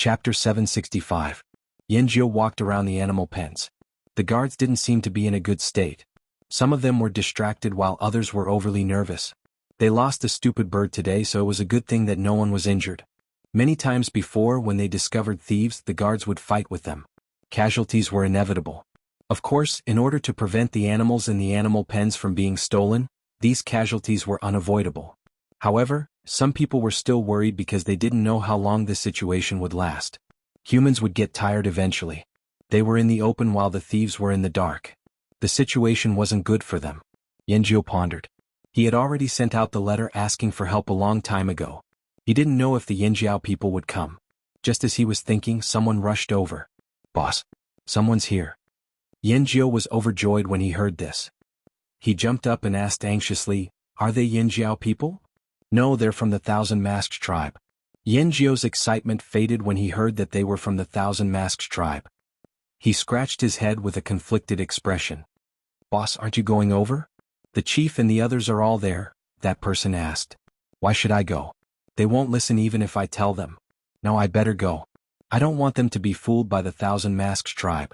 Chapter 765. Yanjiao walked around the animal pens. The guards didn't seem to be in a good state. Some of them were distracted while others were overly nervous. They lost a stupid bird today, so it was a good thing that no one was injured. Many times before, when they discovered thieves, the guards would fight with them. Casualties were inevitable. Of course, in order to prevent the animals in the animal pens from being stolen, these casualties were unavoidable. However, some people were still worried because they didn't know how long this situation would last. Humans would get tired eventually. They were in the open while the thieves were in the dark. The situation wasn't good for them. Yanjiao pondered. He had already sent out the letter asking for help a long time ago. He didn't know if the Yanjiao people would come. Just as he was thinking, someone rushed over. Boss, someone's here. Yanjiao was overjoyed when he heard this. He jumped up and asked anxiously, are they Yanjiao people? No, they're from the Thousand Masks tribe. Yanjiao's excitement faded when he heard that they were from the Thousand Masks tribe. He scratched his head with a conflicted expression. Boss, aren't you going over? The chief and the others are all there, that person asked. Why should I go? They won't listen even if I tell them. No, I better go. I don't want them to be fooled by the Thousand Masks tribe.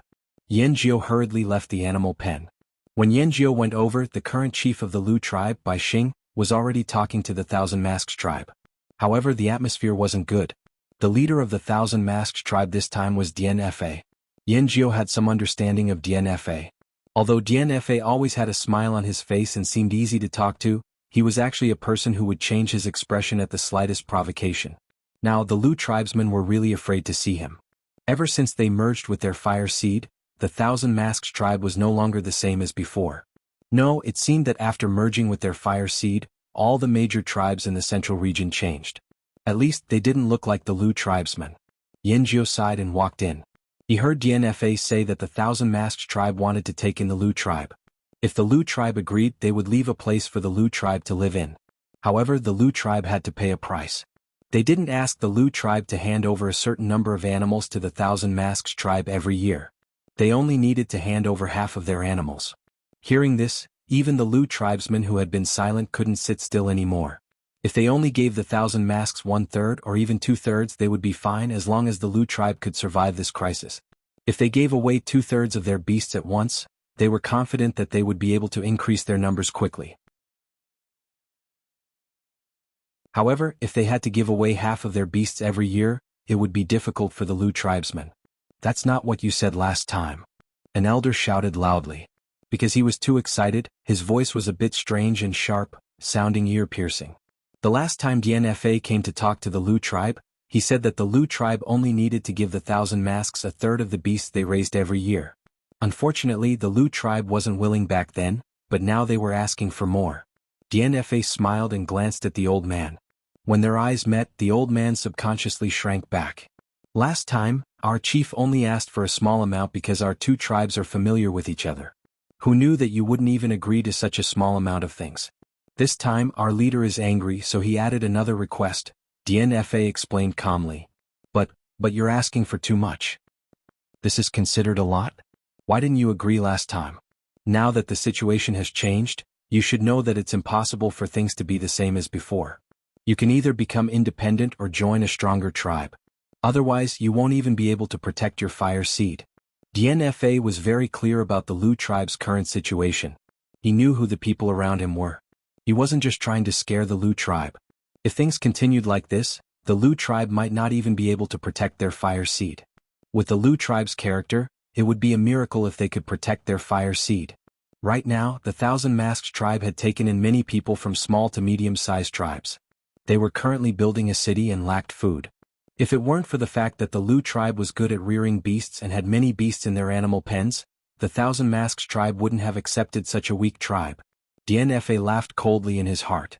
Yanjiao hurriedly left the animal pen. When Yanjiao went over, the current chief of the Lu tribe, Bai Xing, was already talking to the Thousand Masks tribe. However, the atmosphere wasn't good. The leader of the Thousand Masks tribe this time was DNFA. Jianghu had some understanding of DNFA. Although DNFA always had a smile on his face and seemed easy to talk to, he was actually a person who would change his expression at the slightest provocation. Now the Lu tribesmen were really afraid to see him. Ever since they merged with their fire seed, the Thousand Masks tribe was no longer the same as before. No, it seemed that after merging with their fire seed, all the major tribes in the central region changed. At least they didn't look like the Lu tribesmen. Jianghu sighed and walked in. He heard DNFA say that the Thousand Masks tribe wanted to take in the Lu tribe. If the Lu tribe agreed, they would leave a place for the Lu tribe to live in. However, the Lu tribe had to pay a price. They didn't ask the Lu tribe to hand over a certain number of animals to the Thousand Masks tribe every year. They only needed to hand over half of their animals. Hearing this, even the Lu tribesmen who had been silent couldn't sit still anymore. If they only gave the Thousand Masks 1/3 or even 2/3, they would be fine as long as the Lu tribe could survive this crisis. If they gave away 2/3 of their beasts at once, they were confident that they would be able to increase their numbers quickly. However, if they had to give away half of their beasts every year, it would be difficult for the Lu tribesmen. "That's not what you said last time," an elder shouted loudly. Because he was too excited, his voice was a bit strange and sharp, sounding ear-piercing. The last time DNFA came to talk to the Lu tribe, he said that the Lu tribe only needed to give the Thousand Masks 1/3 of the beasts they raised every year. Unfortunately, the Lu tribe wasn't willing back then, but now they were asking for more. DNFA smiled and glanced at the old man. When their eyes met, the old man subconsciously shrank back. "Last time, our chief only asked for a small amount because our two tribes are familiar with each other. Who knew that you wouldn't even agree to such a small amount of things? This time, our leader is angry, so he added another request," DNFA explained calmly. But you're asking for too much. This is considered a lot? Why didn't you agree last time? Now that the situation has changed, you should know that it's impossible for things to be the same as before. You can either become independent or join a stronger tribe. Otherwise, you won't even be able to protect your fire seed. DNFA was very clear about the Lu tribe's current situation. He knew who the people around him were. He wasn't just trying to scare the Lu tribe. If things continued like this, the Lu tribe might not even be able to protect their fire seed. With the Lu tribe's character, it would be a miracle if they could protect their fire seed. Right now, the Thousand Masks tribe had taken in many people from small to medium-sized tribes. They were currently building a city and lacked food. If it weren't for the fact that the Lu tribe was good at rearing beasts and had many beasts in their animal pens, the Thousand Masks tribe wouldn't have accepted such a weak tribe. DNFA laughed coldly in his heart.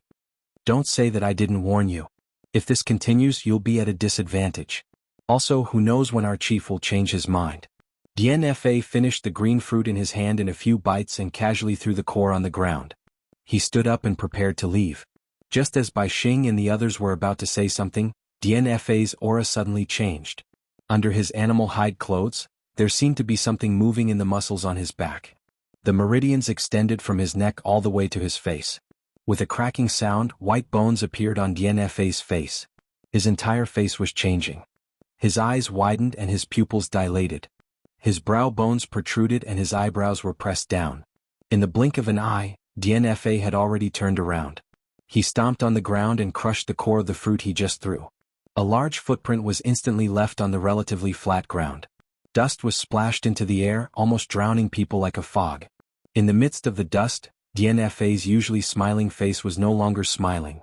"Don't say that I didn't warn you. If this continues, you'll be at a disadvantage. Also, who knows when our chief will change his mind." DNFA finished the green fruit in his hand in a few bites and casually threw the core on the ground. He stood up and prepared to leave. Just as Bai Xing and the others were about to say something, DNFA's aura suddenly changed. Under his animal hide clothes, there seemed to be something moving in the muscles on his back. The meridians extended from his neck all the way to his face. With a cracking sound, white bones appeared on DNFA's face. His entire face was changing. His eyes widened and his pupils dilated. His brow bones protruded and his eyebrows were pressed down. In the blink of an eye, DNFA had already turned around. He stomped on the ground and crushed the core of the fruit he just threw. A large footprint was instantly left on the relatively flat ground. Dust was splashed into the air, almost drowning people like a fog. In the midst of the dust, DNFA's usually smiling face was no longer smiling.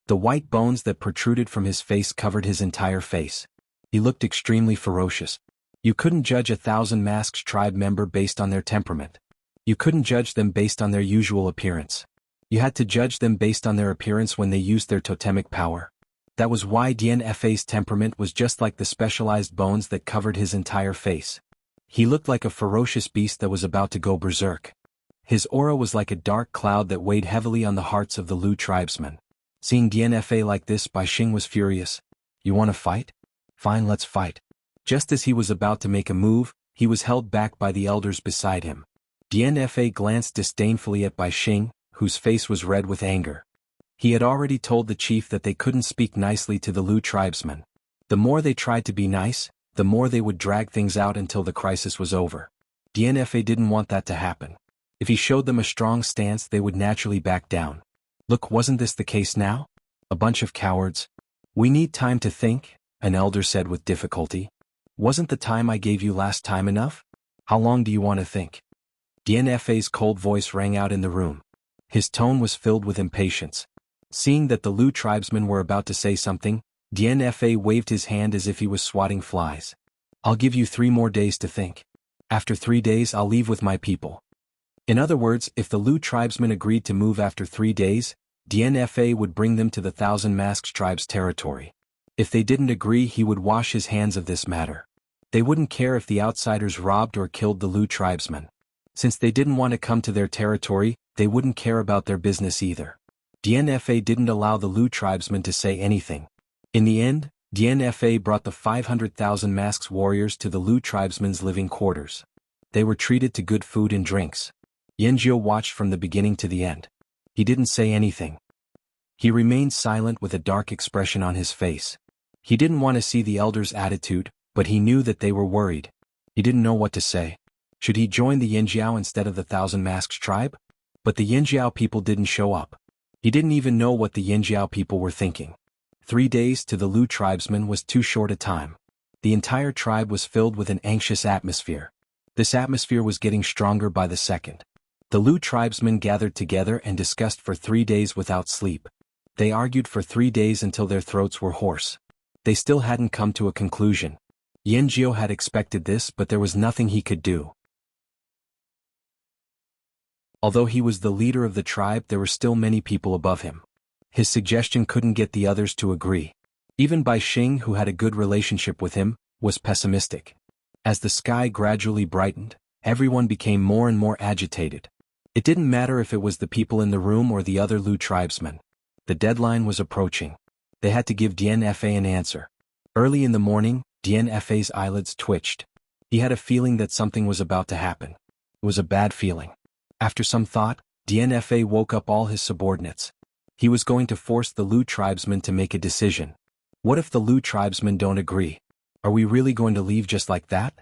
The white bones that protruded from his face covered his entire face. He looked extremely ferocious. You couldn't judge a Thousand Masks tribe member based on their temperament. You couldn't judge them based on their usual appearance. You had to judge them based on their appearance when they used their totemic power. That was why DNFA's temperament was just like the specialized bones that covered his entire face. He looked like a ferocious beast that was about to go berserk. His aura was like a dark cloud that weighed heavily on the hearts of the Lu tribesmen. Seeing DNFA like this, Bai Xing was furious. "You want to fight? Fine, let's fight." Just as he was about to make a move, he was held back by the elders beside him. DNFA glanced disdainfully at Bai Xing, whose face was red with anger. He had already told the chief that they couldn't speak nicely to the Lu tribesmen. The more they tried to be nice, the more they would drag things out until the crisis was over. DNFA didn't want that to happen. If he showed them a strong stance, they would naturally back down. Look, wasn't this the case now? A bunch of cowards. We need time to think, an elder said with difficulty. Wasn't the time I gave you last time enough? How long do you want to think? DNFA's cold voice rang out in the room. His tone was filled with impatience. Seeing that the Lu tribesmen were about to say something, DNFA waved his hand as if he was swatting flies. I'll give you 3 more days to think. After 3 days I'll leave with my people. In other words, if the Lu tribesmen agreed to move after 3 days, DNFA would bring them to the Thousand Masks tribe's territory. If they didn't agree, he would wash his hands of this matter. They wouldn't care if the outsiders robbed or killed the Lu tribesmen. Since they didn't want to come to their territory, they wouldn't care about their business either. DNFA didn't allow the Lu tribesmen to say anything. In the end, DNFA brought the 500,000 Masks warriors to the Lu tribesmen's living quarters. They were treated to good food and drinks. Yanjiu watched from the beginning to the end. He didn't say anything. He remained silent with a dark expression on his face. He didn't want to see the elders' attitude, but he knew that they were worried. He didn't know what to say. Should he join the Yinjiao instead of the Thousand Masks tribe? But the Yinjiao people didn't show up. He didn't even know what the Yinjiao people were thinking. 3 days to the Lu tribesmen was too short a time. The entire tribe was filled with an anxious atmosphere. This atmosphere was getting stronger by the second. The Lu tribesmen gathered together and discussed for 3 days without sleep. They argued for 3 days until their throats were hoarse. They still hadn't come to a conclusion. Yanjiu had expected this, but there was nothing he could do. Although he was the leader of the tribe, there were still many people above him. His suggestion couldn't get the others to agree. Even Bai Xing, who had a good relationship with him, was pessimistic. As the sky gradually brightened, everyone became more and more agitated. It didn't matter if it was the people in the room or the other Lu tribesmen. The deadline was approaching. They had to give DNFA an answer. Early in the morning, DNFA's eyelids twitched. He had a feeling that something was about to happen. It was a bad feeling. After some thought, DNFA woke up all his subordinates. He was going to force the Lu tribesmen to make a decision. What if the Lu tribesmen don't agree? Are we really going to leave just like that?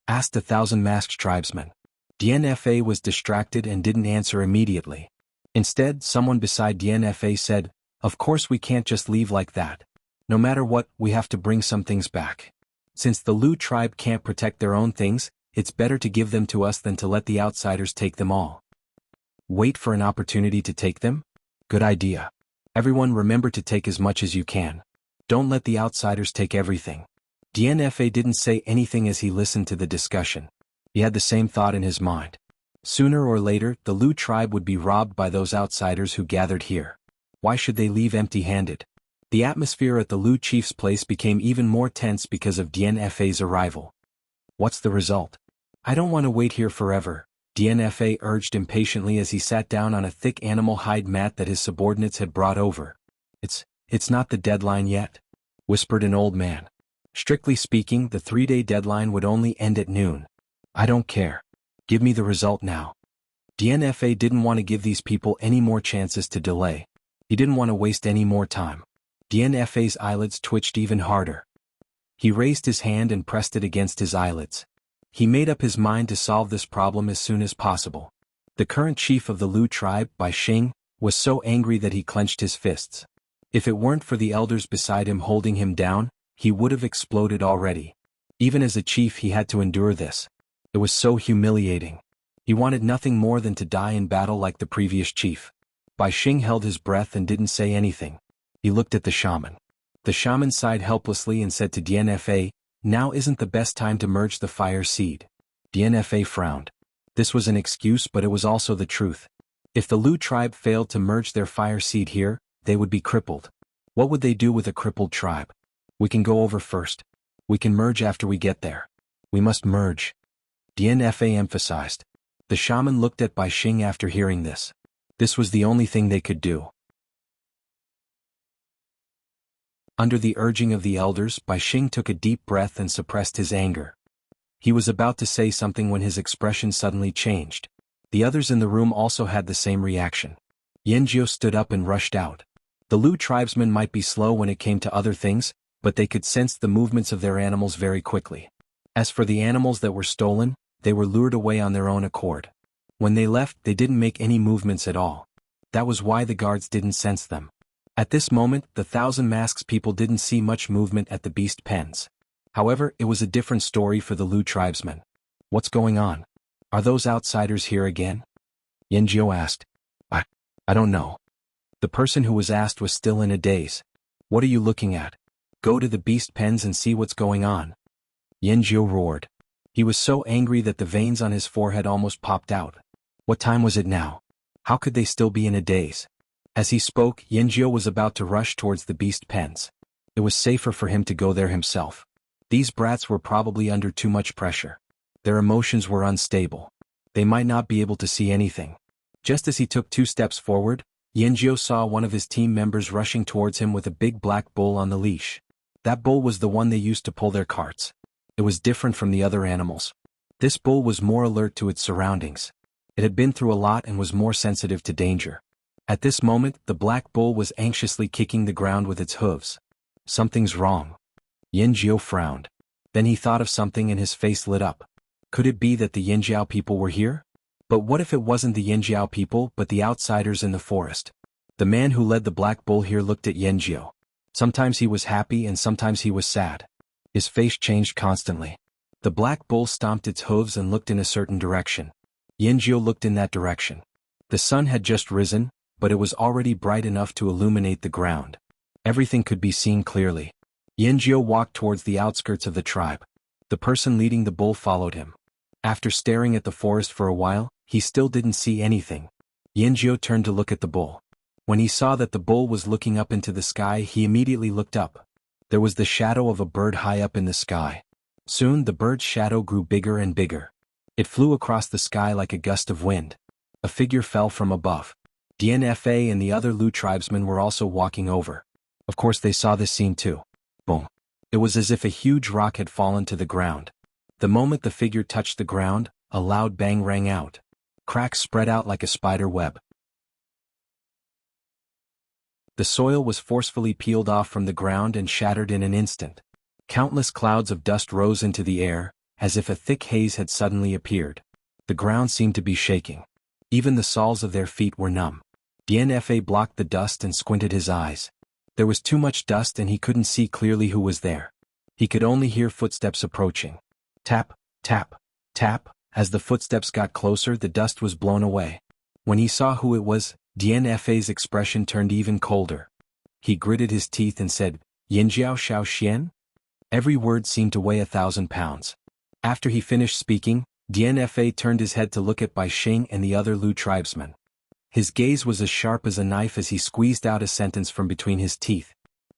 Asked the Thousand Masked tribesmen. DNFA was distracted and didn't answer immediately. Instead, someone beside DNFA said, "Of course we can't just leave like that. No matter what, we have to bring some things back. Since the Lu tribe can't protect their own things, it's better to give them to us than to let the outsiders take them all." Wait for an opportunity to take them? Good idea. Everyone remember to take as much as you can. Don't let the outsiders take everything. DNFA didn't say anything as he listened to the discussion. He had the same thought in his mind. Sooner or later, the Lu tribe would be robbed by those outsiders who gathered here. Why should they leave empty-handed? The atmosphere at the Lu chief's place became even more tense because of DNFA's arrival. What's the result? I don't want to wait here forever, DNFA urged impatiently as he sat down on a thick animal hide mat that his subordinates had brought over. It's not the deadline yet, whispered an old man. Strictly speaking, the 3-day deadline would only end at noon. I don't care. Give me the result now. DNFA didn't want to give these people any more chances to delay. He didn't want to waste any more time. DNFA's eyelids twitched even harder. He raised his hand and pressed it against his eyelids. He made up his mind to solve this problem as soon as possible. The current chief of the Lu tribe, Bai Xing, was so angry that he clenched his fists. If it weren't for the elders beside him holding him down, he would have exploded already. Even as a chief, he had to endure this. It was so humiliating. He wanted nothing more than to die in battle like the previous chief. Bai Xing held his breath and didn't say anything. He looked at the shaman. The shaman sighed helplessly and said to DNFA, "Now isn't the best time to merge the fire seed." DNFA frowned. This was an excuse, but it was also the truth. If the Lu tribe failed to merge their fire seed here, they would be crippled. What would they do with a crippled tribe? We can go over first. We can merge after we get there. We must merge, DNFA emphasized. The shaman looked at Bai Xing after hearing this. This was the only thing they could do. Under the urging of the elders, Bai Xing took a deep breath and suppressed his anger. He was about to say something when his expression suddenly changed. The others in the room also had the same reaction. Yanjiu stood up and rushed out. The Lu tribesmen might be slow when it came to other things, but they could sense the movements of their animals very quickly. As for the animals that were stolen, they were lured away on their own accord. When they left, they didn't make any movements at all. That was why the guards didn't sense them. At this moment, the Thousand Masks people didn't see much movement at the beast pens. However, it was a different story for the Lu tribesmen. What's going on? Are those outsiders here again? Yanjiao asked. I don't know. The person who was asked was still in a daze. What are you looking at? Go to the beast pens and see what's going on. Yanjiao roared. He was so angry that the veins on his forehead almost popped out. What time was it now? How could they still be in a daze? As he spoke, Yanjiao was about to rush towards the beast pens. It was safer for him to go there himself. These brats were probably under too much pressure. Their emotions were unstable. They might not be able to see anything. Just as he took 2 steps forward, Yanjiao saw one of his team members rushing towards him with a big black bull on the leash. That bull was the one they used to pull their carts. It was different from the other animals. This bull was more alert to its surroundings. It had been through a lot and was more sensitive to danger. At this moment, the black bull was anxiously kicking the ground with its hooves. Something's wrong. Yanjiao frowned. Then he thought of something and his face lit up. Could it be that the Yanjiao people were here? But what if it wasn't the Yanjiao people but the outsiders in the forest? The man who led the black bull here looked at Yanjiao. Sometimes he was happy and sometimes he was sad. His face changed constantly. The black bull stomped its hooves and looked in a certain direction. Yanjiao looked in that direction. The sun had just risen, but it was already bright enough to illuminate the ground. Everything could be seen clearly. Yanjiao walked towards the outskirts of the tribe. The person leading the bull followed him. After staring at the forest for a while, he still didn't see anything. Yanjiao turned to look at the bull. When he saw that the bull was looking up into the sky, he immediately looked up. There was the shadow of a bird high up in the sky. Soon the bird's shadow grew bigger and bigger. It flew across the sky like a gust of wind. A figure fell from above. DNFA and the other Lu tribesmen were also walking over. Of course they saw this scene too. Boom. It was as if a huge rock had fallen to the ground. The moment the figure touched the ground, a loud bang rang out. Cracks spread out like a spider web. The soil was forcefully peeled off from the ground and shattered in an instant. Countless clouds of dust rose into the air, as if a thick haze had suddenly appeared. The ground seemed to be shaking. Even the soles of their feet were numb. DNFA blocked the dust and squinted his eyes. There was too much dust and he couldn't see clearly who was there. He could only hear footsteps approaching. Tap, tap, tap. As the footsteps got closer, the dust was blown away. When he saw who it was, DNFA's expression turned even colder. He gritted his teeth and said, "Yinjiao Shaoxian?" Every word seemed to weigh 1,000 pounds. After he finished speaking, DNFA turned his head to look at Bai Sheng and the other Lu tribesmen. His gaze was as sharp as a knife as he squeezed out a sentence from between his teeth.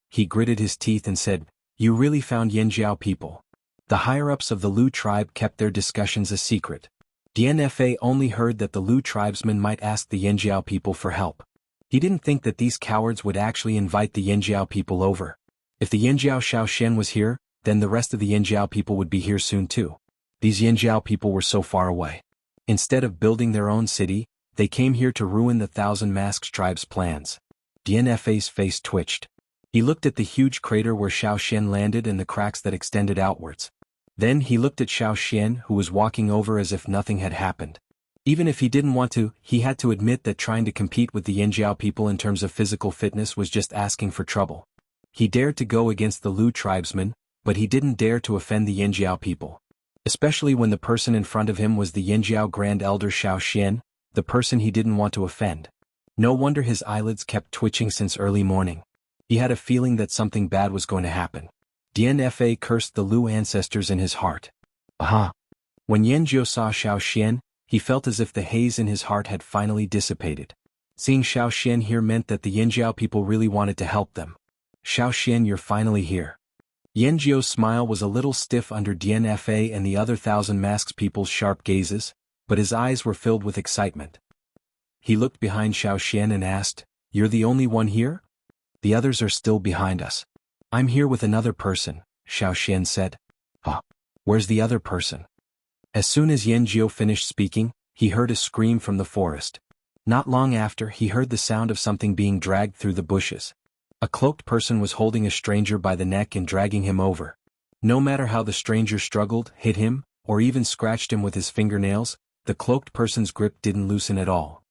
He gritted his teeth and said, "You really found Yanjiao people." The higher-ups of the Lu tribe kept their discussions a secret. DNFA only heard that the Lu tribesmen might ask the Yanjiao people for help. He didn't think that these cowards would actually invite the Yanjiao people over. If the Yanjiao Shaoxian was here, then the rest of the Yanjiao people would be here soon too. These Yanjiao people were so far away. Instead of building their own city, they came here to ruin the Thousand Masks tribe's plans. DNFA's face twitched. He looked at the huge crater where Shaoxian landed and the cracks that extended outwards. Then he looked at Shaoxian, who was walking over as if nothing had happened. Even if he didn't want to, he had to admit that trying to compete with the Yanjiao people in terms of physical fitness was just asking for trouble. He dared to go against the Lu tribesmen, but he didn't dare to offend the Yanjiao people. Especially when the person in front of him was the Yanjiao Grand Elder Shaoxian, the person he didn't want to offend. No wonder his eyelids kept twitching since early morning. He had a feeling that something bad was going to happen. DNFA cursed the Lu ancestors in his heart. Aha! When Yanjiao saw Shaoxian, he felt as if the haze in his heart had finally dissipated. Seeing Shaoxian here meant that the Yanjiao people really wanted to help them. Shaoxian, you're finally here. Yanjiao's smile was a little stiff under DNFA and the other Thousand Masks people's sharp gazes, but his eyes were filled with excitement. He looked behind Shaoxian and asked, "You're the only one here? The others are still behind us." "I'm here with another person," Shaoxian said. "Huh? Where's the other person?" As soon as Yanjiao finished speaking, he heard a scream from the forest. Not long after, he heard the sound of something being dragged through the bushes. A cloaked person was holding a stranger by the neck and dragging him over. No matter how the stranger struggled, hit him, or even scratched him with his fingernails, the cloaked person's grip didn't loosen at all.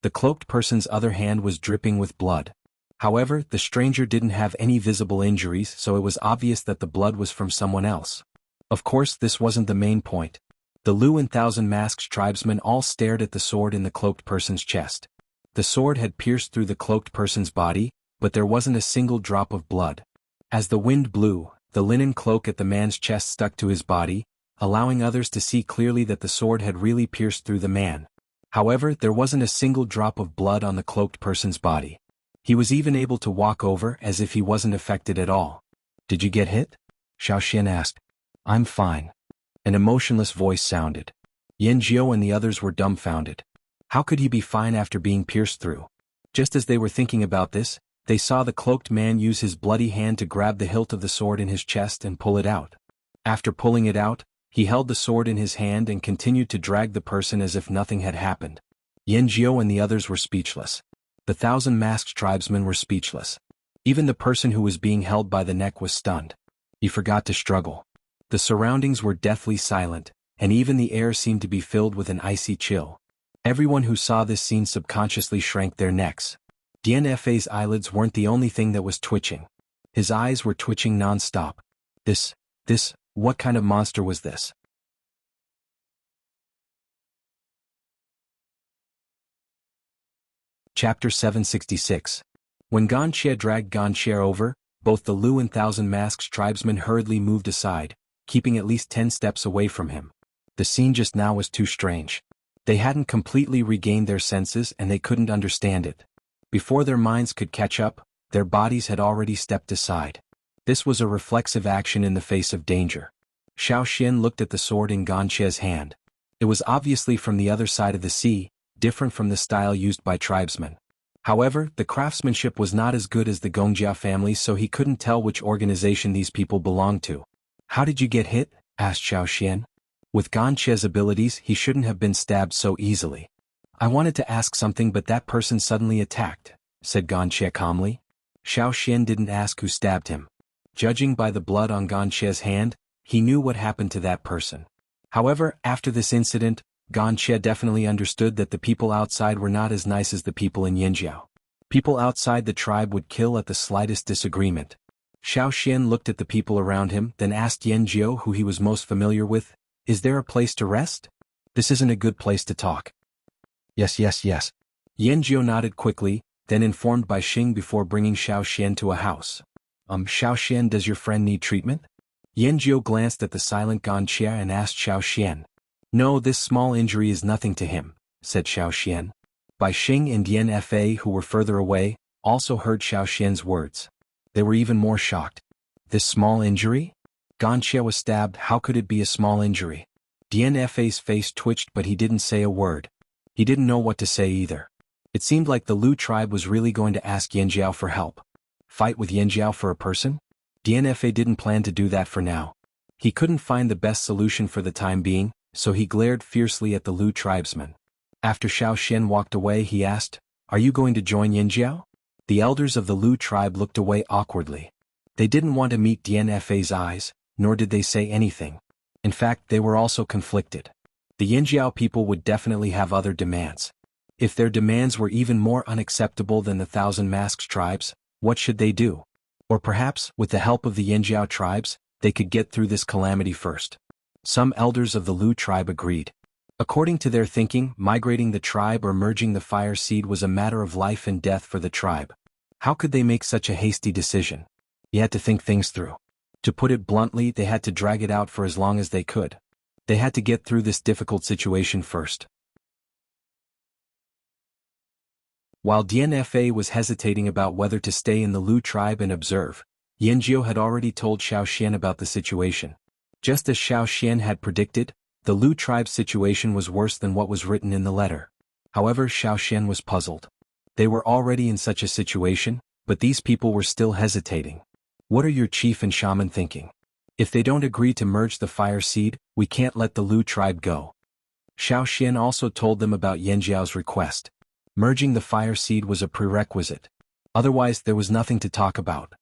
The cloaked person's other hand was dripping with blood. However, the stranger didn't have any visible injuries, so it was obvious that the blood was from someone else. Of course, this wasn't the main point. The Lu and Thousand Masks tribesmen all stared at the sword in the cloaked person's chest. The sword had pierced through the cloaked person's body, but there wasn't a single drop of blood. As the wind blew, the linen cloak at the man's chest stuck to his body, allowing others to see clearly that the sword had really pierced through the man. However, there wasn't a single drop of blood on the cloaked person's body. He was even able to walk over as if he wasn't affected at all. "Did you get hit?" Xiao Xian asked. "I'm fine." An emotionless voice sounded. Yan Jiao and the others were dumbfounded. How could he be fine after being pierced through? Just as they were thinking about this, they saw the cloaked man use his bloody hand to grab the hilt of the sword in his chest and pull it out. After pulling it out, he held the sword in his hand and continued to drag the person as if nothing had happened. Yan Jiao and the others were speechless. The Thousand Masked tribesmen were speechless. Even the person who was being held by the neck was stunned. He forgot to struggle. The surroundings were deathly silent, and even the air seemed to be filled with an icy chill. Everyone who saw this scene subconsciously shrank their necks. DNFA's eyelids weren't the only thing that was twitching. His eyes were twitching non-stop. What kind of monster was this? Chapter 766. When Gan Xie dragged Gan Xie over, both the Lu and Thousand Masks tribesmen hurriedly moved aside, keeping at least 10 steps away from him. The scene just now was too strange. They hadn't completely regained their senses and they couldn't understand it. Before their minds could catch up, their bodies had already stepped aside. This was a reflexive action in the face of danger. Xiao Xian looked at the sword in Gan Xie's hand. It was obviously from the other side of the sea, different from the style used by tribesmen. However, the craftsmanship was not as good as the Gongjia family, so he couldn't tell which organization these people belonged to. "How did you get hit?" asked Xiao Xian. With Gan Xie's abilities, he shouldn't have been stabbed so easily. "I wanted to ask something but that person suddenly attacked," said Gan Xie calmly. Xiao Xian didn't ask who stabbed him. Judging by the blood on Gan Xie's hand, he knew what happened to that person. However, after this incident, Gan Xie definitely understood that the people outside were not as nice as the people in Yinjiao. People outside the tribe would kill at the slightest disagreement. Xiao Xian looked at the people around him, then asked Yan Jiao who he was most familiar with, "Is there a place to rest? This isn't a good place to talk." Yes. Yan Jiao nodded quickly, then informed by Xing before bringing Xiao Xian to a house. Xiao Xian, does your friend need treatment?" Yan Jiao glanced at the silent Gan Xie and asked Xiao Xian. "No, this small injury is nothing to him," said Xiao Xian. Bai Xing and Yan Fa, who were further away, also heard Xiao Xian's words. They were even more shocked. This small injury? Gan Xie was stabbed, how could it be a small injury? Yan Fa's face twitched but he didn't say a word. He didn't know what to say either. It seemed like the Lu tribe was really going to ask Yanjiao for help. Fight with Yanjiao for a person? Yan Fa didn't plan to do that for now. He couldn't find the best solution for the time being, so he glared fiercely at the Lu tribesman. After Xiao Xian walked away, he asked, "Are you going to join Yanjiao?" The elders of the Lu tribe looked away awkwardly. They didn't want to meet Yan Fa's eyes, nor did they say anything. In fact, they were also conflicted. The Yanjiao people would definitely have other demands. If their demands were even more unacceptable than the Thousand Masks tribes, what should they do? Or perhaps, with the help of the Yanjiao tribes, they could get through this calamity first. Some elders of the Lu tribe agreed. According to their thinking, migrating the tribe or merging the fire seed was a matter of life and death for the tribe. How could they make such a hasty decision? He had to think things through. To put it bluntly, they had to drag it out for as long as they could. They had to get through this difficult situation first. While DNFA was hesitating about whether to stay in the Lu tribe and observe, Yanjiao had already told Xiao Xian about the situation. Just as Xiao Xian had predicted, the Lu tribe's situation was worse than what was written in the letter. However, Xiao Xian was puzzled. They were already in such a situation, but these people were still hesitating. What are your chief and shaman thinking? If they don't agree to merge the fire seed, we can't let the Lu tribe go. Xiao Xian also told them about Yanjiao's request. Merging the fire seed was a prerequisite. Otherwise, there was nothing to talk about.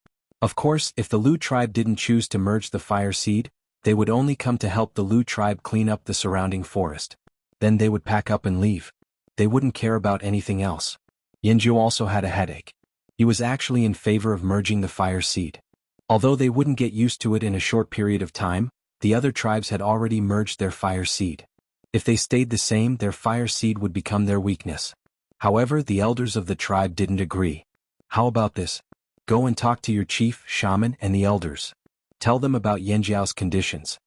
Of course, if the Lu tribe didn't choose to merge the fire seed, They would only come to help the Lu tribe clean up the surrounding forest. Then they would pack up and leave. They wouldn't care about anything else. Jianghu also had a headache. He was actually in favor of merging the fire seed. Although they wouldn't get used to it in a short period of time, the other tribes had already merged their fire seed. If they stayed the same, their fire seed would become their weakness. However, the elders of the tribe didn't agree. How about this? Go and talk to your chief, shaman, and the elders. Tell them about Yanjiao's conditions.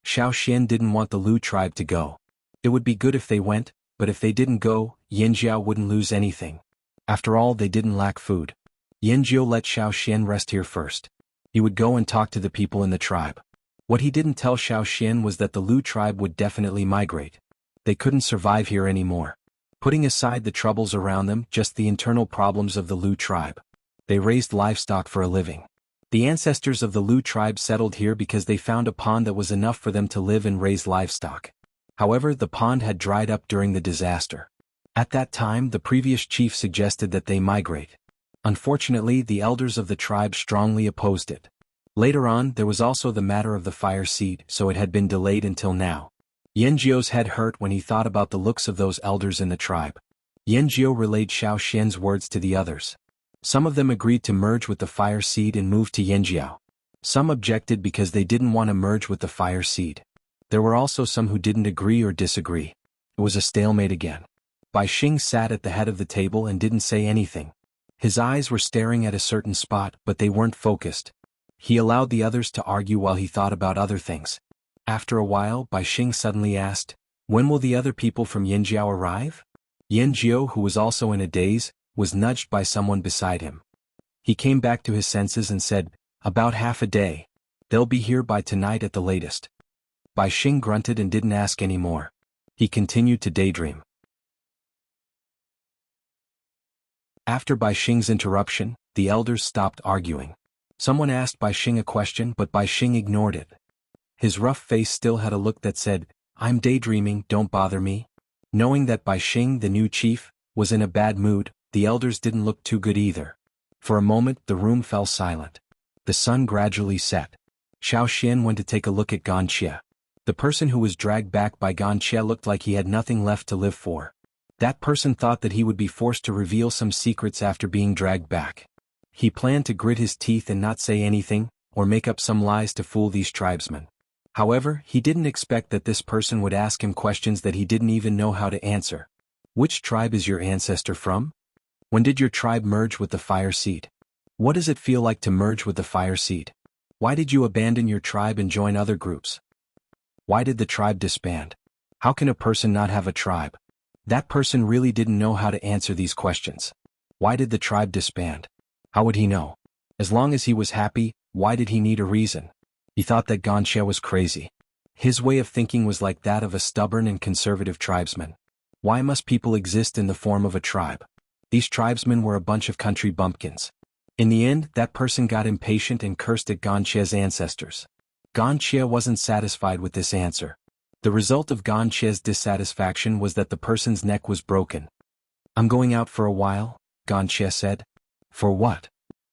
Xiao Xian didn't want the Lu tribe to go. It would be good if they went, but if they didn't go, Yanjiao wouldn't lose anything. After all, they didn't lack food. Yanjiao let Xiao Xian rest here first. He would go and talk to the people in the tribe. What he didn't tell Xiao Xian was that the Lu tribe would definitely migrate. They couldn't survive here anymore. Putting aside the troubles around them, just the internal problems of the Lu tribe. They raised livestock for a living. The ancestors of the Lu tribe settled here because they found a pond that was enough for them to live and raise livestock. However, the pond had dried up during the disaster. At that time, the previous chief suggested that they migrate. Unfortunately, the elders of the tribe strongly opposed it. Later on, there was also the matter of the fire seed, so it had been delayed until now. Yanjiao's head hurt when he thought about the looks of those elders in the tribe. Yanjiao relayed Xiao Xian's words to the others. Some of them agreed to merge with the fire seed and move to Yanjiao. Some objected because they didn't want to merge with the fire seed. There were also some who didn't agree or disagree. It was a stalemate again. Bai Xing sat at the head of the table and didn't say anything. His eyes were staring at a certain spot, but they weren't focused. He allowed the others to argue while he thought about other things. After a while, Bai Xing suddenly asked, "When will the other people from Yanjiao arrive?" Yanjiao, who was also in a daze, was nudged by someone beside him. He came back to his senses and said, "About half a day. They'll be here by tonight at the latest." Bai Xing grunted and didn't ask any more. He continued to daydream. After Bai Xing's interruption, the elders stopped arguing. Someone asked Bai Xing a question, but Bai Xing ignored it. His rough face still had a look that said, "I'm daydreaming, don't bother me." Knowing that Bai Xing, the new chief, was in a bad mood, the elders didn't look too good either. For a moment, the room fell silent. The sun gradually set. Xiao Xian went to take a look at Ganxie. The person who was dragged back by Ganxie looked like he had nothing left to live for. That person thought that he would be forced to reveal some secrets after being dragged back. He planned to grit his teeth and not say anything, or make up some lies to fool these tribesmen. However, he didn't expect that this person would ask him questions that he didn't even know how to answer. Which tribe is your ancestor from? When did your tribe merge with the fire seed? What does it feel like to merge with the fire seed? Why did you abandon your tribe and join other groups? Why did the tribe disband? How can a person not have a tribe? That person really didn't know how to answer these questions. Why did the tribe disband? How would he know? As long as he was happy, why did he need a reason? He thought that Ganxie was crazy. His way of thinking was like that of a stubborn and conservative tribesman. Why must people exist in the form of a tribe? These tribesmen were a bunch of country bumpkins. In the end, that person got impatient and cursed at Ganxie's ancestors. Ganxie wasn't satisfied with this answer. The result of Ganxie's dissatisfaction was that the person's neck was broken. "I'm going out for a while," Ganxie said. "For what?"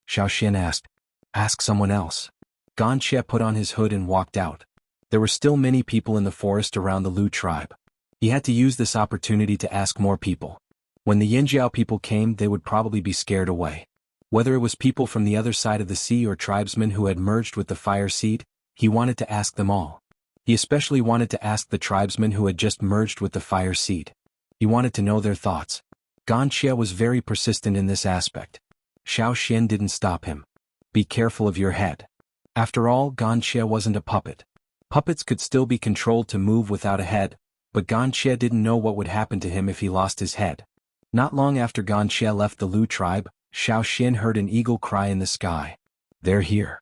Xiao Xian asked. "Ask someone else." Ganxie put on his hood and walked out. There were still many people in the forest around the Lu tribe. He had to use this opportunity to ask more people. When the Yanjiao people came, they would probably be scared away. Whether it was people from the other side of the sea or tribesmen who had merged with the fire seed, he wanted to ask them all. He especially wanted to ask the tribesmen who had just merged with the fire seed. He wanted to know their thoughts. Ganxie was very persistent in this aspect. Xiao Xian didn't stop him. "Be careful of your head." After all, Ganxie wasn't a puppet. Puppets could still be controlled to move without a head, but Ganxie didn't know what would happen to him if he lost his head. Not long after Ganxie left the Lu tribe, Xiao Xian heard an eagle cry in the sky. "They're here."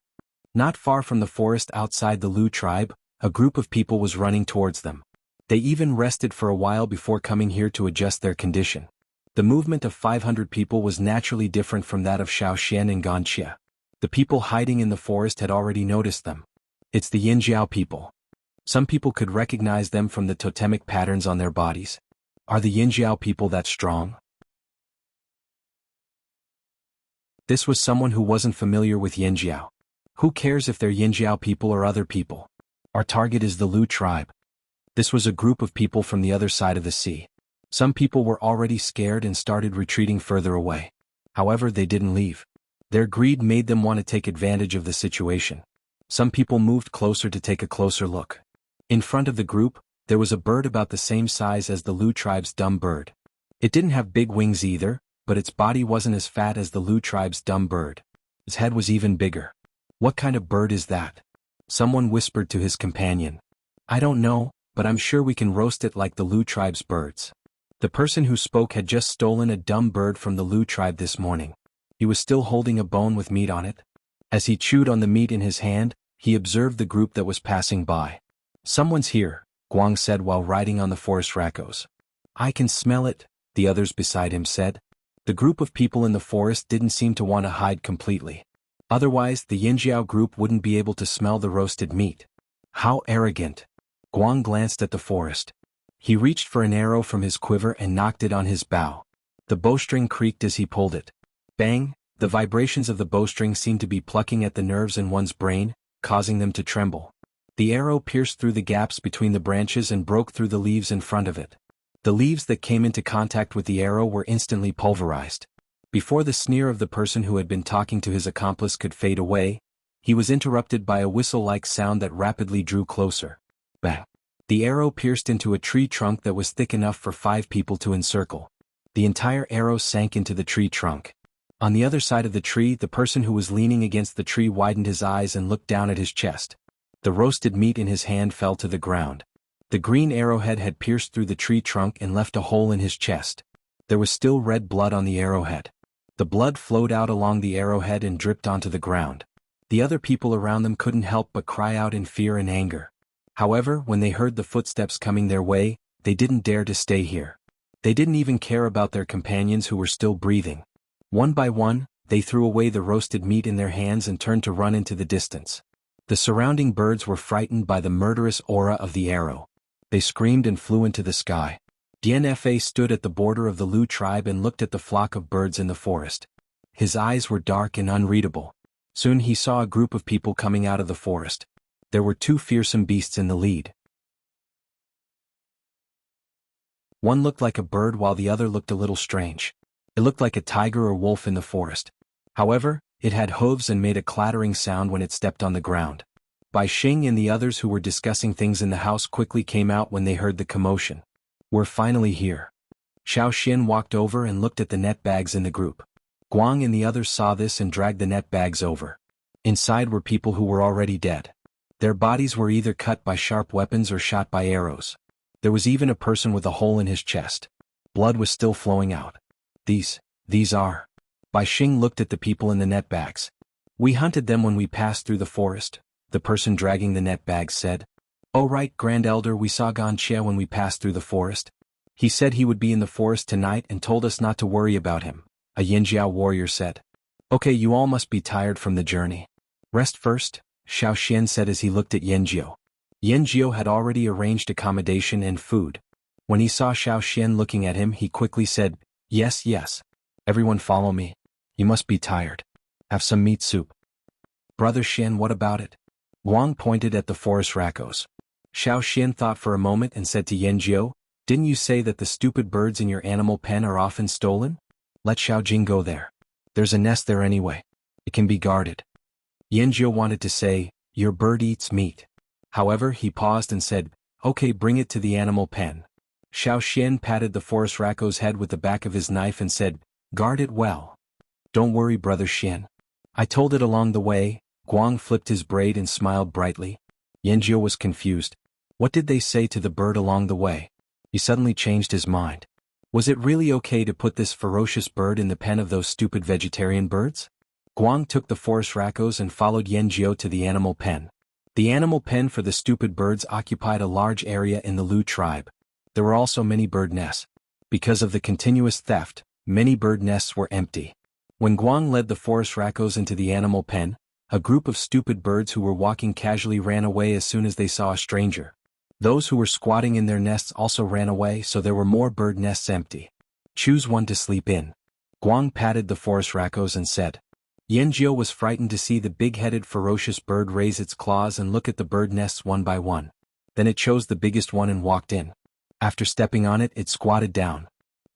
Not far from the forest outside the Lu tribe, a group of people was running towards them. They even rested for a while before coming here to adjust their condition. The movement of 500 people was naturally different from that of Xiao Xian and Ganxie. The people hiding in the forest had already noticed them. It's the Yanjiao people. Some people could recognize them from the totemic patterns on their bodies. Are the Yanjiao people that strong? This was someone who wasn't familiar with Yanjiao. Who cares if they're Yanjiao people or other people? Our target is the Lu tribe. This was a group of people from the other side of the sea. Some people were already scared and started retreating further away. However, they didn't leave. Their greed made them want to take advantage of the situation. Some people moved closer to take a closer look. In front of the group, there was a bird about the same size as the Lu tribe's dumb bird. It didn't have big wings either, but its body wasn't as fat as the Lu tribe's dumb bird. Its head was even bigger. What kind of bird is that? Someone whispered to his companion. I don't know, but I'm sure we can roast it like the Lu tribe's birds. The person who spoke had just stolen a dumb bird from the Lu tribe this morning. He was still holding a bone with meat on it. As he chewed on the meat in his hand, he observed the group that was passing by. Someone's here, Guang said while riding on the forest racos. I can smell it, the others beside him said. The group of people in the forest didn't seem to want to hide completely. Otherwise, the Yinjiao group wouldn't be able to smell the roasted meat. How arrogant. Guang glanced at the forest. He reached for an arrow from his quiver and knocked it on his bow. The bowstring creaked as he pulled it. Bang! The vibrations of the bowstring seemed to be plucking at the nerves in one's brain, causing them to tremble. The arrow pierced through the gaps between the branches and broke through the leaves in front of it. The leaves that came into contact with the arrow were instantly pulverized. Before the sneer of the person who had been talking to his accomplice could fade away, he was interrupted by a whistle-like sound that rapidly drew closer. Bang! The arrow pierced into a tree trunk that was thick enough for 5 people to encircle. The entire arrow sank into the tree trunk. On the other side of the tree, the person who was leaning against the tree widened his eyes and looked down at his chest. The roasted meat in his hand fell to the ground. The green arrowhead had pierced through the tree trunk and left a hole in his chest. There was still red blood on the arrowhead. The blood flowed out along the arrowhead and dripped onto the ground. The other people around them couldn't help but cry out in fear and anger. However, when they heard the footsteps coming their way, they didn't dare to stay here. They didn't even care about their companions who were still breathing. One by one, they threw away the roasted meat in their hands and turned to run into the distance. The surrounding birds were frightened by the murderous aura of the arrow. They screamed and flew into the sky. Dianfa stood at the border of the Lu tribe and looked at the flock of birds in the forest. His eyes were dark and unreadable. Soon he saw a group of people coming out of the forest. There were 2 fearsome beasts in the lead. One looked like a bird while the other looked a little strange. It looked like a tiger or wolf in the forest. However, it had hooves and made a clattering sound when it stepped on the ground. Bai Xing and the others who were discussing things in the house quickly came out when they heard the commotion. We're finally here. Xiao Xin walked over and looked at the net bags in the group. Guang and the others saw this and dragged the net bags over. Inside were people who were already dead. Their bodies were either cut by sharp weapons or shot by arrows. There was even a person with a hole in his chest. Blood was still flowing out. These are... Bai Xing looked at the people in the net bags. We hunted them when we passed through the forest, the person dragging the net bags said. Oh right, Grand Elder, we saw Gan Xie when we passed through the forest. He said he would be in the forest tonight and told us not to worry about him, a Yinjiao warrior said. Okay, you all must be tired from the journey. Rest first, Xiao Xian said as he looked at Yanjiao. Yanjiao had already arranged accommodation and food. When he saw Xiao Xian looking at him, he quickly said, Yes. Everyone follow me. You must be tired. Have some meat soup. Brother Xian, what about it? Guang pointed at the forest racos. Xiao Xian thought for a moment and said to Yanjiao, Didn't you say that the stupid birds in your animal pen are often stolen? Let Xiao Jing go there. There's a nest there anyway. It can be guarded. Yanjiao wanted to say, Your bird eats meat. However, he paused and said, Okay, bring it to the animal pen. Xiao Xian patted the forest racco's head with the back of his knife and said, Guard it well. Don't worry, Brother Xian. I told it along the way. Guang flipped his braid and smiled brightly. Yanjiao was confused. What did they say to the bird along the way? He suddenly changed his mind. Was it really okay to put this ferocious bird in the pen of those stupid vegetarian birds? Guang took the forest racco's and followed Yanjiao to the animal pen. The animal pen for the stupid birds occupied a large area in the Lu tribe. There were also many bird nests. Because of the continuous theft, many bird nests were empty. When Guang led the forest racco's into the animal pen, a group of stupid birds who were walking casually ran away as soon as they saw a stranger. Those who were squatting in their nests also ran away, so there were more bird nests empty. Choose one to sleep in. Guang patted the forest racco's and said. Yanjiao was frightened to see the big-headed ferocious bird raise its claws and look at the bird nests one by one. Then it chose the biggest one and walked in. After stepping on it, it squatted down.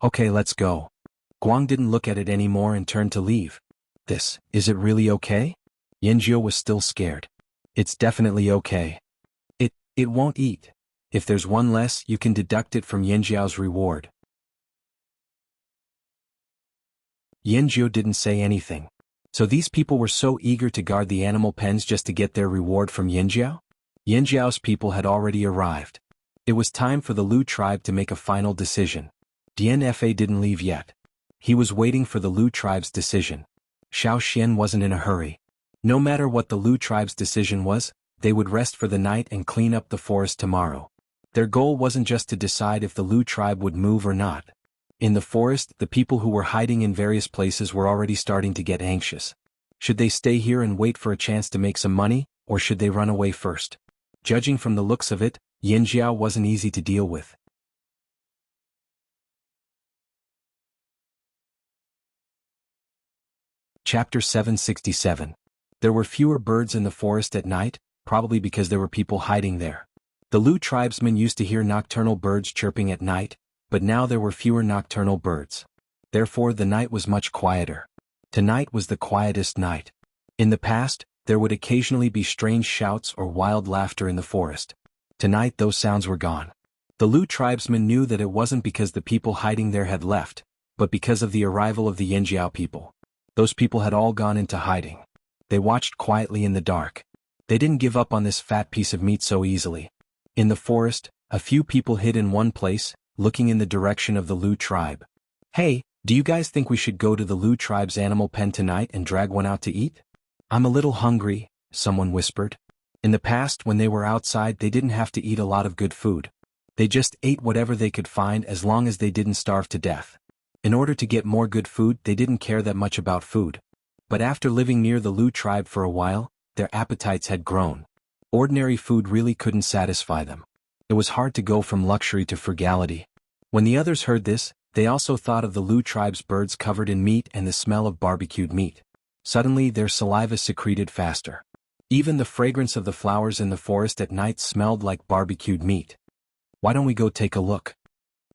Okay, let's go. Guang didn't look at it anymore and turned to leave. Is it really okay? Yanjiao was still scared. It's definitely okay. It won't eat. If there's one less, you can deduct it from Yanjiao's reward. Yanjiao didn't say anything. So these people were so eager to guard the animal pens just to get their reward from Yanjiao? Yanjiao's people had already arrived. It was time for the Lu tribe to make a final decision. DNFA didn't leave yet. He was waiting for the Lu tribe's decision. Xiao Xian wasn't in a hurry. No matter what the Lu tribe's decision was, they would rest for the night and clean up the forest tomorrow. Their goal wasn't just to decide if the Lu tribe would move or not. In the forest, the people who were hiding in various places were already starting to get anxious. Should they stay here and wait for a chance to make some money, or should they run away first? Judging from the looks of it, Yanjiao wasn't easy to deal with. Chapter 767. There were fewer birds in the forest at night, probably because there were people hiding there. The Lu tribesmen used to hear nocturnal birds chirping at night, but now there were fewer nocturnal birds. Therefore the night was much quieter. Tonight was the quietest night. In the past, there would occasionally be strange shouts or wild laughter in the forest. Tonight those sounds were gone. The Lu tribesmen knew that it wasn't because the people hiding there had left, but because of the arrival of the Yanjiao people. Those people had all gone into hiding. They watched quietly in the dark. They didn't give up on this fat piece of meat so easily. In the forest, a few people hid in one place, looking in the direction of the Lu tribe. Hey, do you guys think we should go to the Lu tribe's animal pen tonight and drag one out to eat? I'm a little hungry, someone whispered. In the past, when they were outside, they didn't have to eat a lot of good food. They just ate whatever they could find as long as they didn't starve to death. In order to get more good food, they didn't care that much about food. But after living near the Lu tribe for a while, their appetites had grown. Ordinary food really couldn't satisfy them. It was hard to go from luxury to frugality. When the others heard this, they also thought of the Lu tribe's birds covered in meat and the smell of barbecued meat. Suddenly their saliva secreted faster. Even the fragrance of the flowers in the forest at night smelled like barbecued meat. Why don't we go take a look?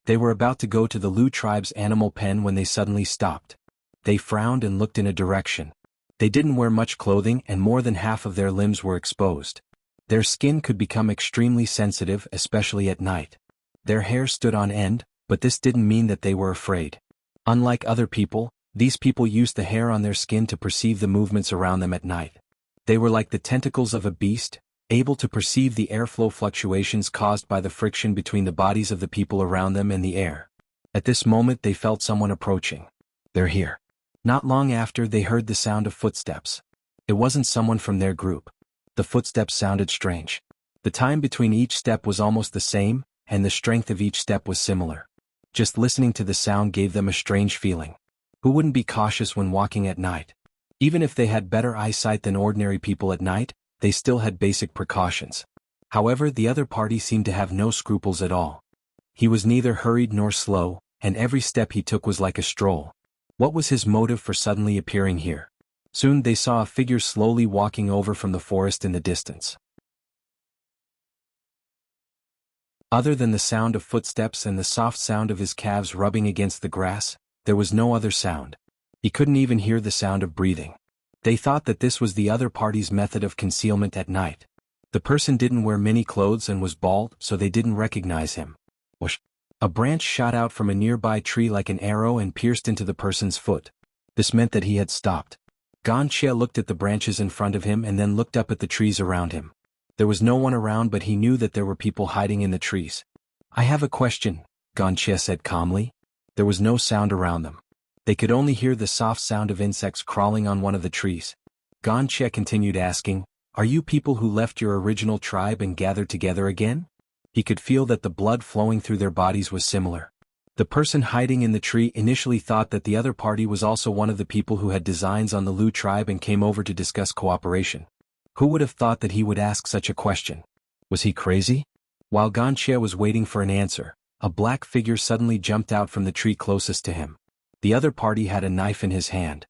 They were about to go to the Lu tribe's animal pen when they suddenly stopped. They frowned and looked in a direction. They didn't wear much clothing and more than half of their limbs were exposed. Their skin could become extremely sensitive, especially at night. Their hair stood on end, but this didn't mean that they were afraid. Unlike other people, these people used the hair on their skin to perceive the movements around them at night. They were like the tentacles of a beast, able to perceive the airflow fluctuations caused by the friction between the bodies of the people around them and the air. At this moment they felt someone approaching. They're here. Not long after, they heard the sound of footsteps. It wasn't someone from their group. The footsteps sounded strange. The time between each step was almost the same, and the strength of each step was similar. Just listening to the sound gave them a strange feeling. Who wouldn't be cautious when walking at night? Even if they had better eyesight than ordinary people at night, they still had basic precautions. However, the other party seemed to have no scruples at all. He was neither hurried nor slow, and every step he took was like a stroll. What was his motive for suddenly appearing here? Soon they saw a figure slowly walking over from the forest in the distance. Other than the sound of footsteps and the soft sound of his calves rubbing against the grass, there was no other sound. He couldn't even hear the sound of breathing. They thought that this was the other party's method of concealment at night. The person didn't wear many clothes and was bald, so they didn't recognize him. Whoosh! A branch shot out from a nearby tree like an arrow and pierced into the person's foot. This meant that he had stopped. Ganxia looked at the branches in front of him and then looked up at the trees around him. There was no one around, but he knew that there were people hiding in the trees. I have a question, Ganxia said calmly. There was no sound around them. They could only hear the soft sound of insects crawling on one of the trees. Ganxia continued asking, Are you people who left your original tribe and gathered together again? He could feel that the blood flowing through their bodies was similar. The person hiding in the tree initially thought that the other party was also one of the people who had designs on the Lu tribe and came over to discuss cooperation. Who would have thought that he would ask such a question? Was he crazy? While Ganxia was waiting for an answer, a black figure suddenly jumped out from the tree closest to him. The other party had a knife in his hand.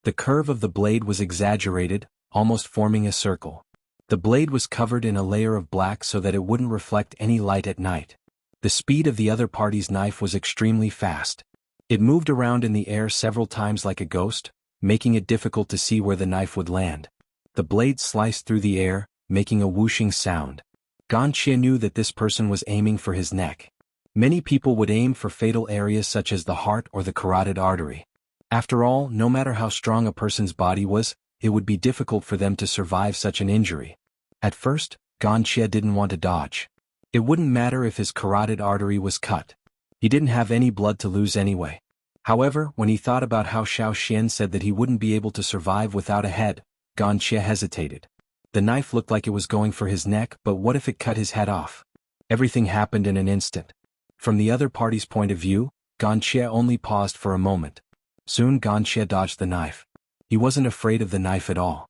The curve of the blade was exaggerated, almost forming a circle. The blade was covered in a layer of black so that it wouldn't reflect any light at night. The speed of the other party's knife was extremely fast. It moved around in the air several times like a ghost, making it difficult to see where the knife would land. The blade sliced through the air, making a whooshing sound. Wuxia knew that this person was aiming for his neck. Many people would aim for fatal areas such as the heart or the carotid artery. After all, no matter how strong a person's body was, it would be difficult for them to survive such an injury. At first, Wuxia didn't want to dodge. It wouldn't matter if his carotid artery was cut. He didn't have any blood to lose anyway. However, when he thought about how Xiao Xian said that he wouldn't be able to survive without a head, Wuxia hesitated. The knife looked like it was going for his neck, but what if it cut his head off? Everything happened in an instant. From the other party's point of view, Wuxia only paused for a moment. Soon Wuxia dodged the knife. He wasn't afraid of the knife at all.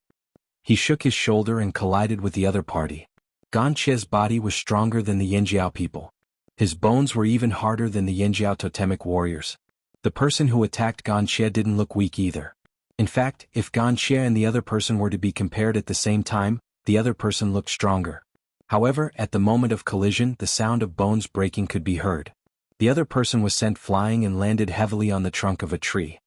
He shook his shoulder and collided with the other party. Wuxia's body was stronger than the Yinjiao people. His bones were even harder than the Yinjiao totemic warriors. The person who attacked Wuxia didn't look weak either. In fact, if Wuxia and the other person were to be compared at the same time, the other person looked stronger. However, at the moment of collision, the sound of bones breaking could be heard. The other person was sent flying and landed heavily on the trunk of a tree.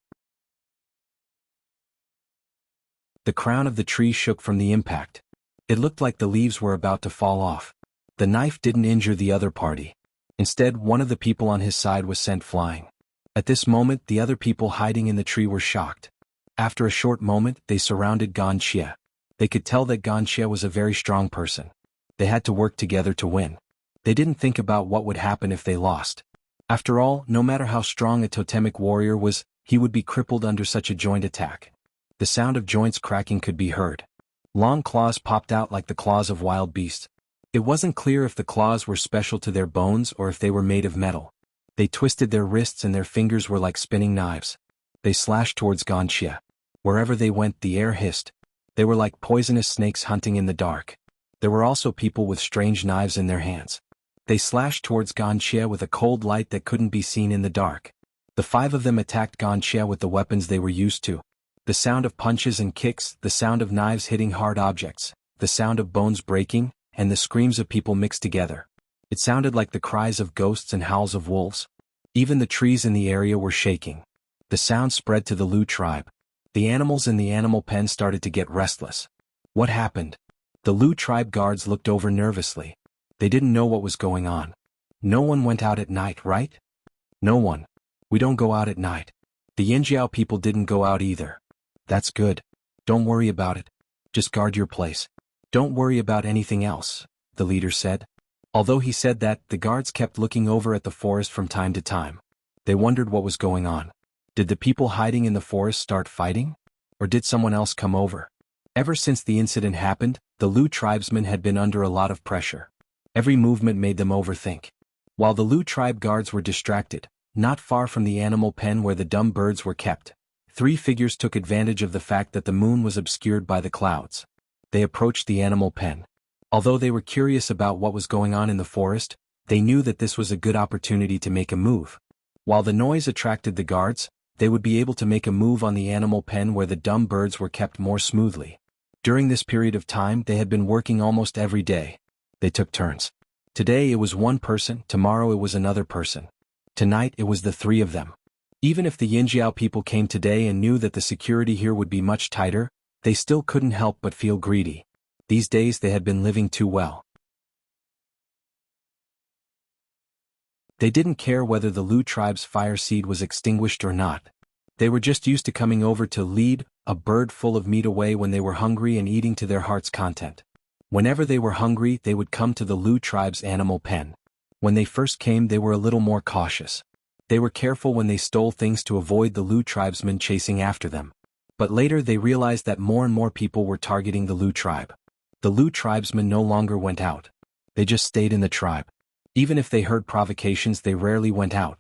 The crown of the tree shook from the impact. It looked like the leaves were about to fall off. The knife didn't injure the other party. Instead, one of the people on his side was sent flying. At this moment, the other people hiding in the tree were shocked. After a short moment, they surrounded Wuxia. They could tell that Wuxia was a very strong person. They had to work together to win. They didn't think about what would happen if they lost. After all, no matter how strong a totemic warrior was, he would be crippled under such a joint attack. The sound of joints cracking could be heard. Long claws popped out like the claws of wild beasts. It wasn't clear if the claws were special to their bones or if they were made of metal. They twisted their wrists and their fingers were like spinning knives. They slashed towards Wuxia. Wherever they went, the air hissed. They were like poisonous snakes hunting in the dark. There were also people with strange knives in their hands. They slashed towards Wuxia with a cold light that couldn't be seen in the dark. The 5 of them attacked Wuxia with the weapons they were used to. The sound of punches and kicks, the sound of knives hitting hard objects, the sound of bones breaking, and the screams of people mixed together. It sounded like the cries of ghosts and howls of wolves. Even the trees in the area were shaking. The sound spread to the Lu tribe. The animals in the animal pen started to get restless. What happened? The Lu tribe guards looked over nervously. They didn't know what was going on. No one went out at night, right? No one. We don't go out at night. The Yinjiao people didn't go out either. That's good. Don't worry about it. Just guard your place. Don't worry about anything else, the leader said. Although he said that, the guards kept looking over at the forest from time to time. They wondered what was going on. Did the people hiding in the forest start fighting? Or did someone else come over? Ever since the incident happened, the Lu tribesmen had been under a lot of pressure. Every movement made them overthink. While the Lu tribe guards were distracted, not far from the animal pen where the dumb birds were kept, 3 figures took advantage of the fact that the moon was obscured by the clouds. They approached the animal pen. Although they were curious about what was going on in the forest, they knew that this was a good opportunity to make a move. While the noise attracted the guards, they would be able to make a move on the animal pen where the dumb birds were kept more smoothly. During this period of time, they had been working almost every day. They took turns. Today it was one person, tomorrow it was another person. Tonight it was the 3 of them. Even if the Yinjiao people came today and knew that the security here would be much tighter, they still couldn't help but feel greedy. These days they had been living too well. They didn't care whether the Lu tribe's fire seed was extinguished or not. They were just used to coming over to lead a bird full of meat away when they were hungry and eating to their heart's content. Whenever they were hungry, they would come to the Lu tribe's animal pen. When they first came, they were a little more cautious. They were careful when they stole things to avoid the Lu tribesmen chasing after them. But later they realized that more and more people were targeting the Lu tribe. The Lu tribesmen no longer went out. They just stayed in the tribe. Even if they heard provocations, they rarely went out.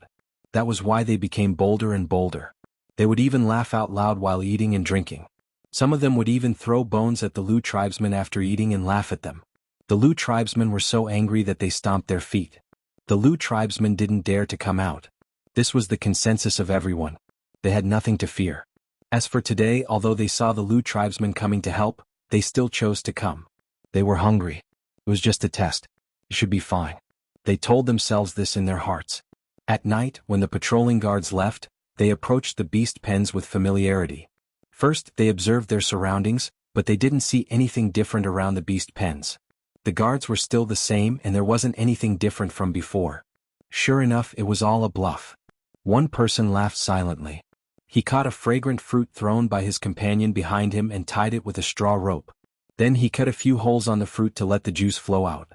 That was why they became bolder and bolder. They would even laugh out loud while eating and drinking. Some of them would even throw bones at the Lu tribesmen after eating and laugh at them. The Lu tribesmen were so angry that they stomped their feet. The Lu tribesmen didn't dare to come out. This was the consensus of everyone. They had nothing to fear. As for today, although they saw the Lu tribesmen coming to help, they still chose to come. They were hungry. It was just a test. It should be fine. They told themselves this in their hearts. At night, when the patrolling guards left, they approached the beast pens with familiarity. First, they observed their surroundings, but they didn't see anything different around the beast pens. The guards were still the same and there wasn't anything different from before. Sure enough, it was all a bluff. One person laughed silently. He caught a fragrant fruit thrown by his companion behind him and tied it with a straw rope. Then he cut a few holes on the fruit to let the juice flow out.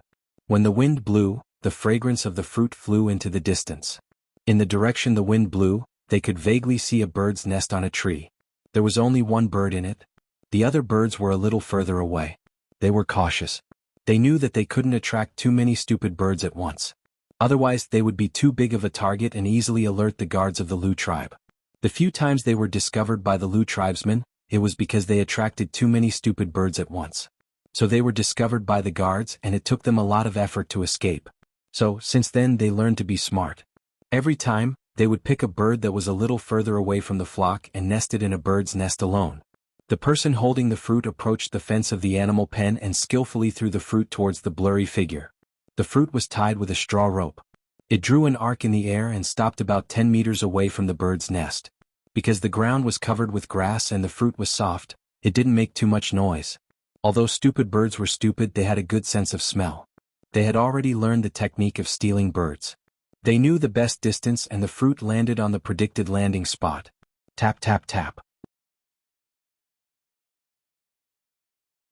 When the wind blew, the fragrance of the fruit flew into the distance. In the direction the wind blew, they could vaguely see a bird's nest on a tree. There was only one bird in it. The other birds were a little further away. They were cautious. They knew that they couldn't attract too many stupid birds at once. Otherwise, they would be too big of a target and easily alert the guards of the Lu tribe. The few times they were discovered by the Lu tribesmen, it was because they attracted too many stupid birds at once. So they were discovered by the guards and it took them a lot of effort to escape. So, since then they learned to be smart. Every time, they would pick a bird that was a little further away from the flock and nest it in a bird's nest alone. The person holding the fruit approached the fence of the animal pen and skillfully threw the fruit towards the blurry figure. The fruit was tied with a straw rope. It drew an arc in the air and stopped about 10 meters away from the bird's nest. Because the ground was covered with grass and the fruit was soft, it didn't make too much noise. Although stupid birds were stupid, they had a good sense of smell. They had already learned the technique of stealing birds. They knew the best distance and the fruit landed on the predicted landing spot. Tap tap tap.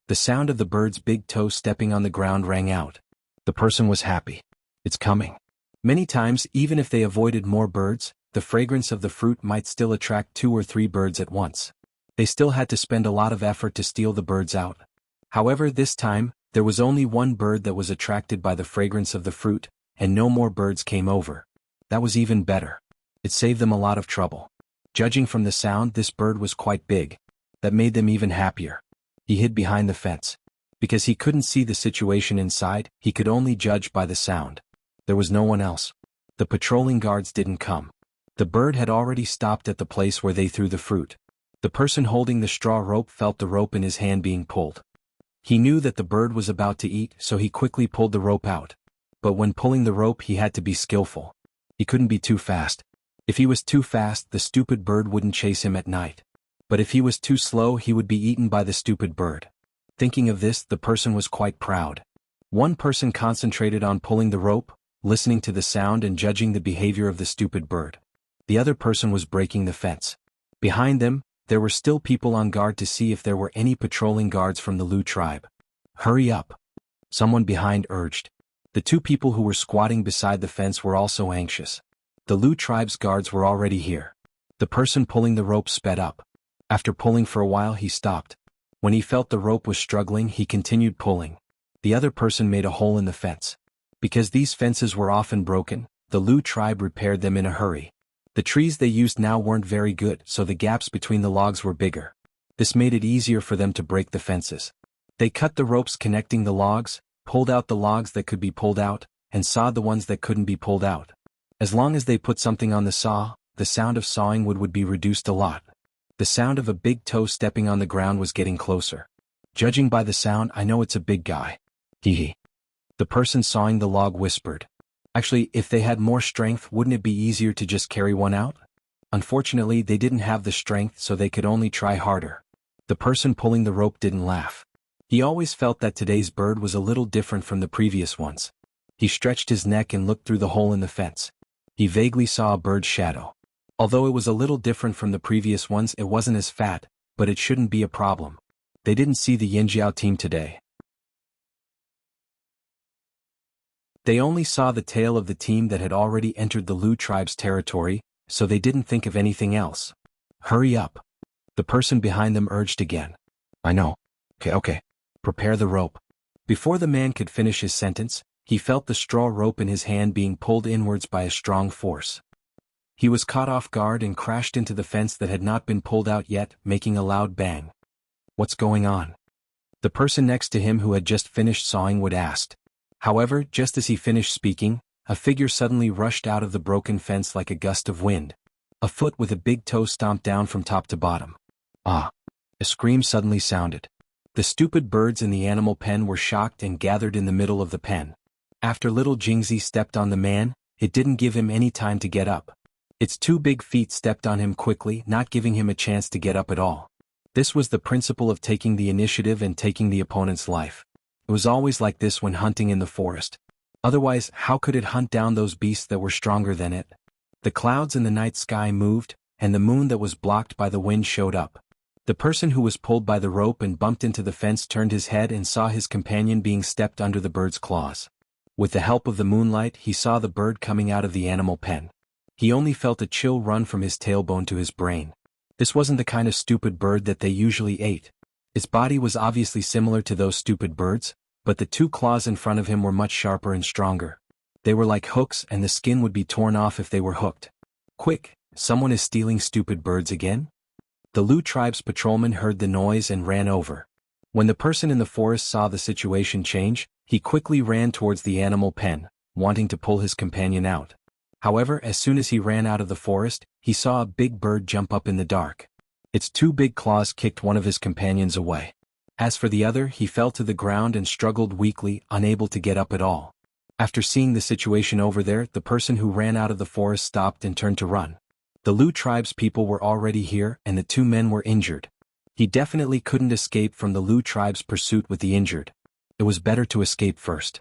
The sound of the bird's big toe stepping on the ground rang out. The person was happy. It's coming. Many times, even if they avoided more birds, the fragrance of the fruit might still attract 2 or 3 birds at once. They still had to spend a lot of effort to steal the birds out. However, this time, there was only one bird that was attracted by the fragrance of the fruit, and no more birds came over. That was even better. It saved them a lot of trouble. Judging from the sound, this bird was quite big. That made them even happier. He hid behind the fence. Because he couldn't see the situation inside, he could only judge by the sound. There was no one else. The patrolling guards didn't come. The bird had already stopped at the place where they threw the fruit. The person holding the straw rope felt the rope in his hand being pulled. He knew that the bird was about to eat, so he quickly pulled the rope out. But when pulling the rope, he had to be skillful. He couldn't be too fast. If he was too fast, the stupid bird wouldn't chase him at night. But if he was too slow, he would be eaten by the stupid bird. Thinking of this, the person was quite proud. One person concentrated on pulling the rope, listening to the sound and judging the behavior of the stupid bird. The other person was breaking the fence. Behind them, there were still people on guard to see if there were any patrolling guards from the Lu tribe. Hurry up! Someone behind urged. The 2 people who were squatting beside the fence were also anxious. The Lu tribe's guards were already here. The person pulling the rope sped up. After pulling for a while, he stopped. When he felt the rope was struggling, he continued pulling. The other person made a hole in the fence. Because these fences were often broken, the Lu tribe repaired them in a hurry. The trees they used now weren't very good, so the gaps between the logs were bigger. This made it easier for them to break the fences. They cut the ropes connecting the logs, pulled out the logs that could be pulled out, and sawed the ones that couldn't be pulled out. As long as they put something on the saw, the sound of sawing wood would be reduced a lot. The sound of a big toe stepping on the ground was getting closer. Judging by the sound, I know it's a big guy. Hee hee. The person sawing the log whispered. Actually, if they had more strength, wouldn't it be easier to just carry one out? Unfortunately, they didn't have the strength, so they could only try harder. The person pulling the rope didn't laugh. He always felt that today's bird was a little different from the previous ones. He stretched his neck and looked through the hole in the fence. He vaguely saw a bird's shadow. Although it was a little different from the previous ones, it wasn't as fat, but it shouldn't be a problem. They didn't see the Yinjiao team today. They only saw the tail of the team that had already entered the Lu tribe's territory, so they didn't think of anything else. Hurry up! The person behind them urged again. I know. Okay. Prepare the rope. Before the man could finish his sentence, he felt the straw rope in his hand being pulled inwards by a strong force. He was caught off guard and crashed into the fence that had not been pulled out yet, making a loud bang. What's going on? The person next to him who had just finished sawing wood asked. However, just as he finished speaking, a figure suddenly rushed out of the broken fence like a gust of wind. A foot with a big toe stomped down from top to bottom. Ah! A scream suddenly sounded. The stupid birds in the animal pen were shocked and gathered in the middle of the pen. After little Jingzi stepped on the man, it didn't give him any time to get up. Its two big feet stepped on him quickly, not giving him a chance to get up at all. This was the principle of taking the initiative and taking the opponent's life. It was always like this when hunting in the forest. Otherwise, how could it hunt down those beasts that were stronger than it? The clouds in the night sky moved, and the moon that was blocked by the wind showed up. The person who was pulled by the rope and bumped into the fence turned his head and saw his companion being stepped under the bird's claws. With the help of the moonlight, he saw the bird coming out of the animal pen. He only felt a chill run from his tailbone to his brain. This wasn't the kind of stupid bird that they usually ate. Its body was obviously similar to those stupid birds, but the two claws in front of him were much sharper and stronger. They were like hooks, and the skin would be torn off if they were hooked. Quick! Someone is stealing stupid birds again? The Lu tribe's patrolman heard the noise and ran over. When the person in the forest saw the situation change, he quickly ran towards the animal pen, wanting to pull his companion out. However, as soon as he ran out of the forest, he saw a big bird jump up in the dark. Its two big claws kicked one of his companions away. As for the other, he fell to the ground and struggled weakly, unable to get up at all. After seeing the situation over there, the person who ran out of the forest stopped and turned to run. The Lu tribe's people were already here, and the two men were injured. He definitely couldn't escape from the Lu tribe's pursuit with the injured. It was better to escape first.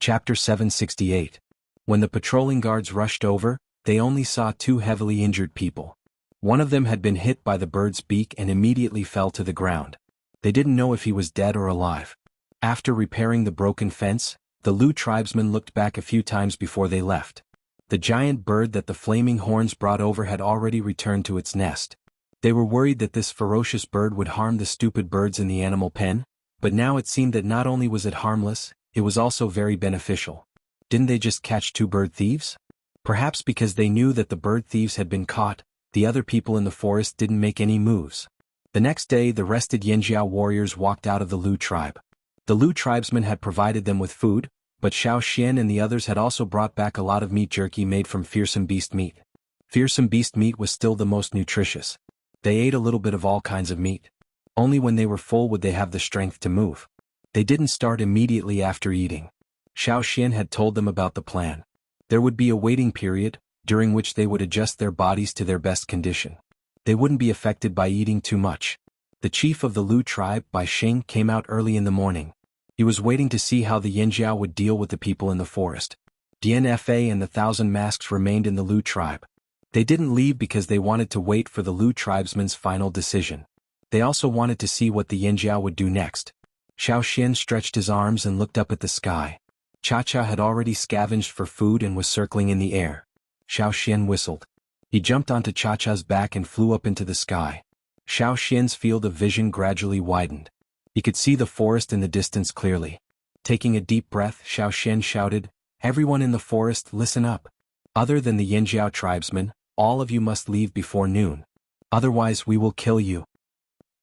Chapter 768. When the patrolling guards rushed over, they only saw two heavily injured people. One of them had been hit by the bird's beak and immediately fell to the ground. They didn't know if he was dead or alive. After repairing the broken fence, the Lu tribesmen looked back a few times before they left. The giant bird that the flaming horns brought over had already returned to its nest. They were worried that this ferocious bird would harm the stupid birds in the animal pen, but now it seemed that not only was it harmless, it was also very beneficial. Didn't they just catch two bird thieves? Perhaps because they knew that the bird thieves had been caught, the other people in the forest didn't make any moves. The next day, the rested Yanjiao warriors walked out of the Lu tribe. The Lu tribesmen had provided them with food, but Xiao Xian and the others had also brought back a lot of meat jerky made from fearsome beast meat. Fearsome beast meat was still the most nutritious. They ate a little bit of all kinds of meat. Only when they were full would they have the strength to move. They didn't start immediately after eating. Xiao Xian had told them about the plan. There would be a waiting period, during which they would adjust their bodies to their best condition. They wouldn't be affected by eating too much. The chief of the Lu tribe, Bai Xing, came out early in the morning. He was waiting to see how the Yanjiao would deal with the people in the forest. DNFA and the Thousand Masks remained in the Lu tribe. They didn't leave because they wanted to wait for the Lu tribesmen's final decision. They also wanted to see what the Yanjiao would do next. Xiao Xian stretched his arms and looked up at the sky. Cha-Cha had already scavenged for food and was circling in the air. Xiao Xian whistled. He jumped onto Cha-Cha's back and flew up into the sky. Xiao Xian's field of vision gradually widened. He could see the forest in the distance clearly. Taking a deep breath, Xiao Xian shouted, "Everyone in the forest, listen up. Other than the Yanjiao tribesmen, all of you must leave before noon. Otherwise we will kill you."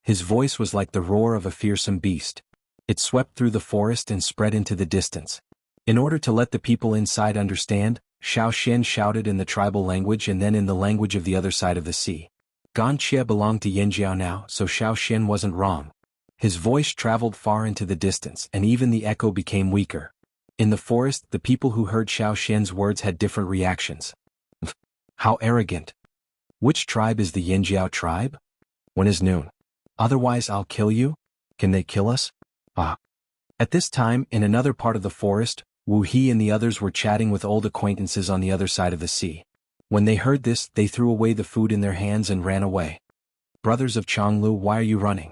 His voice was like the roar of a fearsome beast. It swept through the forest and spread into the distance. In order to let the people inside understand, Xiao Xian shouted in the tribal language and then in the language of the other side of the sea. Ganqie belonged to Yanjiao now, so Xiao Xian wasn't wrong. His voice traveled far into the distance, and even the echo became weaker. In the forest, the people who heard Xiao Xian's words had different reactions. How arrogant. Which tribe is the Yanjiao tribe? When is noon? Otherwise I'll kill you? Can they kill us? Ah. At this time, in another part of the forest, Wu He and the others were chatting with old acquaintances on the other side of the sea. When they heard this, they threw away the food in their hands and ran away. Brothers of Jianghu, why are you running?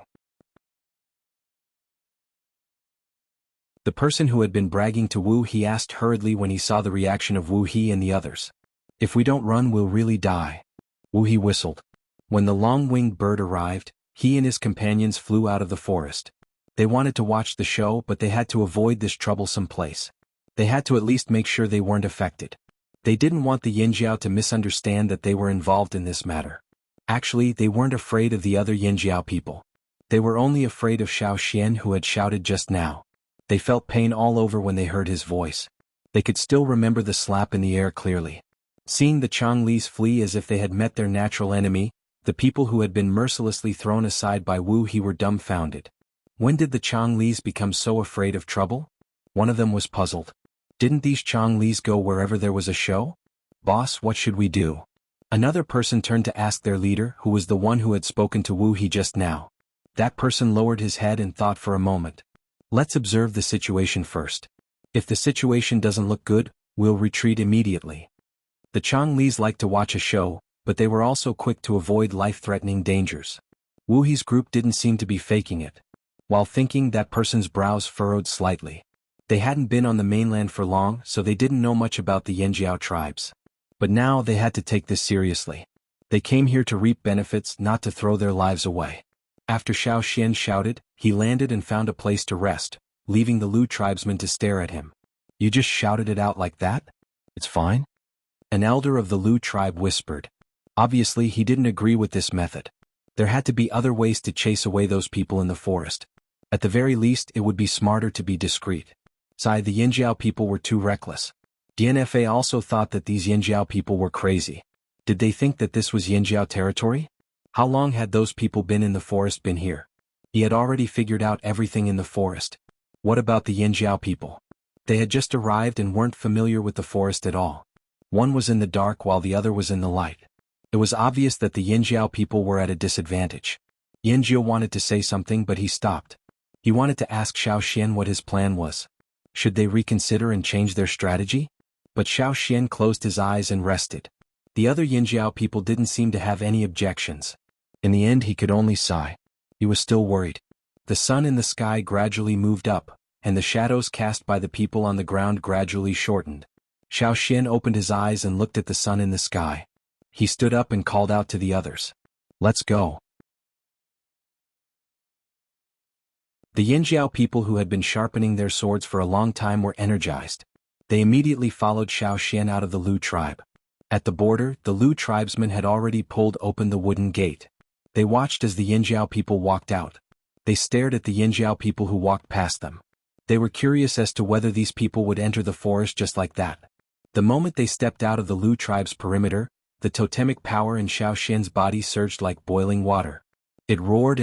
The person who had been bragging to Wu He asked hurriedly when he saw the reaction of Wu He and the others. If we don't run, we'll really die. Wu He whistled. When the long-winged bird arrived, he and his companions flew out of the forest. They wanted to watch the show, but they had to avoid this troublesome place. They had to at least make sure they weren't affected. They didn't want the Yanjiao to misunderstand that they were involved in this matter. Actually, they weren't afraid of the other Yanjiao people. They were only afraid of Xiao Xian, who had shouted just now. They felt pain all over when they heard his voice. They could still remember the slap in the air clearly. Seeing the Changlis flee as if they had met their natural enemy, the people who had been mercilessly thrown aside by Wu He were dumbfounded. When did the Changlis become so afraid of trouble? One of them was puzzled. Didn't these Changlis go wherever there was a show? Boss, what should we do? Another person turned to ask their leader, who was the one who had spoken to Wu He just now. That person lowered his head and thought for a moment. Let's observe the situation first. If the situation doesn't look good, we'll retreat immediately. The Changlis liked to watch a show, but they were also quick to avoid life-threatening dangers. Wu He's group didn't seem to be faking it. While thinking, that person's brows furrowed slightly. They hadn't been on the mainland for long, so they didn't know much about the Yanjiao tribes. But now they had to take this seriously. They came here to reap benefits, not to throw their lives away. After Xiao Xian shouted, he landed and found a place to rest, leaving the Lu tribesmen to stare at him. You just shouted it out like that? It's fine? An elder of the Lu tribe whispered. Obviously he didn't agree with this method. There had to be other ways to chase away those people in the forest. At the very least, it would be smarter to be discreet. The Yanjiao people were too reckless. DNFA also thought that these Yanjiao people were crazy. Did they think that this was Yanjiao territory? How long had those people been in the forest been here? He had already figured out everything in the forest. What about the Yanjiao people? They had just arrived and weren't familiar with the forest at all. One was in the dark while the other was in the light. It was obvious that the Yanjiao people were at a disadvantage. Yanjiao wanted to say something, but he stopped. He wanted to ask Xiao Xian what his plan was. Should they reconsider and change their strategy? But Xiao Xian closed his eyes and rested. The other Yanjiao people didn't seem to have any objections. In the end, he could only sigh. He was still worried. The sun in the sky gradually moved up, and the shadows cast by the people on the ground gradually shortened. Xiao Xian opened his eyes and looked at the sun in the sky. He stood up and called out to the others. Let's go. The Yanjiao people who had been sharpening their swords for a long time were energized. They immediately followed Xiao Xian out of the Lu tribe. At the border, the Lu tribesmen had already pulled open the wooden gate. They watched as the Yanjiao people walked out. They stared at the Yanjiao people who walked past them. They were curious as to whether these people would enter the forest just like that. The moment they stepped out of the Lu tribe's perimeter, the totemic power in Xiao Xian's body surged like boiling water. It roared,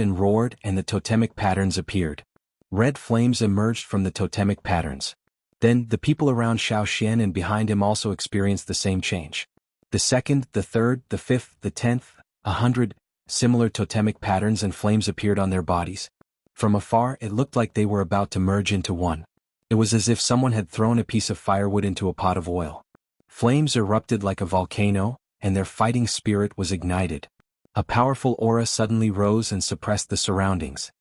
and the totemic patterns appeared. Red flames emerged from the totemic patterns. Then, the people around Xiao Xian and behind him also experienced the same change. The second, the third, the fifth, the 10th, 100, similar totemic patterns and flames appeared on their bodies. From afar, it looked like they were about to merge into one. It was as if someone had thrown a piece of firewood into a pot of oil. Flames erupted like a volcano, and their fighting spirit was ignited. A powerful aura suddenly rose and suppressed the surroundings.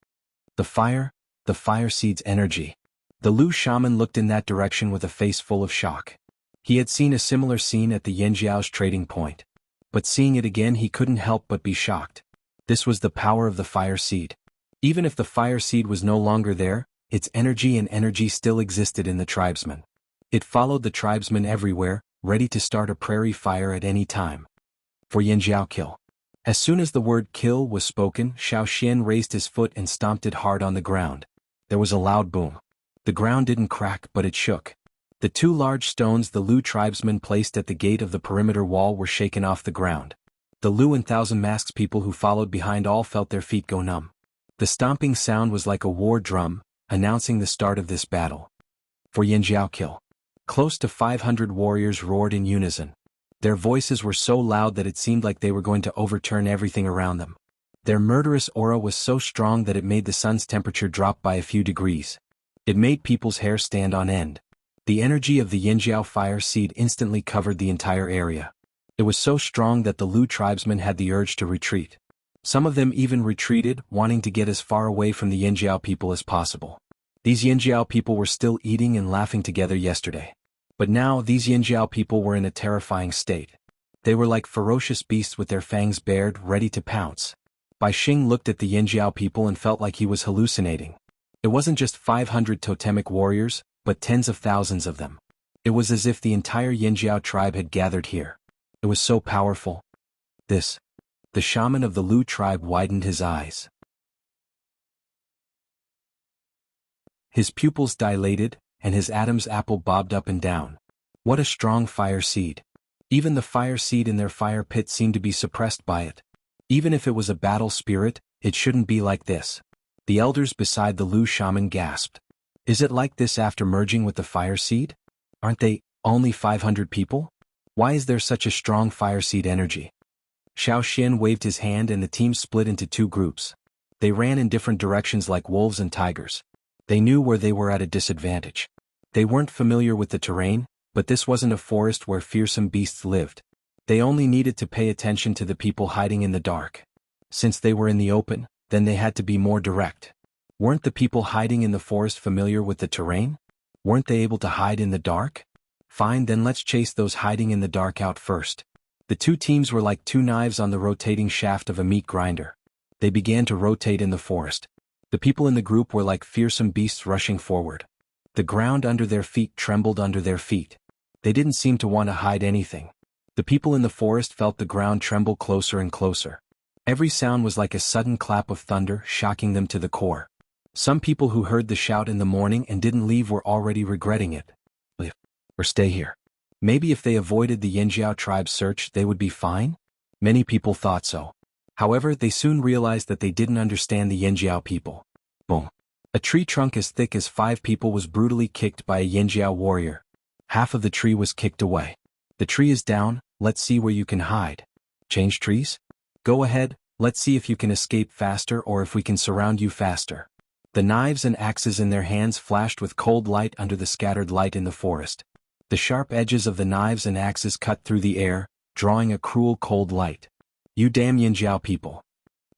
The fire seed's energy. The Lu shaman looked in that direction with a face full of shock. He had seen a similar scene at the Yanjiao's trading point. But seeing it again, he couldn't help but be shocked. This was the power of the fire seed. Even if the fire seed was no longer there, its energy still existed in the tribesmen. It followed the tribesmen everywhere, ready to start a prairie fire at any time. For Yanjiao kill. As soon as the word kill was spoken, Xiao Xian raised his foot and stomped it hard on the ground. There was a loud boom. The ground didn't crack, but it shook. The two large stones the Lu tribesmen placed at the gate of the perimeter wall were shaken off the ground. The Lu and Thousand Masks people who followed behind all felt their feet go numb. The stomping sound was like a war drum, announcing the start of this battle. For Yanjiao kill. Close to 500 warriors roared in unison. Their voices were so loud that it seemed like they were going to overturn everything around them. Their murderous aura was so strong that it made the sun's temperature drop by a few degrees. It made people's hair stand on end. The energy of the Yanjiao fire seed instantly covered the entire area. It was so strong that the Lu tribesmen had the urge to retreat. Some of them even retreated, wanting to get as far away from the Yanjiao people as possible. These Yanjiao people were still eating and laughing together yesterday. But now these Yanjiao people were in a terrifying state. They were like ferocious beasts with their fangs bared, ready to pounce. Bai Xing looked at the Yanjiao people and felt like he was hallucinating. It wasn't just 500 totemic warriors, but tens of thousands of them. It was as if the entire Yanjiao tribe had gathered here. It was so powerful. The shaman of the Lu tribe widened his eyes. His pupils dilated, and his Adam's apple bobbed up and down. What a strong fire seed. Even the fire seed in their fire pit seemed to be suppressed by it. Even if it was a battle spirit, it shouldn't be like this. The elders beside the Lu shaman gasped. Is it like this after merging with the fire seed? Aren't they only 500 people? Why is there such a strong fire seed energy? Xiao Xian waved his hand and the team split into two groups. They ran in different directions like wolves and tigers. They knew where they were at a disadvantage. They weren't familiar with the terrain, but this wasn't a forest where fearsome beasts lived. They only needed to pay attention to the people hiding in the dark. Since they were in the open, then they had to be more direct. Weren't the people hiding in the forest familiar with the terrain? Weren't they able to hide in the dark? Fine, then let's chase those hiding in the dark out first. The two teams were like two knives on the rotating shaft of a meat grinder. They began to rotate in the forest. The people in the group were like fearsome beasts rushing forward. The ground under their feet trembled under their feet. They didn't seem to want to hide anything. The people in the forest felt the ground tremble closer and closer. Every sound was like a sudden clap of thunder, shocking them to the core. Some people who heard the shout in the morning and didn't leave were already regretting it. Leave. Or stay here. Maybe if they avoided the Yinjiao tribe's search they would be fine? Many people thought so. However, they soon realized that they didn't understand the Yinjiao people. Boom. A tree trunk as thick as 5 people was brutally kicked by a Yinjiao warrior. Half of the tree was kicked away. The tree is down, let's see where you can hide. Change trees? Go ahead, let's see if you can escape faster or if we can surround you faster. The knives and axes in their hands flashed with cold light under the scattered light in the forest. The sharp edges of the knives and axes cut through the air, drawing a cruel cold light. You damn Yinjiao people.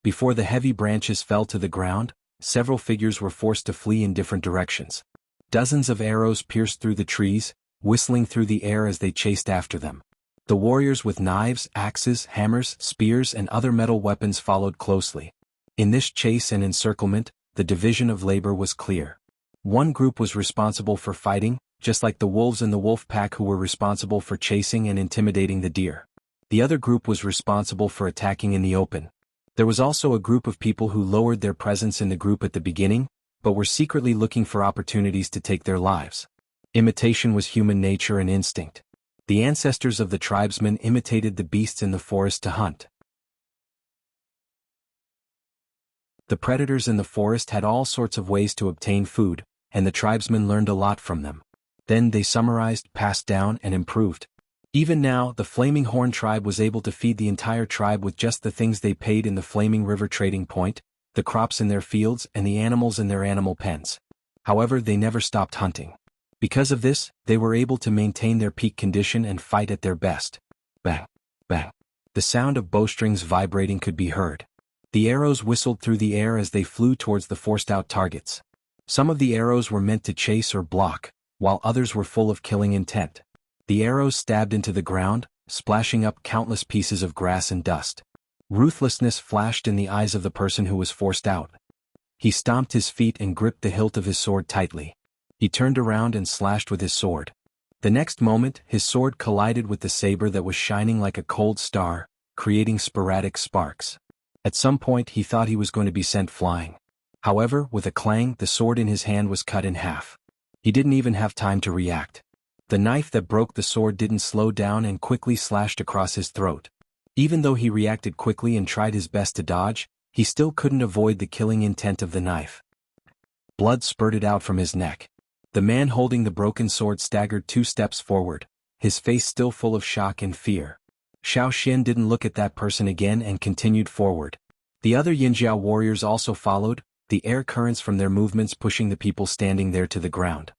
Before the heavy branches fell to the ground, several figures were forced to flee in different directions. Dozens of arrows pierced through the trees, whistling through the air as they chased after them. The warriors with knives, axes, hammers, spears and other metal weapons followed closely. In this chase and encirclement, the division of labor was clear. One group was responsible for fighting, just like the wolves in the wolf pack who were responsible for chasing and intimidating the deer. The other group was responsible for attacking in the open. There was also a group of people who lowered their presence in the group at the beginning, but were secretly looking for opportunities to take their lives. Imitation was human nature and instinct. The ancestors of the tribesmen imitated the beasts in the forest to hunt. The predators in the forest had all sorts of ways to obtain food, and the tribesmen learned a lot from them. Then they summarized, passed down, and improved. Even now, the Flaming Horn tribe was able to feed the entire tribe with just the things they paid in the Flaming River trading point, the crops in their fields and the animals in their animal pens. However, they never stopped hunting. Because of this, they were able to maintain their peak condition and fight at their best. Bang, bang. The sound of bowstrings vibrating could be heard. The arrows whistled through the air as they flew towards the forced-out targets. Some of the arrows were meant to chase or block, while others were full of killing intent. The arrows stabbed into the ground, splashing up countless pieces of grass and dust. Ruthlessness flashed in the eyes of the person who was forced out. He stomped his feet and gripped the hilt of his sword tightly. He turned around and slashed with his sword. The next moment, his sword collided with the saber that was shining like a cold star, creating sporadic sparks. At some point he thought he was going to be sent flying. However, with a clang, the sword in his hand was cut in half. He didn't even have time to react. The knife that broke the sword didn't slow down and quickly slashed across his throat. Even though he reacted quickly and tried his best to dodge, he still couldn't avoid the killing intent of the knife. Blood spurted out from his neck. The man holding the broken sword staggered 2 steps forward, his face still full of shock and fear. Xiao Xian didn't look at that person again and continued forward. The other Yinjiao warriors also followed, the air currents from their movements pushing the people standing there to the ground.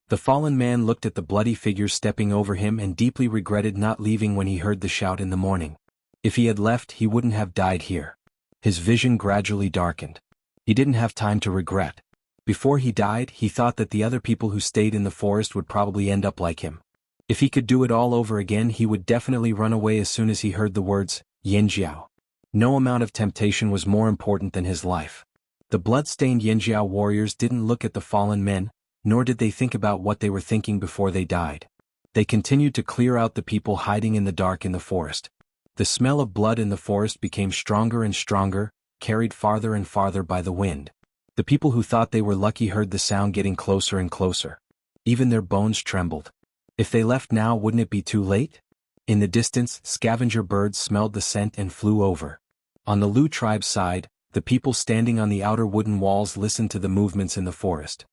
The fallen man looked at the bloody figures stepping over him and deeply regretted not leaving when he heard the shout in the morning. If he had left, he wouldn't have died here. His vision gradually darkened. He didn't have time to regret. Before he died, he thought that the other people who stayed in the forest would probably end up like him. If he could do it all over again, he would definitely run away as soon as he heard the words, Yinjiao. No amount of temptation was more important than his life. The blood-stained Yinjiao warriors didn't look at the fallen men, nor did they think about what they were thinking before they died. They continued to clear out the people hiding in the dark in the forest. The smell of blood in the forest became stronger and stronger, carried farther and farther by the wind. The people who thought they were lucky heard the sound getting closer and closer. Even their bones trembled. If they left now, wouldn't it be too late? In the distance, scavenger birds smelled the scent and flew over. On the Lu tribe's side, the people standing on the outer wooden walls listened to the movements in the forest.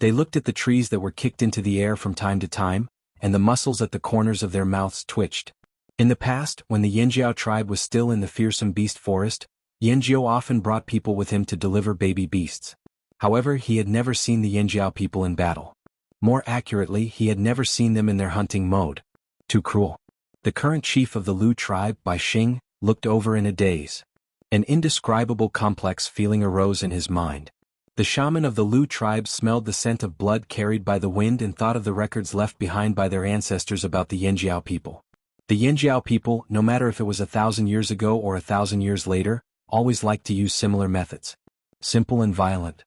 They looked at the trees that were kicked into the air from time to time, and the muscles at the corners of their mouths twitched. In the past, when the Yanjiao tribe was still in the fearsome beast forest, Yanjiao often brought people with him to deliver baby beasts. However, he had never seen the Yanjiao people in battle. More accurately, he had never seen them in their hunting mode. Too cruel. The current chief of the Lu tribe, Bai Xing, looked over in a daze. An indescribable complex feeling arose in his mind. The shaman of the Lu tribe smelled the scent of blood carried by the wind and thought of the records left behind by their ancestors about the Yanjiao people. The Yanjiao people, no matter if it was 1,000 years ago or 1,000 years later, always liked to use similar methods. Simple and violent.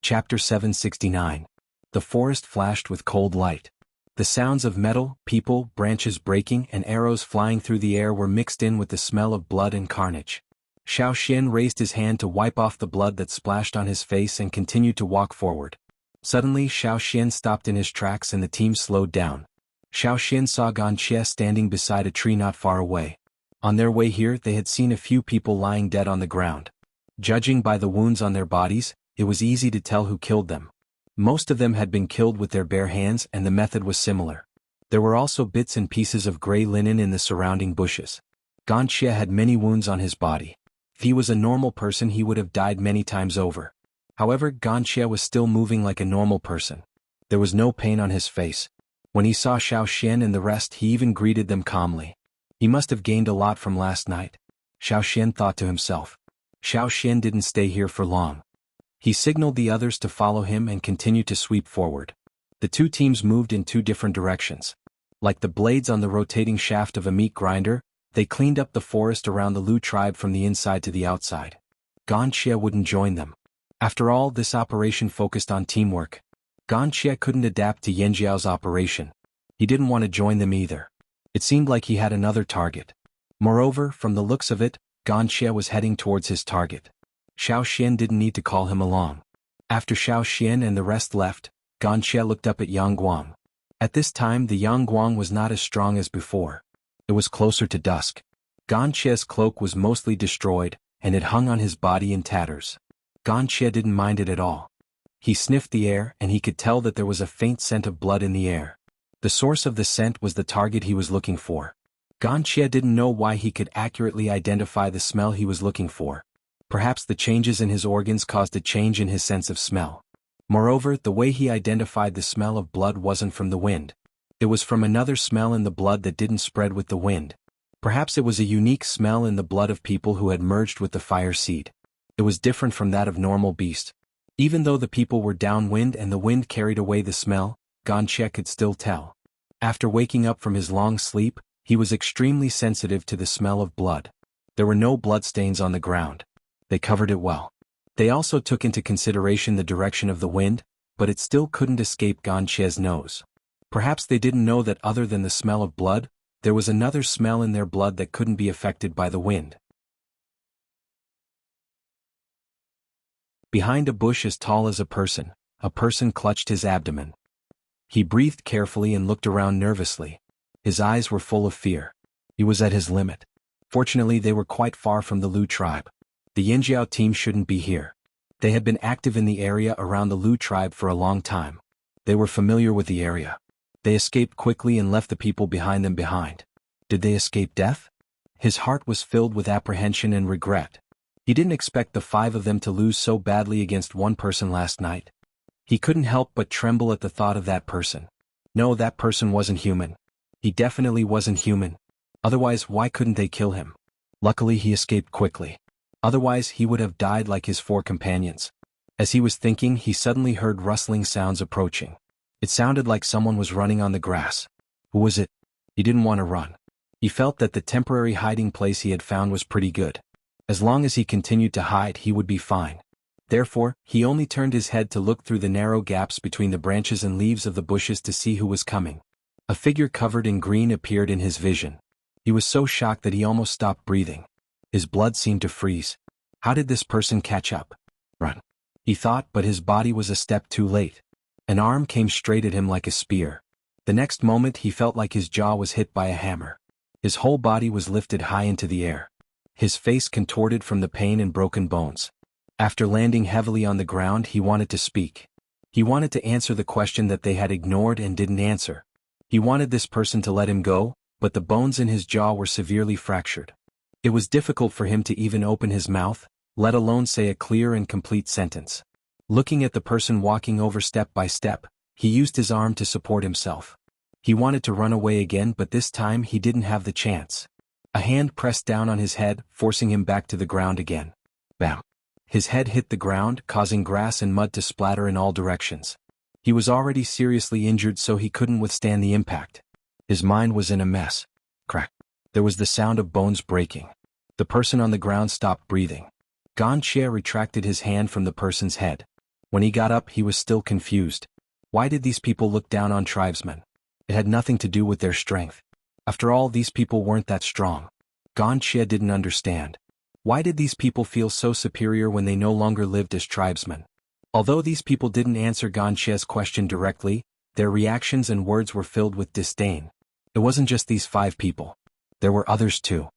Chapter 769. The forest flashed with cold light. The sounds of metal, people, branches breaking, and arrows flying through the air were mixed in with the smell of blood and carnage. Xiao Xian raised his hand to wipe off the blood that splashed on his face and continued to walk forward. Suddenly Xiao Xian stopped in his tracks and the team slowed down. Xiao Xian saw Gan Xie standing beside a tree not far away. On their way here they had seen a few people lying dead on the ground. Judging by the wounds on their bodies, it was easy to tell who killed them. Most of them had been killed with their bare hands and the method was similar. There were also bits and pieces of gray linen in the surrounding bushes. Gan Xie had many wounds on his body. If he was a normal person he would have died many times over. However, Gan Xie was still moving like a normal person. There was no pain on his face. When he saw Xiao Xian and the rest he even greeted them calmly. He must have gained a lot from last night. Xiao Xian thought to himself. Xiao Xian didn't stay here for long. He signaled the others to follow him and continued to sweep forward. The two teams moved in two different directions. Like the blades on the rotating shaft of a meat grinder, they cleaned up the forest around the Lu tribe from the inside to the outside. Gan Xie wouldn't join them. After all, this operation focused on teamwork. Gan Xie couldn't adapt to Yanjiao's operation. He didn't want to join them either. It seemed like he had another target. Moreover, from the looks of it, Gan Xie was heading towards his target. Xiao Xian didn't need to call him along. After Xiao Xian and the rest left, Gan Xie looked up at Yang Guang. At this time the Yang Guang was not as strong as before. It was closer to dusk. Gan Xie's cloak was mostly destroyed, and it hung on his body in tatters. Gan Xie didn't mind it at all. He sniffed the air and he could tell that there was a faint scent of blood in the air. The source of the scent was the target he was looking for. Gan Xie didn't know why he could accurately identify the smell he was looking for. Perhaps the changes in his organs caused a change in his sense of smell. Moreover, the way he identified the smell of blood wasn't from the wind. It was from another smell in the blood that didn't spread with the wind. Perhaps it was a unique smell in the blood of people who had merged with the fire seed. It was different from that of normal beasts. Even though the people were downwind and the wind carried away the smell, Gan Xie could still tell. After waking up from his long sleep, he was extremely sensitive to the smell of blood. There were no bloodstains on the ground. They covered it well. They also took into consideration the direction of the wind, but it still couldn't escape Gan Xie's nose. Perhaps they didn't know that other than the smell of blood, there was another smell in their blood that couldn't be affected by the wind. Behind a bush as tall as a person clutched his abdomen. He breathed carefully and looked around nervously. His eyes were full of fear. He was at his limit. Fortunately, they were quite far from the Lu tribe. The Yanjiao team shouldn't be here. They had been active in the area around the Lu tribe for a long time. They were familiar with the area. They escaped quickly and left the people behind them behind. Did they escape death? His heart was filled with apprehension and regret. He didn't expect the 5 of them to lose so badly against one person last night. He couldn't help but tremble at the thought of that person. No, that person wasn't human. He definitely wasn't human. Otherwise, why couldn't they kill him? Luckily, he escaped quickly. Otherwise, he would have died like his 4 companions. As he was thinking, he suddenly heard rustling sounds approaching. It sounded like someone was running on the grass. Who was it? He didn't want to run. He felt that the temporary hiding place he had found was pretty good. As long as he continued to hide, he would be fine. Therefore, he only turned his head to look through the narrow gaps between the branches and leaves of the bushes to see who was coming. A figure covered in green appeared in his vision. He was so shocked that he almost stopped breathing. His blood seemed to freeze. How did this person catch up? Run, he thought, but his body was a step too late. An arm came straight at him like a spear. The next moment he felt like his jaw was hit by a hammer. His whole body was lifted high into the air. His face contorted from the pain and broken bones. After landing heavily on the ground, he wanted to speak. He wanted to answer the question that they had ignored and didn't answer. He wanted this person to let him go, but the bones in his jaw were severely fractured. It was difficult for him to even open his mouth, let alone say a clear and complete sentence. Looking at the person walking over step by step, he used his arm to support himself. He wanted to run away again, but this time he didn't have the chance. A hand pressed down on his head, forcing him back to the ground again. Bam! His head hit the ground, causing grass and mud to splatter in all directions. He was already seriously injured, so he couldn't withstand the impact. His mind was in a mess. Crack! There was the sound of bones breaking. The person on the ground stopped breathing. Wuxia retracted his hand from the person's head. When he got up, he was still confused. Why did these people look down on tribesmen? It had nothing to do with their strength. After all, these people weren't that strong. Wuxia didn't understand. Why did these people feel so superior when they no longer lived as tribesmen? Although these people didn't answer Wuxia's question directly, their reactions and words were filled with disdain. It wasn't just these 5 people. There were others too.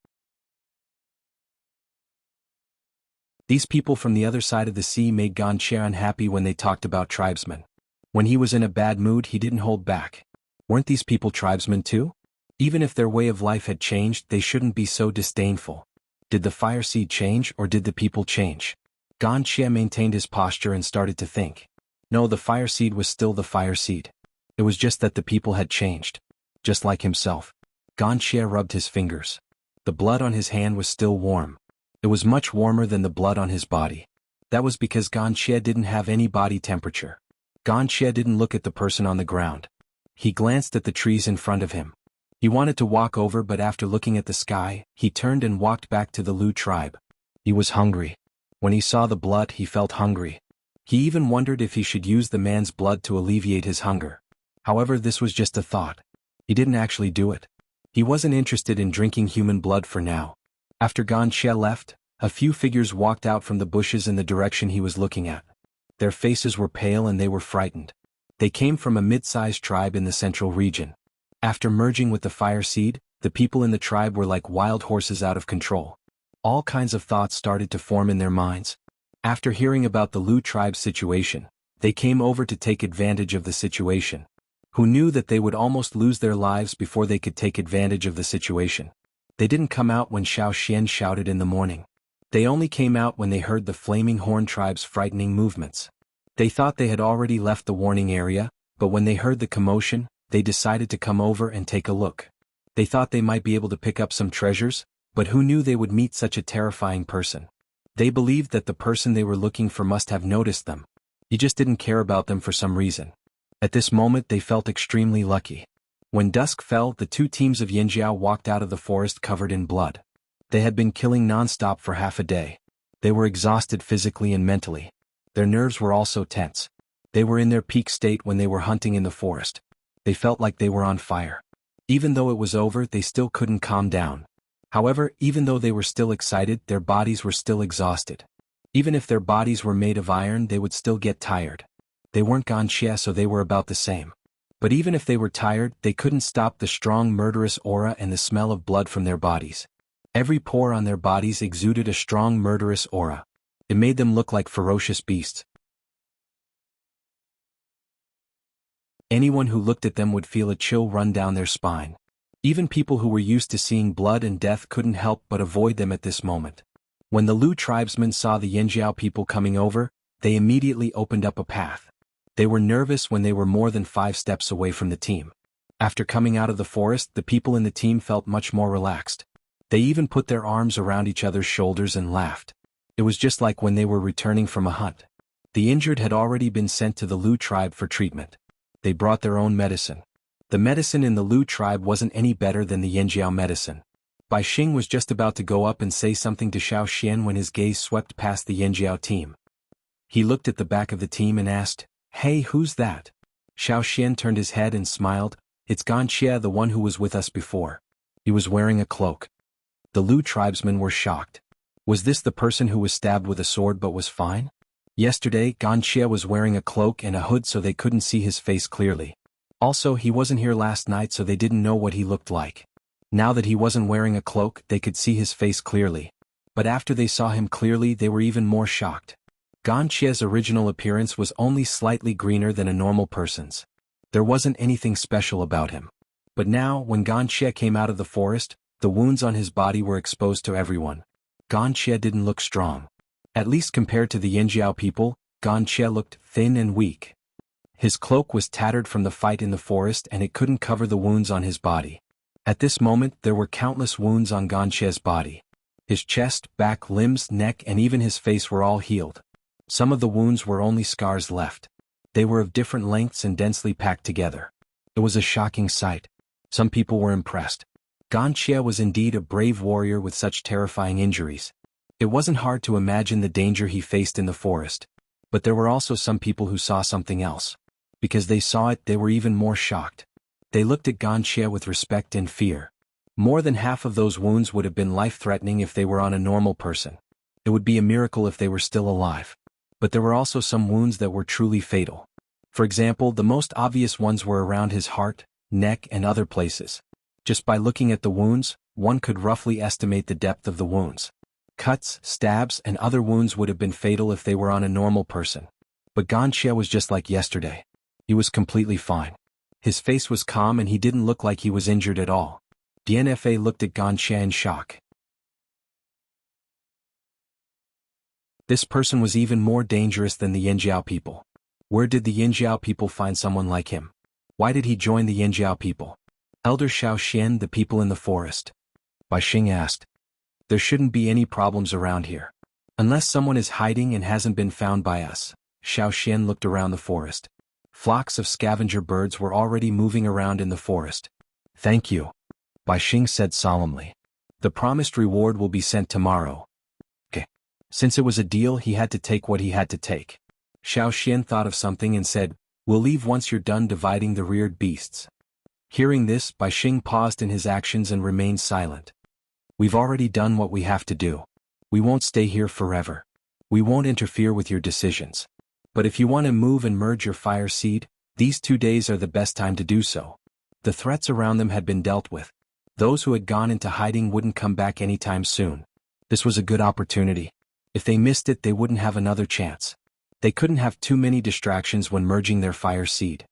These people from the other side of the sea made Wuxia unhappy when they talked about tribesmen. When he was in a bad mood, he didn't hold back. Weren't these people tribesmen too? Even if their way of life had changed, they shouldn't be so disdainful. Did the fire seed change, or did the people change? Wuxia maintained his posture and started to think. No, the fire seed was still the fire seed. It was just that the people had changed. Just like himself. Wuxia rubbed his fingers. The blood on his hand was still warm. It was much warmer than the blood on his body. That was because Wuxia didn't have any body temperature. Wuxia didn't look at the person on the ground. He glanced at the trees in front of him. He wanted to walk over, but after looking at the sky, he turned and walked back to the Lu tribe. He was hungry. When he saw the blood, he felt hungry. He even wondered if he should use the man's blood to alleviate his hunger. However, this was just a thought. He didn't actually do it. He wasn't interested in drinking human blood for now. After Wuxia left, a few figures walked out from the bushes in the direction he was looking at. Their faces were pale and they were frightened. They came from a mid-sized tribe in the central region. After merging with the fire seed, the people in the tribe were like wild horses out of control. All kinds of thoughts started to form in their minds. After hearing about the Lu tribe's situation, they came over to take advantage of the situation. Who knew that they would almost lose their lives before they could take advantage of the situation? They didn't come out when Xiao Xian shouted in the morning. They only came out when they heard the Flaming Horn tribe's frightening movements. They thought they had already left the warning area, but when they heard the commotion, they decided to come over and take a look. They thought they might be able to pick up some treasures, but who knew they would meet such a terrifying person? They believed that the person they were looking for must have noticed them. He just didn't care about them for some reason. At this moment they felt extremely lucky. When dusk fell, the 2 teams of Yinjiao walked out of the forest covered in blood. They had been killing non-stop for half a day. They were exhausted physically and mentally. Their nerves were also tense. They were in their peak state when they were hunting in the forest. They felt like they were on fire. Even though it was over, they still couldn't calm down. However, even though they were still excited, their bodies were still exhausted. Even if their bodies were made of iron, they would still get tired. They weren't Wuxia, so they were about the same. But even if they were tired, they couldn't stop the strong murderous aura and the smell of blood from their bodies. Every pore on their bodies exuded a strong murderous aura. It made them look like ferocious beasts. Anyone who looked at them would feel a chill run down their spine. Even people who were used to seeing blood and death couldn't help but avoid them at this moment. When the Lu tribesmen saw the Yinjiao people coming over, they immediately opened up a path. They were nervous when they were more than 5 steps away from the team. After coming out of the forest, the people in the team felt much more relaxed. They even put their arms around each other's shoulders and laughed. It was just like when they were returning from a hunt. The injured had already been sent to the Lu tribe for treatment. They brought their own medicine. The medicine in the Lu tribe wasn't any better than the Yinjiao medicine. Bai Xing was just about to go up and say something to Xiao Xian when his gaze swept past the Yinjiao team. He looked at the back of the team and asked, "Hey, who's that?" Xiao Xian turned his head and smiled. "It's Wuxia, the one who was with us before." He was wearing a cloak. The Lu tribesmen were shocked. Was this the person who was stabbed with a sword but was fine? Yesterday, Wuxia was wearing a cloak and a hood so they couldn't see his face clearly. Also, he wasn't here last night so they didn't know what he looked like. Now that he wasn't wearing a cloak, they could see his face clearly. But after they saw him clearly, they were even more shocked. Wuxia's original appearance was only slightly greener than a normal person's. There wasn't anything special about him. But now, when Wuxia came out of the forest, the wounds on his body were exposed to everyone. Wuxia didn't look strong. At least compared to the Yinjiao people, Wuxia looked thin and weak. His cloak was tattered from the fight in the forest and it couldn't cover the wounds on his body. At this moment there were countless wounds on Wuxia's body. His chest, back, limbs, neck and even his face were all healed. Some of the wounds were only scars left. They were of different lengths and densely packed together. It was a shocking sight. Some people were impressed. Wuxia was indeed a brave warrior with such terrifying injuries. It wasn't hard to imagine the danger he faced in the forest. But there were also some people who saw something else. Because they saw it, they were even more shocked. They looked at Wuxia with respect and fear. More than half of those wounds would have been life-threatening if they were on a normal person. It would be a miracle if they were still alive. But there were also some wounds that were truly fatal. For example, the most obvious ones were around his heart, neck and other places. Just by looking at the wounds, one could roughly estimate the depth of the wounds. Cuts, stabs, and other wounds would have been fatal if they were on a normal person. But Wuxia was just like yesterday. He was completely fine. His face was calm and he didn't look like he was injured at all. DNFA looked at Wuxia in shock. This person was even more dangerous than the Yinjiao people. Where did the Yinjiao people find someone like him? Why did he join the Yinjiao people? Elder Xiaoxian, the people in the forest. Bai Xing asked. There shouldn't be any problems around here. Unless someone is hiding and hasn't been found by us. Xiaoxian looked around the forest. Flocks of scavenger birds were already moving around in the forest. Thank you. Bai Xing said solemnly. The promised reward will be sent tomorrow. Okay. Since it was a deal, he had to take what he had to take. Xiaoxian thought of something and said, We'll leave once you're done dividing the reared beasts. Hearing this, Bai Xing paused in his actions and remained silent. We've already done what we have to do. We won't stay here forever. We won't interfere with your decisions. But if you want to move and merge your fire seed, these 2 days are the best time to do so. The threats around them had been dealt with. Those who had gone into hiding wouldn't come back anytime soon. This was a good opportunity. If they missed it, they wouldn't have another chance. They couldn't have too many distractions when merging their fire seed.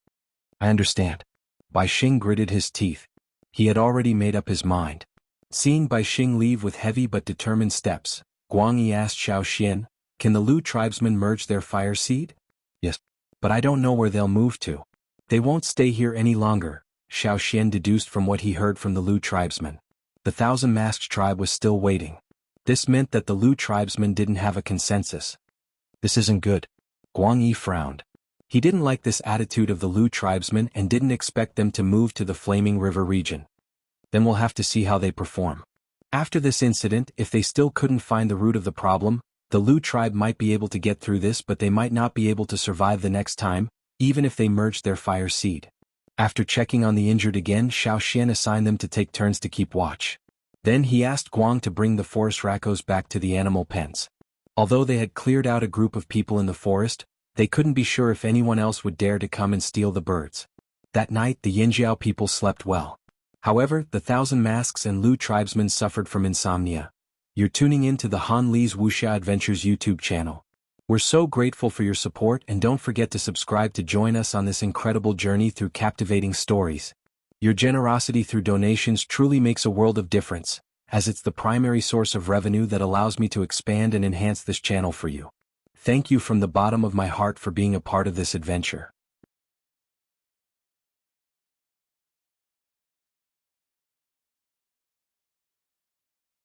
I understand. Bai Xing gritted his teeth. He had already made up his mind. Seeing Bai Xing leave with heavy but determined steps, Guangyi asked Xiaoxian, Can the Lu tribesmen merge their fire seed? Yes. But I don't know where they'll move to. They won't stay here any longer, Xiaoxian deduced from what he heard from the Lu tribesmen. The thousand-masked tribe was still waiting. This meant that the Lu tribesmen didn't have a consensus. This isn't good. Guangyi frowned. He didn't like this attitude of the Lu tribesmen and didn't expect them to move to the Flaming River region. Then we'll have to see how they perform. After this incident, if they still couldn't find the root of the problem, the Lu tribe might be able to get through this, but they might not be able to survive the next time, even if they merged their fire seed. After checking on the injured again, Xiaoxian assigned them to take turns to keep watch. Then he asked Guang to bring the forest raccoons back to the animal pens. Although they had cleared out a group of people in the forest, they couldn't be sure if anyone else would dare to come and steal the birds. That night the Yinjiao people slept well. However, the Thousand Masks and Lu tribesmen suffered from insomnia. You're tuning in to the Han Li's Wuxia Adventures YouTube channel. We're so grateful for your support and don't forget to subscribe to join us on this incredible journey through captivating stories. Your generosity through donations truly makes a world of difference, as it's the primary source of revenue that allows me to expand and enhance this channel for you. Thank you from the bottom of my heart for being a part of this adventure.